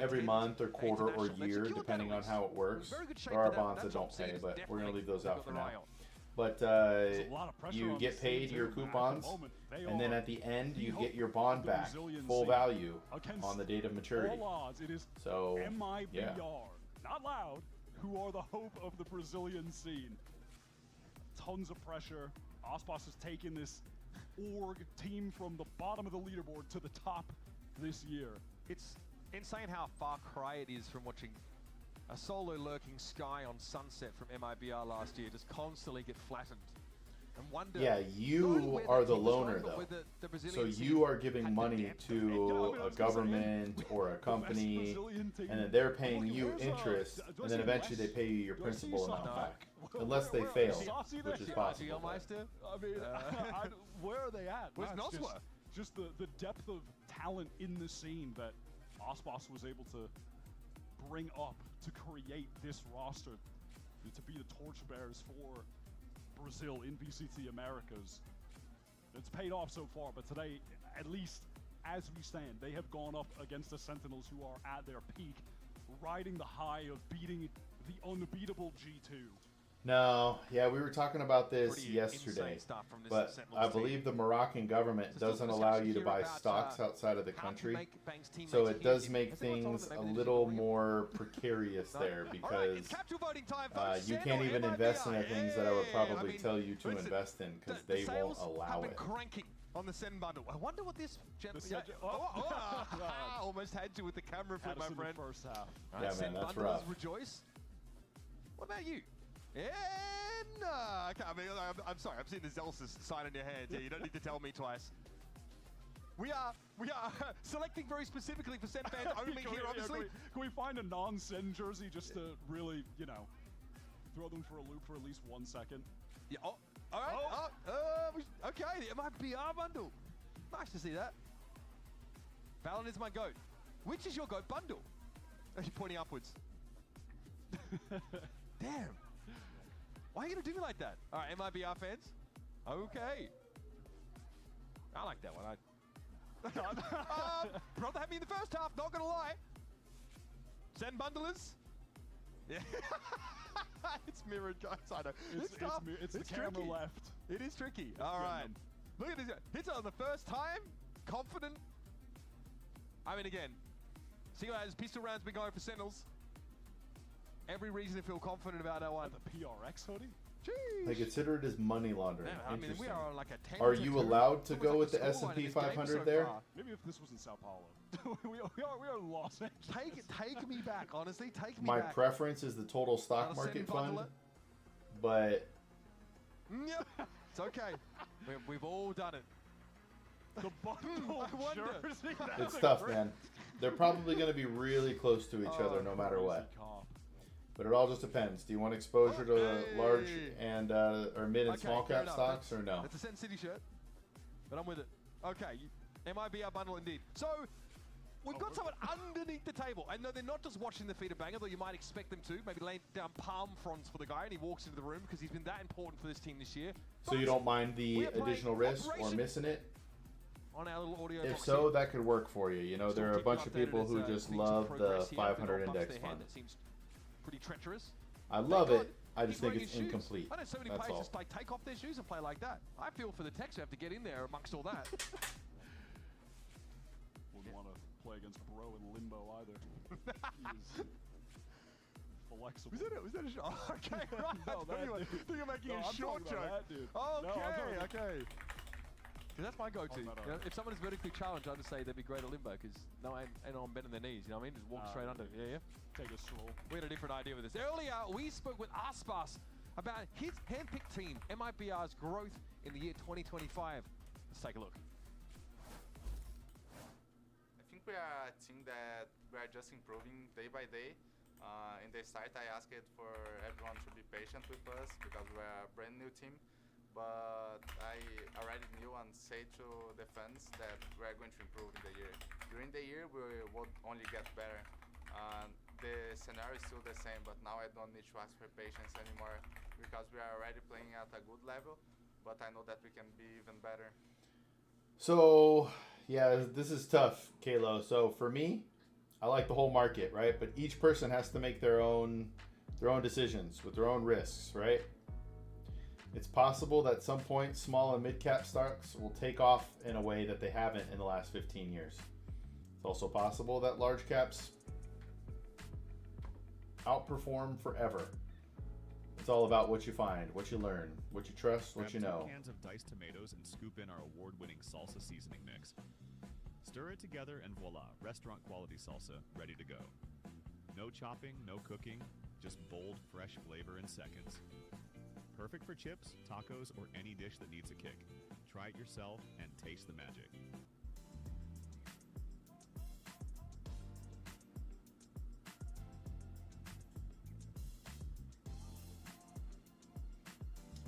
every month or quarter or year, depending on how it works. There are bonds that don't pay, but we're going to leave those out for now. But you get paid your coupons, and then at the end, you get your bond back, full value, on the date of maturity. So, yeah. Not Loud, who are the hope of the Brazilian scene. Tons of pressure. Aspas has taken this org team from the bottom of the leaderboard to the top this year. It's insane how far cry it is from watching a solo lurking Sky on Sunset from MIBR last year just constantly get flattened. And wonder, yeah, you are the loner though. So you are giving money to a government or a company, and then they're paying you interest, and then eventually they pay you your principal amount back. Unless they fail, which is possible. I mean, where are they at? Where's Noswa? Just the depth of talent in the scene that Aspas was able to bring up to create this roster, to be the torchbearers for Brazil in VCT Americas. It's paid off so far, but today, at least as we stand, they have gone up against the Sentinels, who are at their peak, riding the high of beating the unbeatable G2. No, yeah, we were talking about this yesterday, but I believe the Moroccan government doesn't allow you to buy stocks outside of the country, so it does make things a little more precarious there, because you can't even invest in the things that I would probably tell you to invest in, because they won't allow it. On the Sen bundle. I wonder what this... almost had you with the camera flip, my friend. First half. Yeah, man, that's rough. Rejoice. What about you? Yeah, no, I mean, I'm sorry, I'm seeing the Zelsis sign in your hand here. You don't need to tell me twice. We are selecting very specifically for Sen fans only here, obviously. Can we find a non-Sen jersey just to really, you know, throw them for a loop for at least 1 second? Yeah. Oh, all right. Okay, the MIBR bundle. Nice to see that. Valen is my goat. Which is your goat bundle? You're pointing upwards. Damn. Why are you going to do me like that? All right, MIBR fans. Okay. I like that one. Brother had me in the first half, not going to lie. Sen bundlers, Yeah. It's mirrored, guys. I know. It's the camera tricky. left. It is tricky. All right. Look at this. Hits it on the first time. Confident. I mean, again, see as pistol rounds been going for Sentinels. Every reason to feel confident about that one. The PRX hoodie? Jeez. They consider it as money laundering. Yeah, I mean, we are on like a 10 Are to you 2. allowed to go Almost with like the a scoreline S&P in this game 500 so there? far. Maybe if this was in Sao Paulo. we are Los Angeles. Take me back, honestly. Take me My back. preference is the total stock market fund, but It's okay. We've all done it. The bundle jersey. it's tough, man. They're probably going to be really close to each other no matter what. But it all just depends. Do you want exposure to large and or mid and small cap stocks or no? It's a Sen City shirt, but I'm with it. Okay, MIBR bundle indeed. So we've got someone underneath the table. I know they're not just watching the feet of Banger, though you might expect them to. Maybe laying down palm fronds for the guy, and he walks into the room because he's been that important for this team this year. So you don't mind the additional risk or missing it? On our little audio If box so, here. that could work for you. You know, there are a bunch of people who just love the 500 index fund. That seems pretty treacherous. I love it. I just think it's incomplete. I know so many That's players all. just like take off their shoes and play like that. I feel for the techs who have to get in there amongst all that. Wouldn't want to play against Bro in limbo either. He's flexible. Was that a shot? Oh, okay, right. No, that anyway, dude. think you're making No, a I'm short talking joke. about that dude. Okay, No, okay. Because that's my go-to. Oh, no, no. You know, if someone is vertically challenged, I just say they'd be great at limbo because no one ain't on bending their knees. You know what I mean? Just walk straight under. Yeah. Take a stroll. We had a different idea with this. Earlier, we spoke with Aspas about his handpicked team, MIBR's growth in the year 2025. Let's take a look. I think we are a team that we are just improving day by day. In the start, I asked for everyone to be patient with us because we're a brand new team. But I already knew and said to the fans that we're going to improve in the year. During the year, we will only get better. The scenario is still the same, but now I don't need to ask for patience anymore because we are already playing at a good level, but I know that we can be even better. So, yeah, this is tough, Kalo. So for me, I like the whole market, right? But each person has to make their own decisions with their own risks, right? It's possible that at some point small and mid-cap stocks will take off in a way that they haven't in the last 15 years. It's also possible that large caps outperform forever. It's all about what you find, what you learn, what you trust, what you know. Grab 2 cans of diced tomatoes and scoop in our award-winning salsa seasoning mix. Stir it together and voila, restaurant quality salsa ready to go. No chopping, no cooking, just bold, fresh flavor in seconds. Perfect for chips, tacos, or any dish that needs a kick. Try it yourself and taste the magic.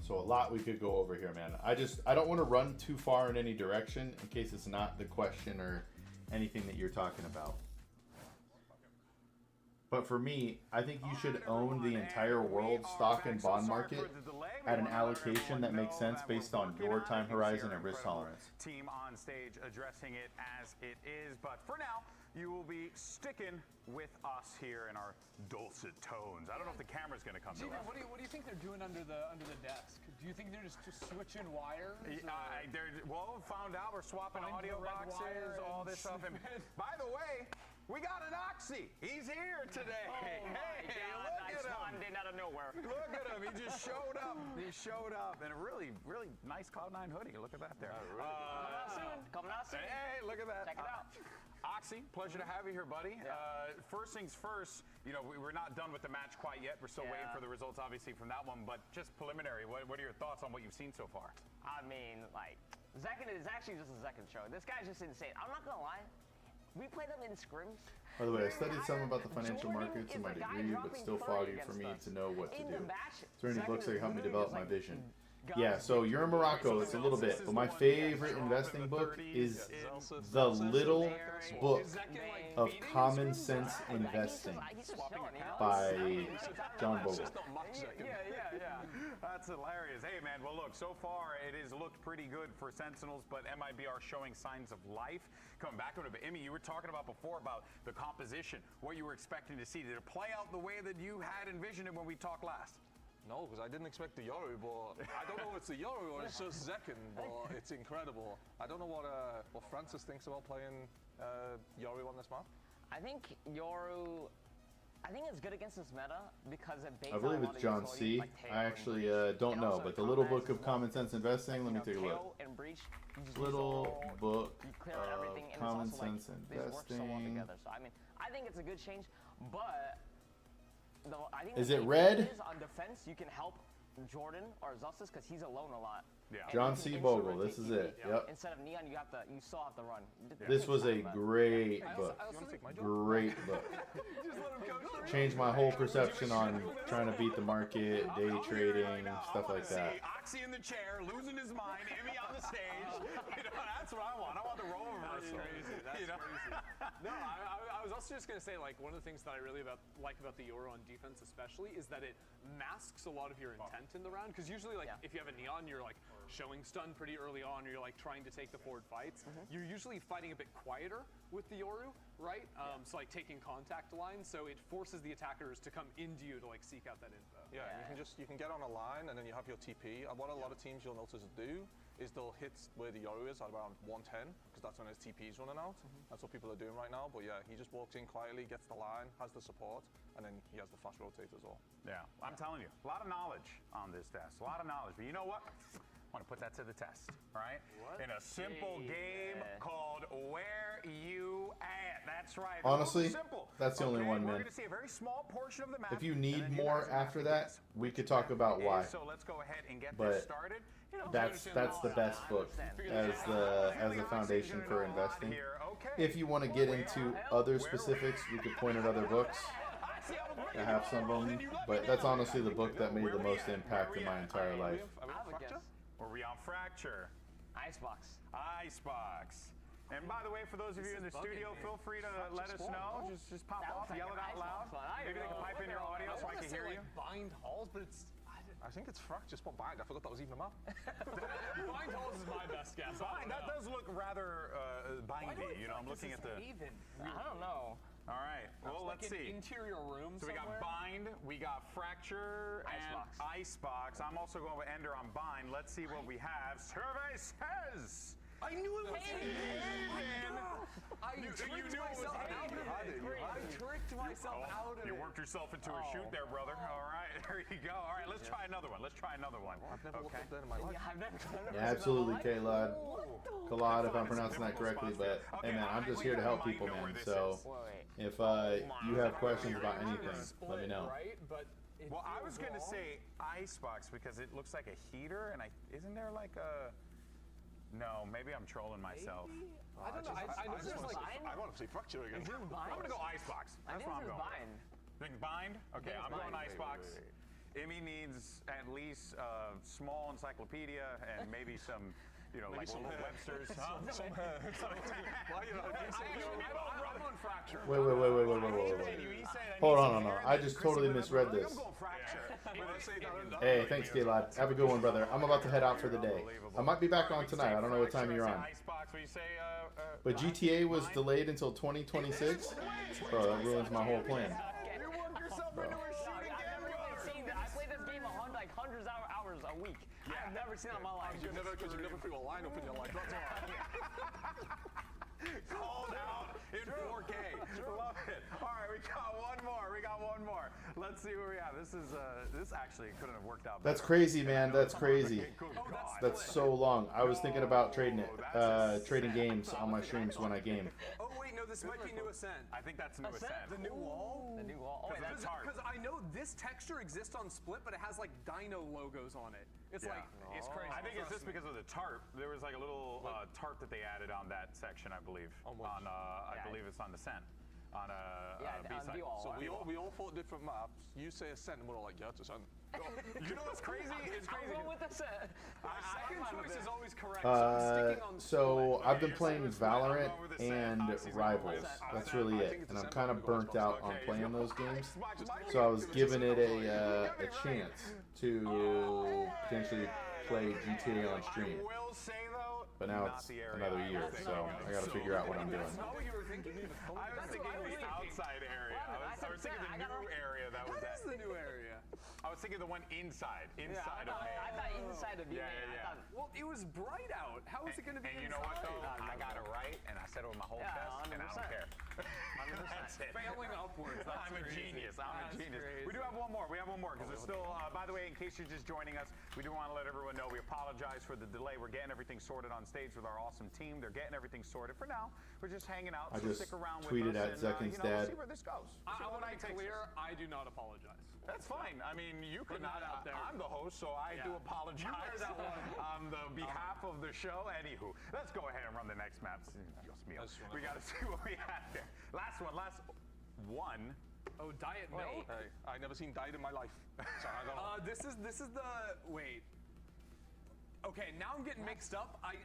So a lot we could go over here, man. I don't want to run too far in any direction in case it's not the question or anything that you're talking about. But for me, I think you should own the entire world stock and bond market at an allocation that makes sense based on your time horizon and risk tolerance. Team on stage addressing it as it is, but for now, you will be sticking with us here in our dulcet tones. I don't know if the camera's going to come to Gina, us. what do you think they're doing under the desk? Do you think they're just switching wires? Well, found out we're swapping audio boxes, all this stuff. And by the way, we got an Oxy. He's here today. Oh hey, look at him. Spawned in out of nowhere. Look at him. He just showed up. He showed up in a really, really nice Cloud9 hoodie. Look at that there. Coming out soon. Hey, look at that. Check it out. Oxy, pleasure to have you here, buddy. First things first, you know, we're not done with the match quite yet. We're still waiting for the results, obviously, from that one. But just preliminary, what are your thoughts on what you've seen so far? I mean, like, Zekin is actually just a second show. This guy's just insane. I'm not going to lie. We played them in scrims. By the way, I studied some about the financial markets in my degree, but still foggy for me to know what to do. Is there any books that help me develop my vision? Yeah, so you're in Morocco, it's a little bit, but my favorite investing book is The Little Book of Common Sense Investing by John Bogle. That's hilarious. Hey, man, well, look, so far it has looked pretty good for Sentinels, but MIBR showing signs of life. Coming back to it, but Emmy, you were talking about before about the composition, what you were expecting to see. Did it play out the way that you had envisioned it when we talked last? No, because I didn't expect the Yoru, but I don't know if it's the Yoru or it's just Zekin, but it's incredible. I don't know what Francis thinks about playing Yoru on this map. I think Yoru, I think it's good against this meta because it baits I believe on a lot it's of John utility, C. like Tail I and actually Breach. don't And know, also but the in Little combat, Book of Common Sense Investing, let me take a look. Tail and Breach, you just use Little all- Book you clear of everything, and Common it's also Sense like, they work so well Investing. together. So I mean, I think it's a good change, but I think Is the it key red? is on defense, you can help Jordan or Zelsis because he's alone a lot. Yeah. And John you can C. instant Bogle, rotate this is TP. it, yep. Instead of Neon, you still have to run. This was a great book. Great book. Changed my whole perception on trying to beat the market, day trading, stuff like that. Oxy in the chair, losing his mind, Emmy on the stage. You know, that's what I want. I want the role reversal. That's crazy. That's You know? crazy. No, I was also just going to say, like, one of the things that I really like about the Yoru on defense especially is that it masks a lot of your intent in the round. Because usually, like, if you have a Neon, you're, like, showing stun pretty early on, or you're, like, trying to take the forward fights. You're usually fighting a bit quieter with the Yoru, right? So, like, taking contact lines. So it forces the attackers to come into you to, like, seek out that info. Yeah, and you can get on a line and then you have your TP. And what a lot of teams you'll notice do is they'll hit where the Yoru is at around 110 because that's when his TP is running out. That's what people are doing right now. But yeah, he just walks in quietly, gets the line, has the support, and then he has the fast rotate as well. Yeah, I'm telling you, a lot of knowledge on this test. A lot of knowledge. But you know what? I want to put that to the test, right? In a simple game called Where You At. That's right. Honestly, simple. that's the only one, We're man. going to see a very small portion of the map. If you and need then you more guys have after to that, guess we could talk about which why. is. So let's go ahead and get But this started. You know, that's the best book as the foundation for investing. If you want to get into other specifics, we could point at other books. I have some of them, but that's honestly the book that made the most impact in my entire life. Are we on Fracture? Icebox. Icebox. And by the way, for those of you in the studio, feel free to let us know. Just pop off, yell it out loud. Maybe they can pipe in your audio so I can hear you. Bind Halls, but it's. I think it's Fracture Spot Bind. I forgot that was even a map. Bind Halls is my best guess. Bind, that does look rather bindy. You know, I'm looking at the. I don't know. All right. Well, let's see. Interior room. So we got Bind, we got Fracture, and Icebox. I'm also going with Ender on Bind. Let's see what we have. Survey says. I knew it was I tricked myself out of it. I tricked myself out of it. You worked yourself into a shoot there, brother. All right, there you go. All right, let's try another one. I've never looked at that in my life. Yeah, absolutely, K-Lod. Kalad, if I'm pronouncing that correctly, but hey man, I'm just here to help people, man. So if you have questions about anything, let me know. Well, I was gonna say Icebox because it looks like a heater, and isn't there like a? No, maybe I'm trolling myself. I don't know. I know there's like. I want to see Fracture again. I'm gonna go Icebox. That's what I'm going. Think Bind? Okay, I'm going Icebox. Emmy needs at least a small encyclopedia and maybe some, you know, like little Webster's. I'm on Fracture. Wait. Hold on. I just totally misread this. Hey, thanks, K-Lod. Have a good one, brother. I'm about to head out for the day. I might be back on tonight. I don't know what time you're on. But GTA was delayed until 2026? Bro, that ruins my whole plan. Bro. I play this game hundreds of hours a week. I've never seen that in my life. You've never put a line up in your life. That's all. Called out in 4K. Love it. All right, we got one more. Let's see where we are. This actually couldn't have worked out better. That's crazy, man. That's crazy. That's so long. I was thinking about trading games on my streams when I game. Oh wait, no, this might be New Ascent. I think that's New Ascent. The new wall. The new wall. Because I know this texture exists on Split, but it has like Dino logos on it. It's like it's crazy. I think it's just because of the tarp. There was like a little tarp that they added on that section, I believe. I believe it's on Descent. on a B-side. So we all fought different maps. You say Ascent, and we're all like, yeah, it's Ascent. You know what's crazy? It's crazy. I'll go with Ascent. My second choice is always correct. So I'm sticking on So I've been playing Valorant and Rivals. That's really it, and I'm kind of burnt out on playing those games. So I was giving it a chance to potentially play GTA on stream. But now it's another year, so I got to figure out what I'm doing. That's not what you were thinking? I was thinking the outside area. I was thinking the new area that was That is the new area. I was thinking the one inside of me. I thought inside of you. Yeah. Well, it was bright out. How is it going to be And you inside? know what, though? I got it right, and I said it with my whole chest, and I don't care. That's it. Failing upwards. That's I'm a genius. I'm a genius. We do have one more. We have one more because there's still. By the way, in case you're just joining us, we do want to let everyone know we apologize for the delay. We're getting everything sorted on stage with our awesome team. They're getting everything sorted. For now, we're just hanging out. I So just stick around tweeted with us at Zekin's and, dad. We'll see where this goes. I want to be clear. I do not apologize. That's fine. I mean, you could not out there. I'm the host, so I do apologize You heard that one. on the behalf of the show. Anywho, let's go ahead and run the next maps. We got to see what we have here. Last one. Oh, diet milk. Hey, I never seen diet in my life. So I don't know. This is the wait. Okay, now I'm getting mixed up. I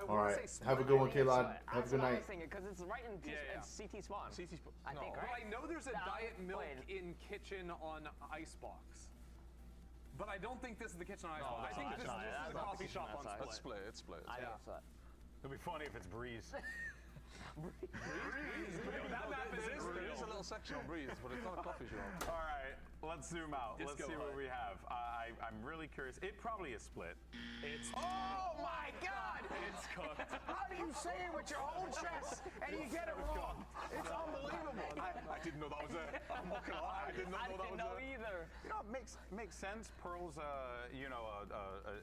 All want right. to say Have a good one, K-Lod. Have a good night. Because it's right in CT spawn. CT spawn. I think, Well, right? I know there's a diet milk in kitchen on Icebox. But I don't think this is the kitchen on Icebox. I think this is the coffee shop on Split. It's split. It'll be funny if it's Breeze. That map is There is a little section on Breeze, but it's not a coffee shop. All right, let's zoom out. Let's Disco see what Hut. we have. I'm really curious. It probably is split. It's Oh my God! It's cooked. How do you say it with your whole chest and you get it wrong? It's unbelievable. I didn't know that was a. I'm not gonna lie. I didn't know that was a. Either. You know, it makes sense. Pearl's,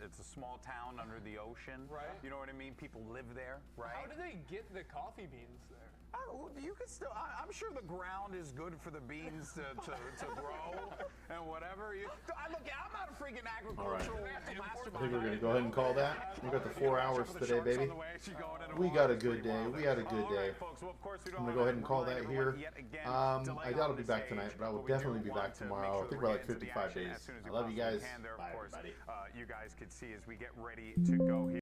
it's a small town under the ocean. Right. You know what I mean? People live there, right? How do they get the coffee beans there? You could still. I'm sure the ground is good for the beans to grow and whatever. Look, I'm not a freaking agricultural mastermind. I think we're going to go ahead and call that. We got the 4 hours today, baby. We got a good day. We had a good day. I'm going to go ahead and call that here. I doubt I'll be back tonight, but I will definitely be back tomorrow. I think we're like 55 days. I love you guys. Bye, everybody. You guys could see as we get ready to go here.